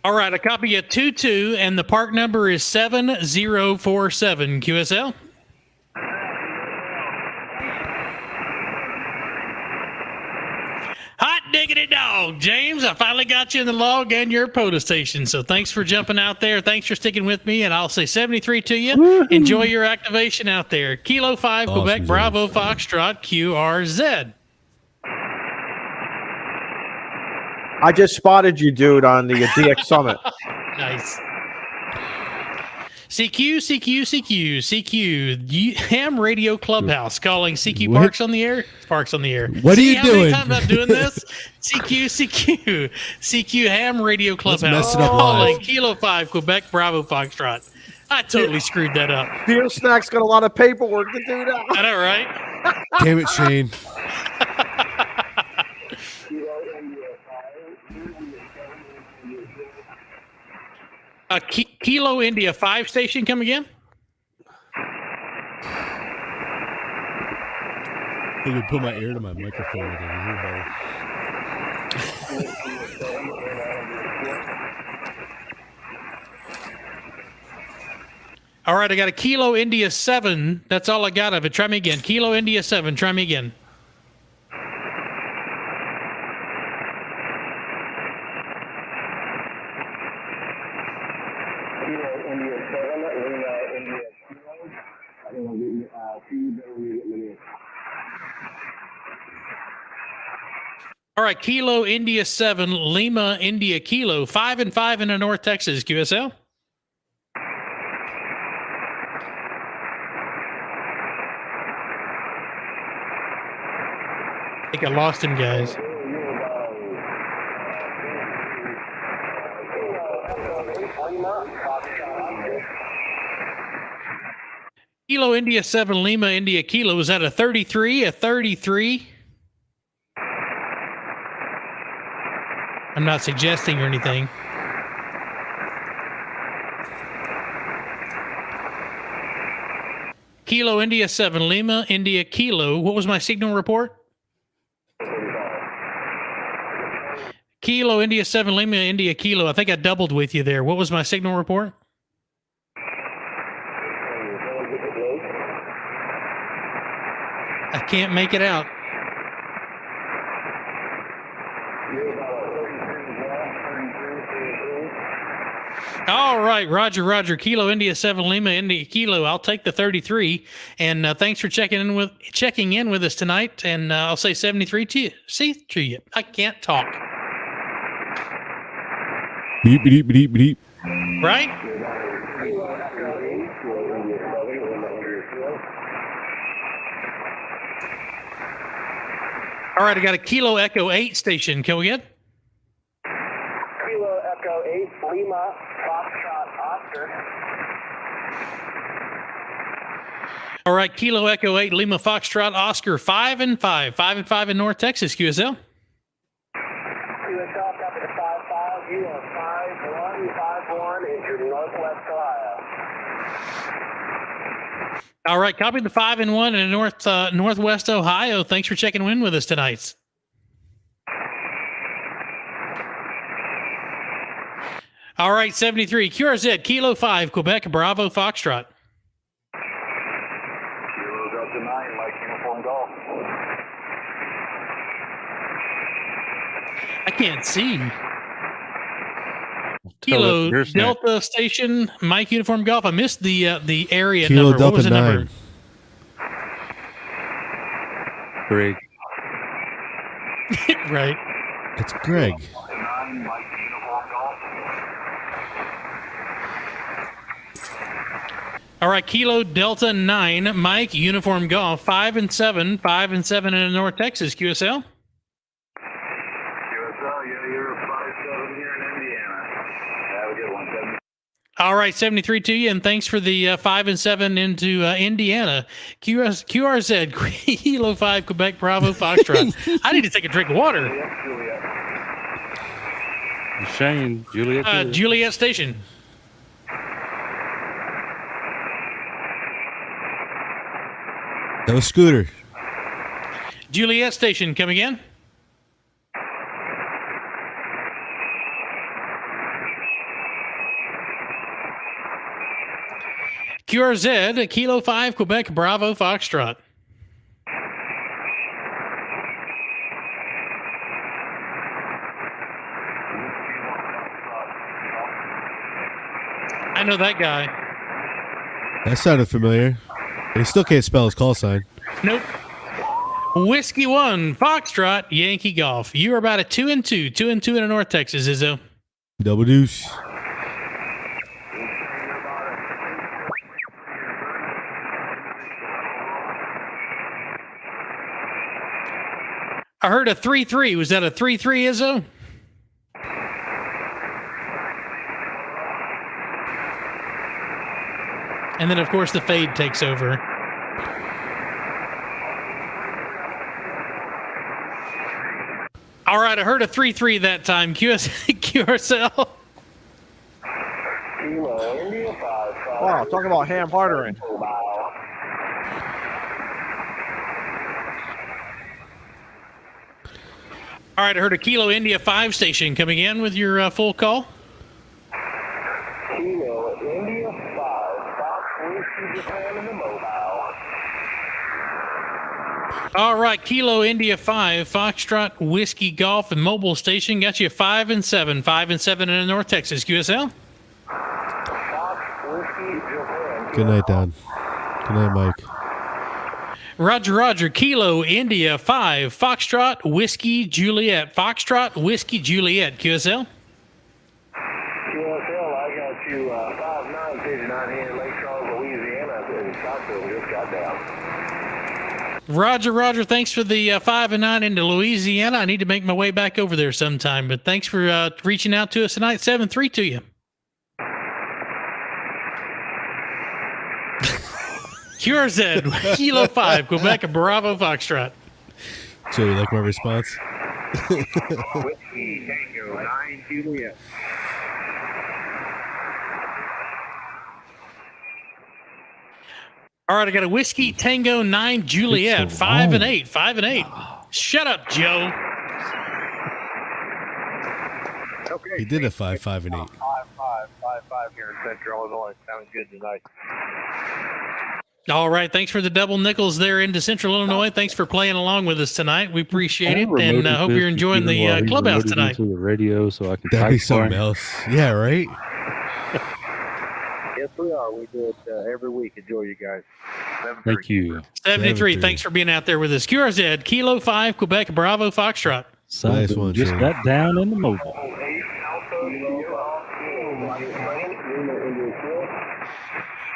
All right, I copy you 22, and the park number is 7047 QSL. Hot diggity dog, James. I finally got you in the log and your POTA station. So thanks for jumping out there. Thanks for sticking with me. And I'll say 73 to you. Woo-hoo. Enjoy your activation out there. Kilo 5, awesome, Quebec, James. Bravo, Foxtrot, QRZ. I just spotted you, dude, on the DX Summit. Nice. CQ, Ham Radio Clubhouse calling CQ What? Parks on the air. Parks on the air. What are you doing? How many times I'm doing this? CQ Ham Radio Clubhouse mess it up calling live. Kilo 5, Quebec, Bravo, Foxtrot. I totally screwed that up. Beer Snack's got a lot of paperwork to do now. I know, right? Damn it, Shane. Kilo India 5 station, come again? I think I put my ear to my microphone with a All right, I got a Kilo India 7. That's all I got of it. Try me again. Kilo India 7. Try me again. All right, Kilo India 7, Lima India Kilo, 5 and 5 in the North Texas QSL. I think I lost him, guys. Kilo India 7, Lima India Kilo. Is that a 33? A 33? I'm not suggesting or anything. Kilo India 7, Lima India Kilo. What was my signal report? Kilo India 7, Lima India Kilo. I think I doubled with you there. What was my signal report? I can't make it out. All right, Roger. Kilo India 7, Lima India Kilo. I'll take the 33. And thanks for checking in with us tonight. And I'll say 73 to you. See to you. I can't talk. Beep, beep, beep, beep. Right? All right, I got a Kilo Echo 8 station. Can we get? Kilo Echo 8, Lima, Foxtrot, Oscar. All right, Kilo Echo 8, Lima Foxtrot, Oscar, 5 and 5. 5 and 5 in North Texas, QSL. QSL, copy the 5-5. You are 5-1, 5-1 into Northwest Ohio. All right, copy the 5 and 1 in Northwest Ohio. Thanks for checking in with us tonight. All right, 73, QRZ, Kilo 5, Quebec, Bravo, Foxtrot. Kilo Delta 9, Mike Uniform Golf. I can't see. Tell Kilo us your snack. Delta Station, Mike Uniform Golf. I missed the area Kilo number. What was the Delta number? 9. Greg. Right. It's Greg. Delta 9, Mike Uniform Golf. All right, Kilo Delta 9, Mike Uniform Golf, 5 and 7, 5 and 7 in North Texas, QSL. QSL, yeah, you're 5-7 here in Indiana. Have a good one, 70. All right, 73 to you, and thanks for the 5 and 7 into Indiana. QRZ, Kilo 5, Quebec, Bravo, Foxtrot. I need to take a drink of water. Shane, Juliet. Juliet Station. That was Scooter. Juliet Station, come again. QRZ, Kilo 5, Quebec, Bravo, Foxtrot. I know that guy. That sounded familiar. But he still can't spell his call sign. Nope. Whiskey 1, Foxtrot, Yankee Golf. You are about a 2 and 2. 2 and 2 in North Texas, Izzo. Double deuce. I heard a 3-3. Was that a 3-3, Izzo? And then, of course, the fade takes over. All right, I heard a 3-3 that time. QSL. Kilo India 5-5. Wow, talking about Ham hardering. All right, I heard a Kilo India 5 station coming in with your full call. Kilo India 5, Fox Whiskey Japan in the mobile. All right, Kilo India 5, Foxtrot, Whiskey Golf, and Mobile Station. Got you 5 and 7. 5 and 7 in North Texas. QSL? Fox Whiskey Japan. Good night, Don. Good night, Mike. Roger, Kilo India 5, Foxtrot, Whiskey Juliet. Foxtrot, Whiskey Juliet. QSL? QSL, I got you 5-9, page 9 here in Lake Charles, Louisiana. In Scottsdale, we just got down. Roger, thanks for the 5 and 9 into Louisiana. I need to make my way back over there sometime, but thanks for reaching out to us tonight. 7-3 to you. QRZ, Kilo 5, Quebec, Bravo, Foxtrot. So you like my response? Whiskey Tango 9, Juliet. All right, I got a Whiskey Tango 9 Juliet, It's so 5 and long. 8, 5 and 8. Shut up, Joe. Okay. He did a 5, 5, and 8. 5-5 here in Central Illinois. Sounds good tonight. All right, thanks for the double nickels there into Central Illinois. Thanks for playing along with us tonight. We appreciate it, and hope you're enjoying the clubhouse tonight. To the radio, so I can. That'd be type for something him. else. Yeah, right? Yes, we are. We do it every week. Enjoy you guys. Thank you. 73, 73. thanks for being out there with us. QRZ, Kilo 5, Quebec, Bravo, Foxtrot. Son Nice of a- one, just Shane. got down in the mobile. 8 Alpha Sierra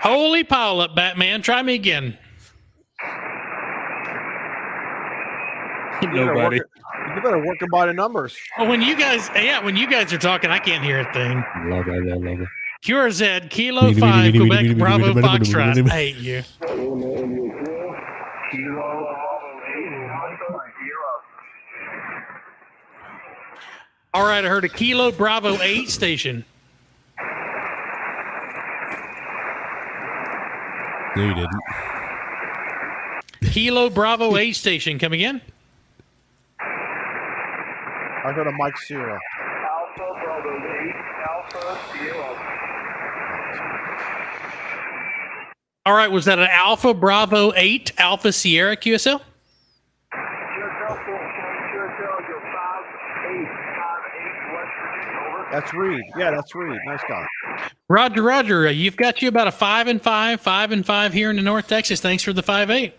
Holy pile up, Batman. Try me again. Nobody. You better work by the numbers. Well, when you guys are talking, I can't hear a thing. Love it. QRZ, Kilo 5, Quebec, Bravo, Foxtrot. I hate you. All right, I heard a Kilo Bravo 8 station. No, you didn't. Kilo Bravo 8 station. Come again? I heard a Mike Sierra. Alpha Bravo 8, Alpha Sierra. All right, was that an Alpha Bravo 8 Alpha Sierra QSL? That's Reed. Yeah, that's Reed. Nice guy. Roger. You've got you about a 5 and 5 here in the North Texas. Thanks for the 5-8.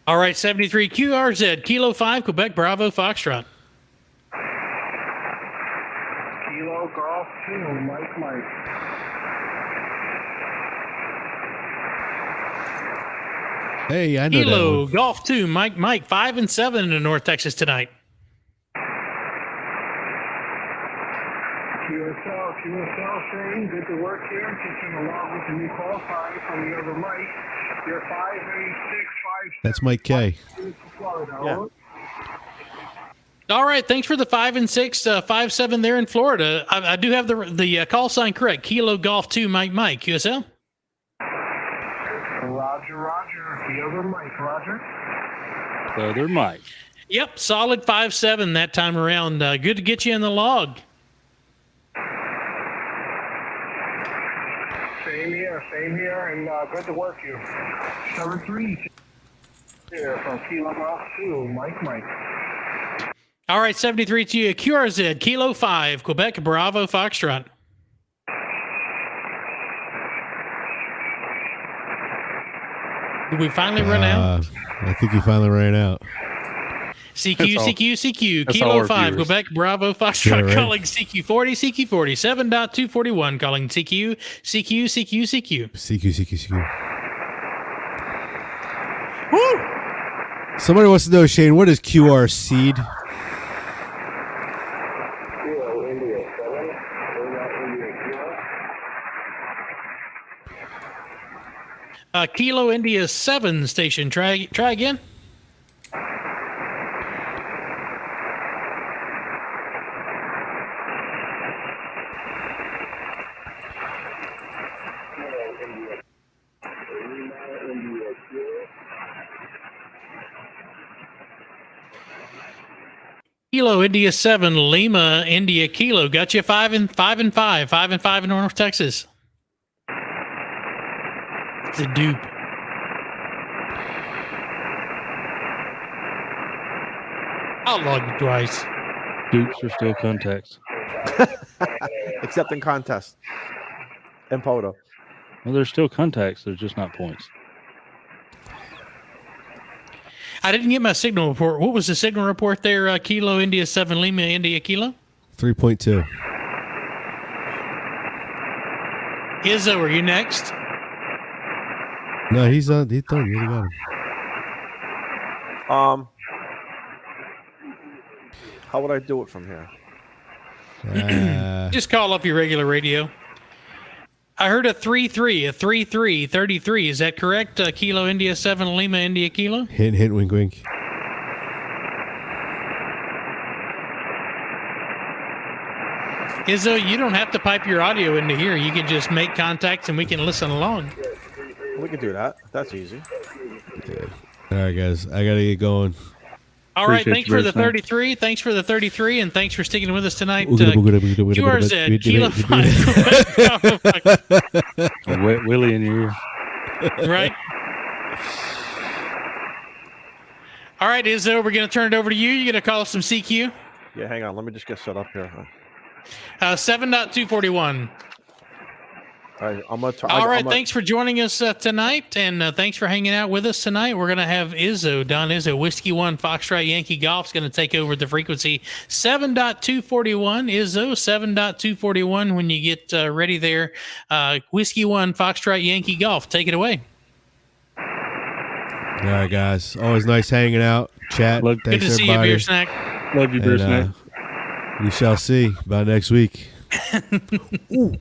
All right, 73 QRZ, Kilo 5, Quebec, Bravo, Foxtrot. Kilo Golf 2, Mike. Hey, I know that Kilo one. Golf 2, Mike, 5 and 7 in the North Texas tonight. QSL, Shane, good to work here. Teaching along with the new qualifying from the other Mike. You're 58657. That's Mike K. Yeah. All right, thanks for the 5 and 6, 5-7 there in Florida. I do have the call sign correct. Kilo Golf 2, Mike, QSL. Roger. The other Mike, Roger. The other Mike. Yep, solid 5-7 that time around. Good to get you in the log. Same here, and good to work you. 7-3 here from Kilo Golf 2, Mike. All right, 73 to you. QRZ, Kilo 5, Quebec, Bravo, Foxtrot. Did we finally run out? I think you finally ran out. CQ, That's Kilo all our 5, viewers. Quebec, Bravo, Foxtrot, Yeah, right. calling CQ40, 7.241, calling CQ. CQ. Woo! Somebody wants to know, Shane, what is QR seed? Kilo India 7, India Kilo. Kilo India 7 station. Try again. Kilo India 7, Lima India Kilo. Got you 5 and 5 in North Texas. It's a dupe. I'll log you twice. Dukes are still contacts. Except in contest. And Poto. Well, there's still contacts. There's just not points. I didn't get my signal report. What was the signal report there? Kilo India 7, Lima India Kilo? 3.2. Izzo, are you next? No, he's done. You already got him. How would I do it from here? Just call up your regular radio. I heard a 3-3, 33. Is that correct? Kilo India 7, Lima India Kilo? Hint, wink, wink. Izzo, you don't have to pipe your audio into here. You can just make contacts and we can listen along. We can do that. That's easy. Yeah. All right, guys. I got to get going. All right, Appreciate thanks you for the very much. 33. Thanks for the 33, and thanks for sticking with us tonight. QRZ, Kilo 5. Wet Willie in your ear. Right? All right, Izzo, we're going to turn it over to you. You're going to call us some CQ. Yeah, hang on. Let me just get set up here. 7.241. All right, I'm gonna. All right, thanks for joining us tonight, and thanks for hanging out with us tonight. We're going to have Don Izzo, Whiskey 1 Foxtrot Yankee Golf's going to take over the frequency 7.241. Izzo, 7.241 when you get ready there. Whiskey 1 Foxtrot Yankee Golf, take it away. All right, guys. Always nice hanging out, chat. Good Thanks, to see you, everybody. Beer Snack. Love you, Beer Snack. We shall see by next week. Ooh.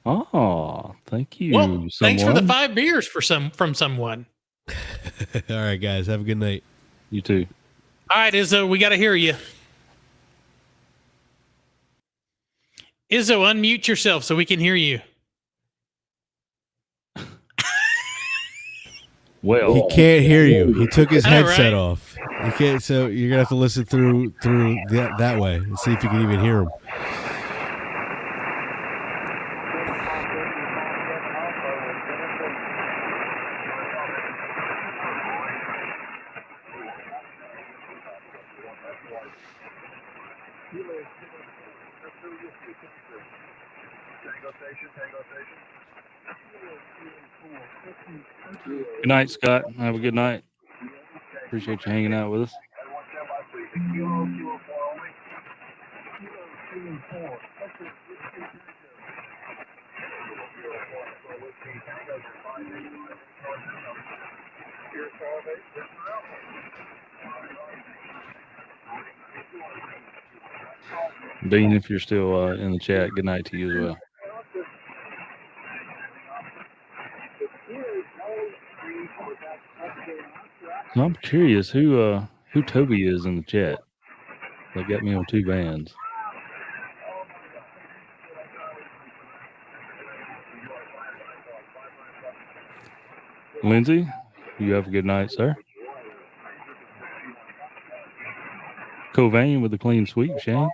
Oh, thank you. Well, thanks for the 5 beers from someone. All right, guys. Have a good night. You too. All right, Izzo, we got to hear you. Izzo, unmute yourself so we can hear you. Well, he can't hear you. He took his headset right? off. He can't. So you're gonna have to listen through that way and see if you can even hear him. good night, Scott. Have a good night. Appreciate you hanging out with us. Dean, if you're still in the chat, good night to you as well. So I'm curious who Toby is in the chat. They got me on 2 bands. Lindsay, you have a good night, sir. Covain with a clean sweep, Shane.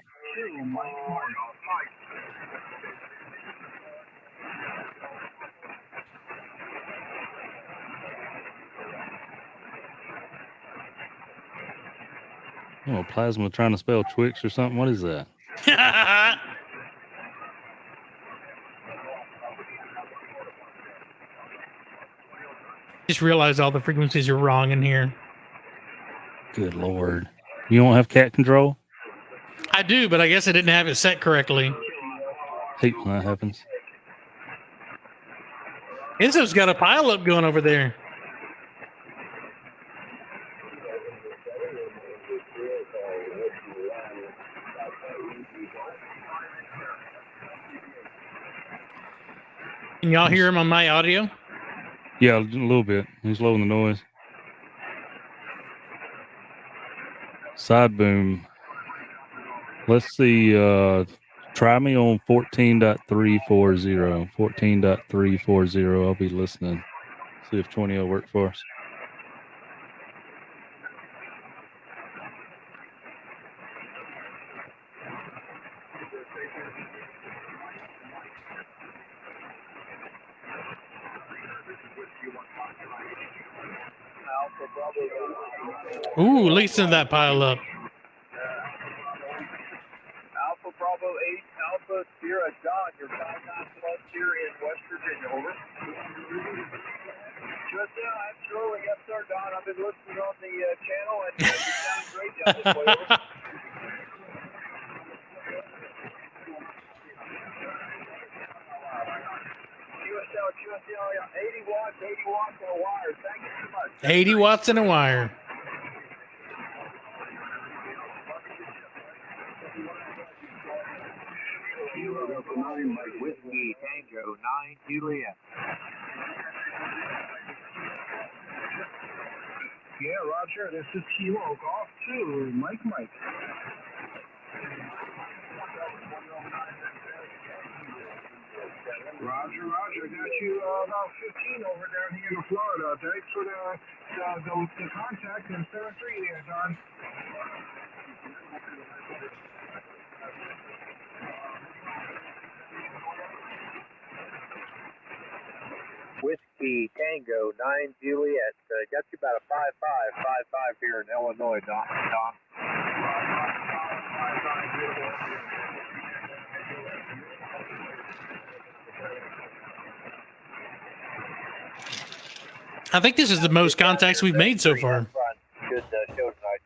Oh, Plasma trying to spell Twix or something. What is that? Just realized all the frequencies are wrong in here. Good Lord. You don't have cat control? I do, but I guess I didn't have it set correctly. Hate when that happens. Izzo's got a pile up going over there. Can y'all hear him on my audio? Yeah, a little bit. He's lowering the noise. Side boom. Let's see. Try me on 14.340. 14.340. I'll be listening. See if 20 will work for us. Ooh, listen to that pile up. Alpha Bravo 8, Alpha Sierra Don, your 5-9 plus here in West Virginia, over. Just I'm trolling, yes sir, Don. I've been listening on the channel, and you sound great down this way, over. QSL, 80 watts and a wire. Thank you so much. 80 watts and a wire. Whiskey Tango 9 Juliet. Yeah, Roger. This is Kilo Golf 2. Mike. Roger. Got you about 15 over down here in Florida. Thanks for the contact and 7-3 there, Don. Whiskey Tango 9 Juliet. Got you about a 5.5 here in Illinois, Don. I think this is the most contacts we've made so far. Good show tonight.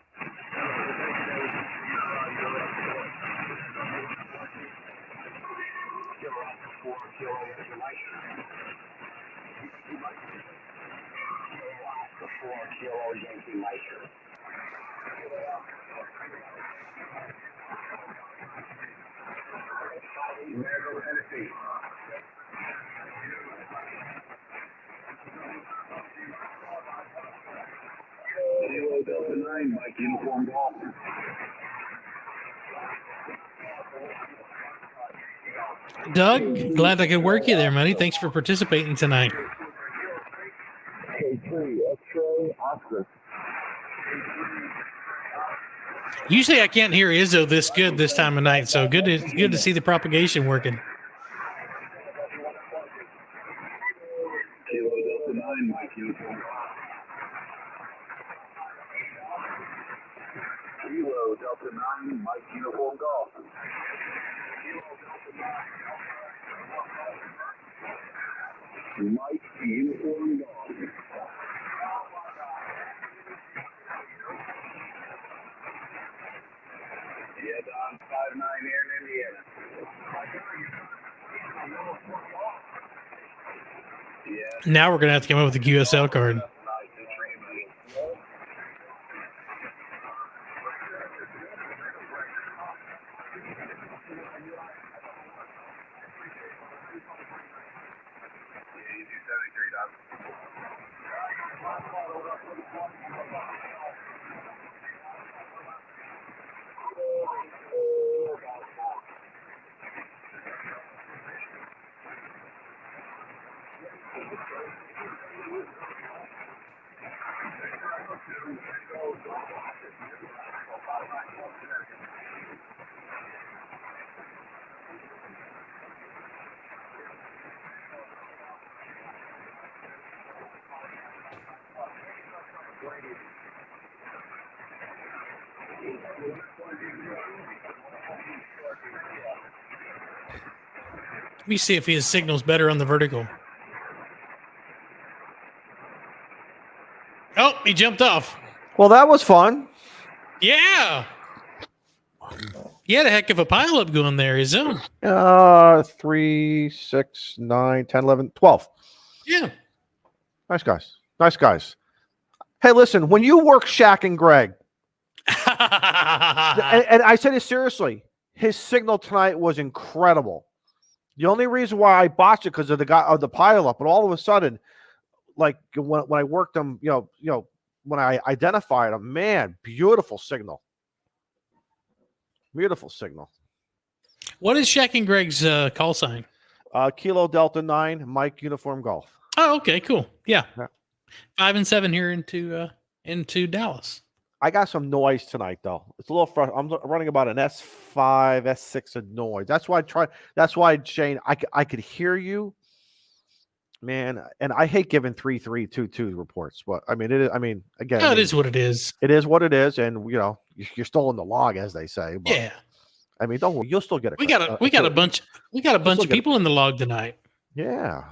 Kilo Delta 9, Mike Uniform Golf. Doug, glad I could work you there, buddy. Thanks for participating tonight. K3, X-ray, Oscar. Usually I can't hear Izzo this good this time of night, so good to see the propagation working. Kilo Delta 9, Mike Uniform Golf. Kilo Delta 9, Mike Uniform Golf. Mike Uniform Golf. Yeah, Don 5-9 here in Indiana. Yeah. Now we're gonna have to come up with a QSL card. Let me see if his signal's better on the vertical. Oh, he jumped off. Well, that was fun. Yeah. He had a heck of a pileup going there, his own. 3, 6, 9, 10, 11, 12. Yeah. Nice guys. Nice guys. Hey, listen, when you work Shaq and Greg, and I say this seriously, his signal tonight was incredible. The only reason why I botched it because of the pileup, but all of a sudden, like when I worked them, when I identified them, man, beautiful signal. Beautiful signal. What is Shaq and Greg's call sign? Kilo Delta 9, Mike Uniform Golf. Oh, okay, cool. Yeah. 5 and 7 here into Dallas. I got some noise tonight, though. It's a little frustrating. I'm running about an S5, S6 of noise. That's why, Shane, I could hear you, man. And I hate giving 3-3-2-2 reports, but I mean, again, it is what it is. It is what it is, and you're still in the log, as they say. But, yeah. I mean, don't worry, you'll still get it. We got a bunch of people in the log tonight. Yeah.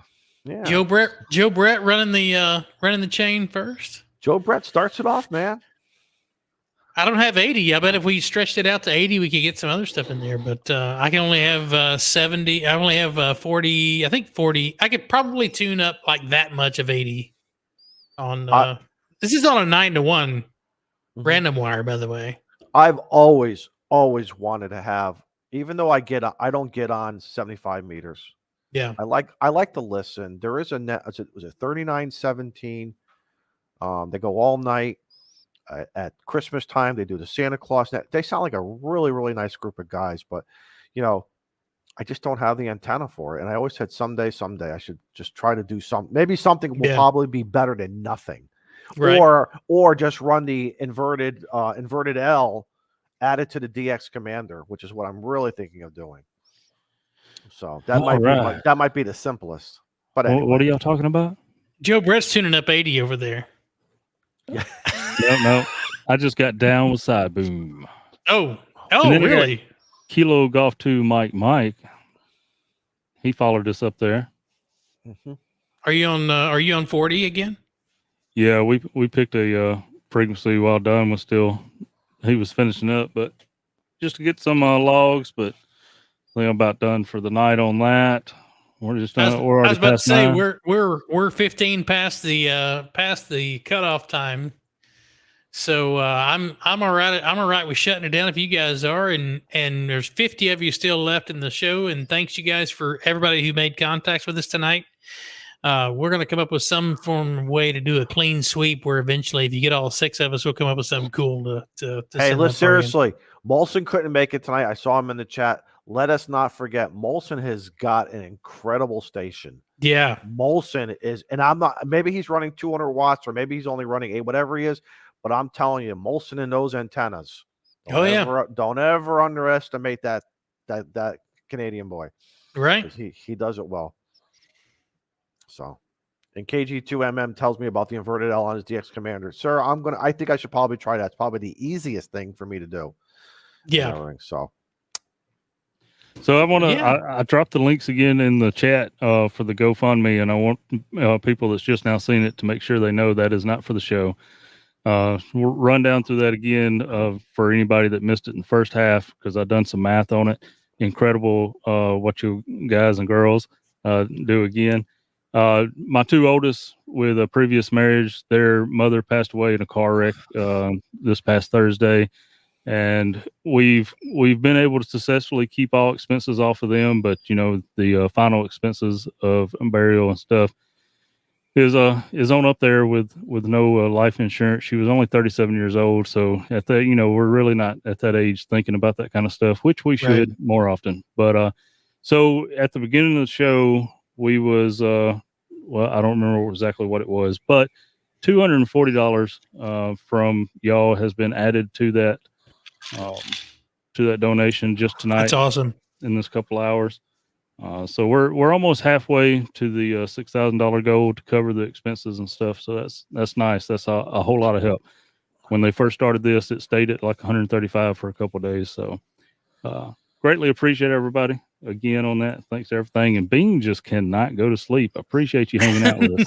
Yeah. Joe Brett running the chain first. Joe Brett starts it off, man. I don't have 80. I bet if we stretched it out to 80, we could get some other stuff in there. But I can only have 70. I only have 40. I think 40. I could probably tune up like that much of 80 on. This is on a 9-to-1 random wire, by the way. I've always wanted to have, even though I don't get on 75 meters. Yeah, I like to listen. There is a net. Was it 3917? They go all night. At Christmas time, they do the Santa Claus net. They sound like a really, really nice group of guys, but I just don't have the antenna for it. And I always said someday I should just try to do something. Maybe something will probably be better than nothing, right. or just run the inverted L added to the DX Commander, which is what I'm really thinking of doing. So that might be the simplest. But anyway. What are y'all talking about? Joe Brett's tuning up 80 over there. Yeah. No. I just got down with side boom. Oh, really? Kilo Golf 2 Mike. He followed us up there. Mm-hmm. Are you on 40 again? Yeah, we picked a frequency while Don was he was finishing up, but just to get some logs. But I think I'm about done for the night on that. We're just done. We're I already was about to past say 9. we're 15 past the cutoff time. So I'm all right. I'm all right with shutting it down if you guys are, and there's 50 of you still left in the show. And thanks you guys for everybody who made contacts with us tonight. We're going to come up with some form of way to do a clean sweep where eventually, if you get all 6 of us, we'll come up with something cool to Hey, send let's up our end. seriously. Molson couldn't make it tonight. I saw him in the chat. Let us not forget, Molson has got an incredible station. Yeah. Molson is, and I'm not, maybe he's running 200 watts or maybe he's only running 8, whatever he is, but I'm telling you, Molson and those antennas. Don't ever underestimate that Canadian boy. Right. He does it well. So, and KG2MM tells me about the inverted L on his DX Commander. Sir, I think I should probably try that. It's probably the easiest thing for me to do. Yeah. So I want to. I dropped the links again in the chat for the GoFundMe, and I want people that's just now seeing it to make sure they know that is not for the show. We'll run down through that again for anybody that missed it in the first half, because I've done some math on it. Incredible what you guys and girls do again. My 2 oldest with a previous marriage, their mother passed away in a car wreck this past Thursday. And we've been able to successfully keep all expenses off of them, but the final expenses of burial and stuff is on up there with no life insurance. She was only 37 years old, so at that, we're really not at that age thinking about that kind of stuff, which we should more often. But so at the beginning of the show, we was I don't remember exactly what it was, but $240 from y'all has been added to that donation just tonight. That's awesome. In this couple hours. So we're almost halfway to the $6,000 goal to cover the expenses and stuff. So that's nice. That's a whole lot of help. When they first started this, it stayed at like 135 for a couple of days. So greatly appreciate everybody again on that. Thanks for everything. And Bean just cannot go to sleep. I appreciate you hanging out with us.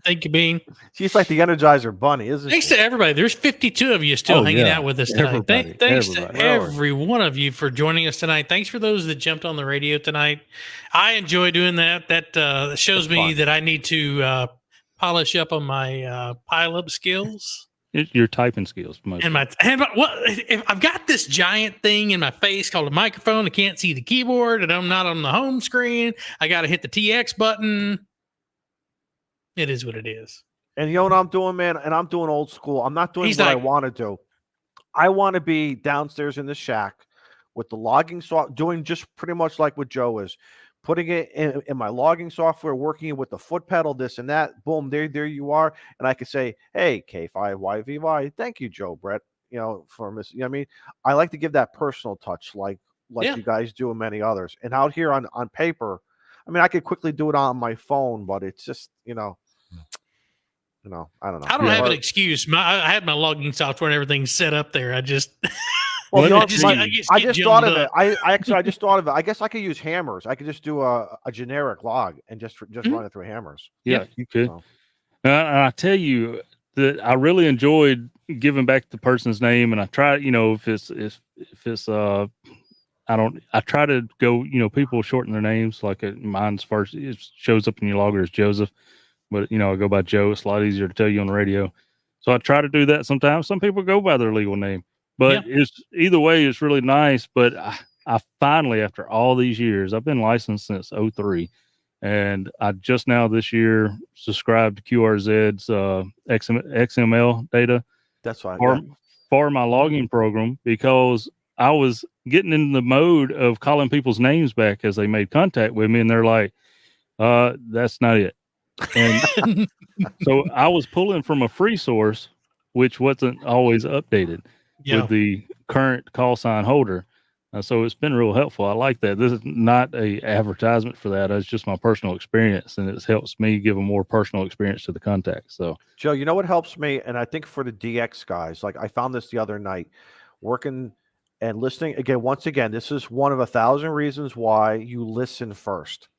Thank you, Bean. She's like the Energizer Bunny, isn't Thanks she? to everybody. There's 52 of you still hanging out with us tonight. Thanks to every one of you for joining us tonight. Thanks for those that jumped on the radio tonight. I enjoy doing that. That shows me that I need to polish up on my pile-up skills. Your typing skills. I've got this giant thing in my face called a microphone. I can't see the keyboard, and I'm not on the home screen. I got to hit the TX button. It is what it is. And you know what I'm doing, man? And I'm doing old school. I'm not doing I want to do. I want to be downstairs in the shack with the logging software, doing just pretty much like what Joe is. Putting it in my logging software, working with the foot pedal, this and that. Boom, there you are. And I could say, hey, K5YVY, thank you, Joe Brett, for miss. I mean, I like to give that personal touch like you guys do and many others. And out here on paper, I mean, I could quickly do it on my phone, but it's just, I don't know. I don't have an excuse. I had my logging software and everything set up there. I just... Well, I just thought of it. I just thought of it. I guess I could use hammers. I could just do a generic log and just run it through hammers. Yeah, you could. I tell you that I really enjoyed giving back the person's name, and I try, if it's I try to go, people shorten their names. Like mine's first, it shows up in your logger as Joseph, but I go by Joe. It's a lot easier to tell you on the radio. So I try to do that sometimes. Some people go by their legal name. But it's either way, it's really nice. But I finally, after all these years, I've been licensed since 2003, and I just now this year subscribed to QRZ's XML data. That's right. For my logging program, because I was getting in the mode of calling people's names back as they made contact with me, and they're like, "That's not it." And so I was pulling from a free source, which wasn't always updated. With the current call sign holder. So it's been real helpful. I like that. This is not a advertisement for that. It's just my personal experience, and it helps me give a more personal experience to the contact. So Joe, you know what helps me? And I think for the DX guys, like I found this the other night, working and listening again. Once again, this is one of 1,000 reasons why you listen first.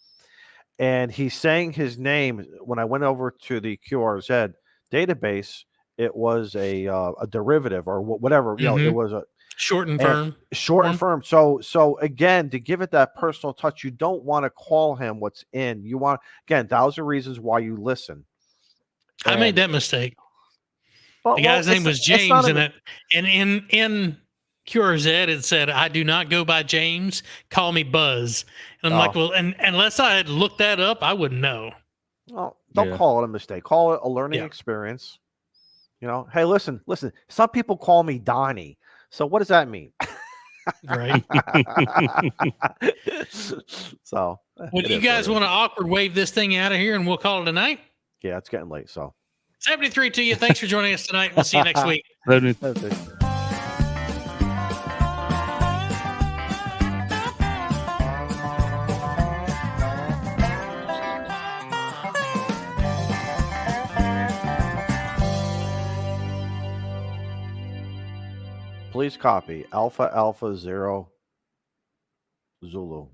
And he's saying his name when I went over to the QRZ. database, it was a derivative or whatever. You know, it was a short and firm. Short and firm. So again, to give it that personal touch, you don't want to call him what's in. You want, again, 1,000 reasons why you listen. I made that mistake. Well, the guy's name was James, and in QRZ it said, "I do not go by James. Call me Buzz." And I'm like, well, and unless I had looked that up, I wouldn't know. Well, don't call it a mistake. Call it a learning experience. You know, hey, listen. Some people call me Donnie. So what does that mean? Right. So, well, do you guys want to awkward wave this thing out of here, and we'll call it a night? Yeah, it's getting late. So 73 to you. Thanks for joining us tonight. We'll see you next week. Please copy Alpha Alpha 0 Zulu.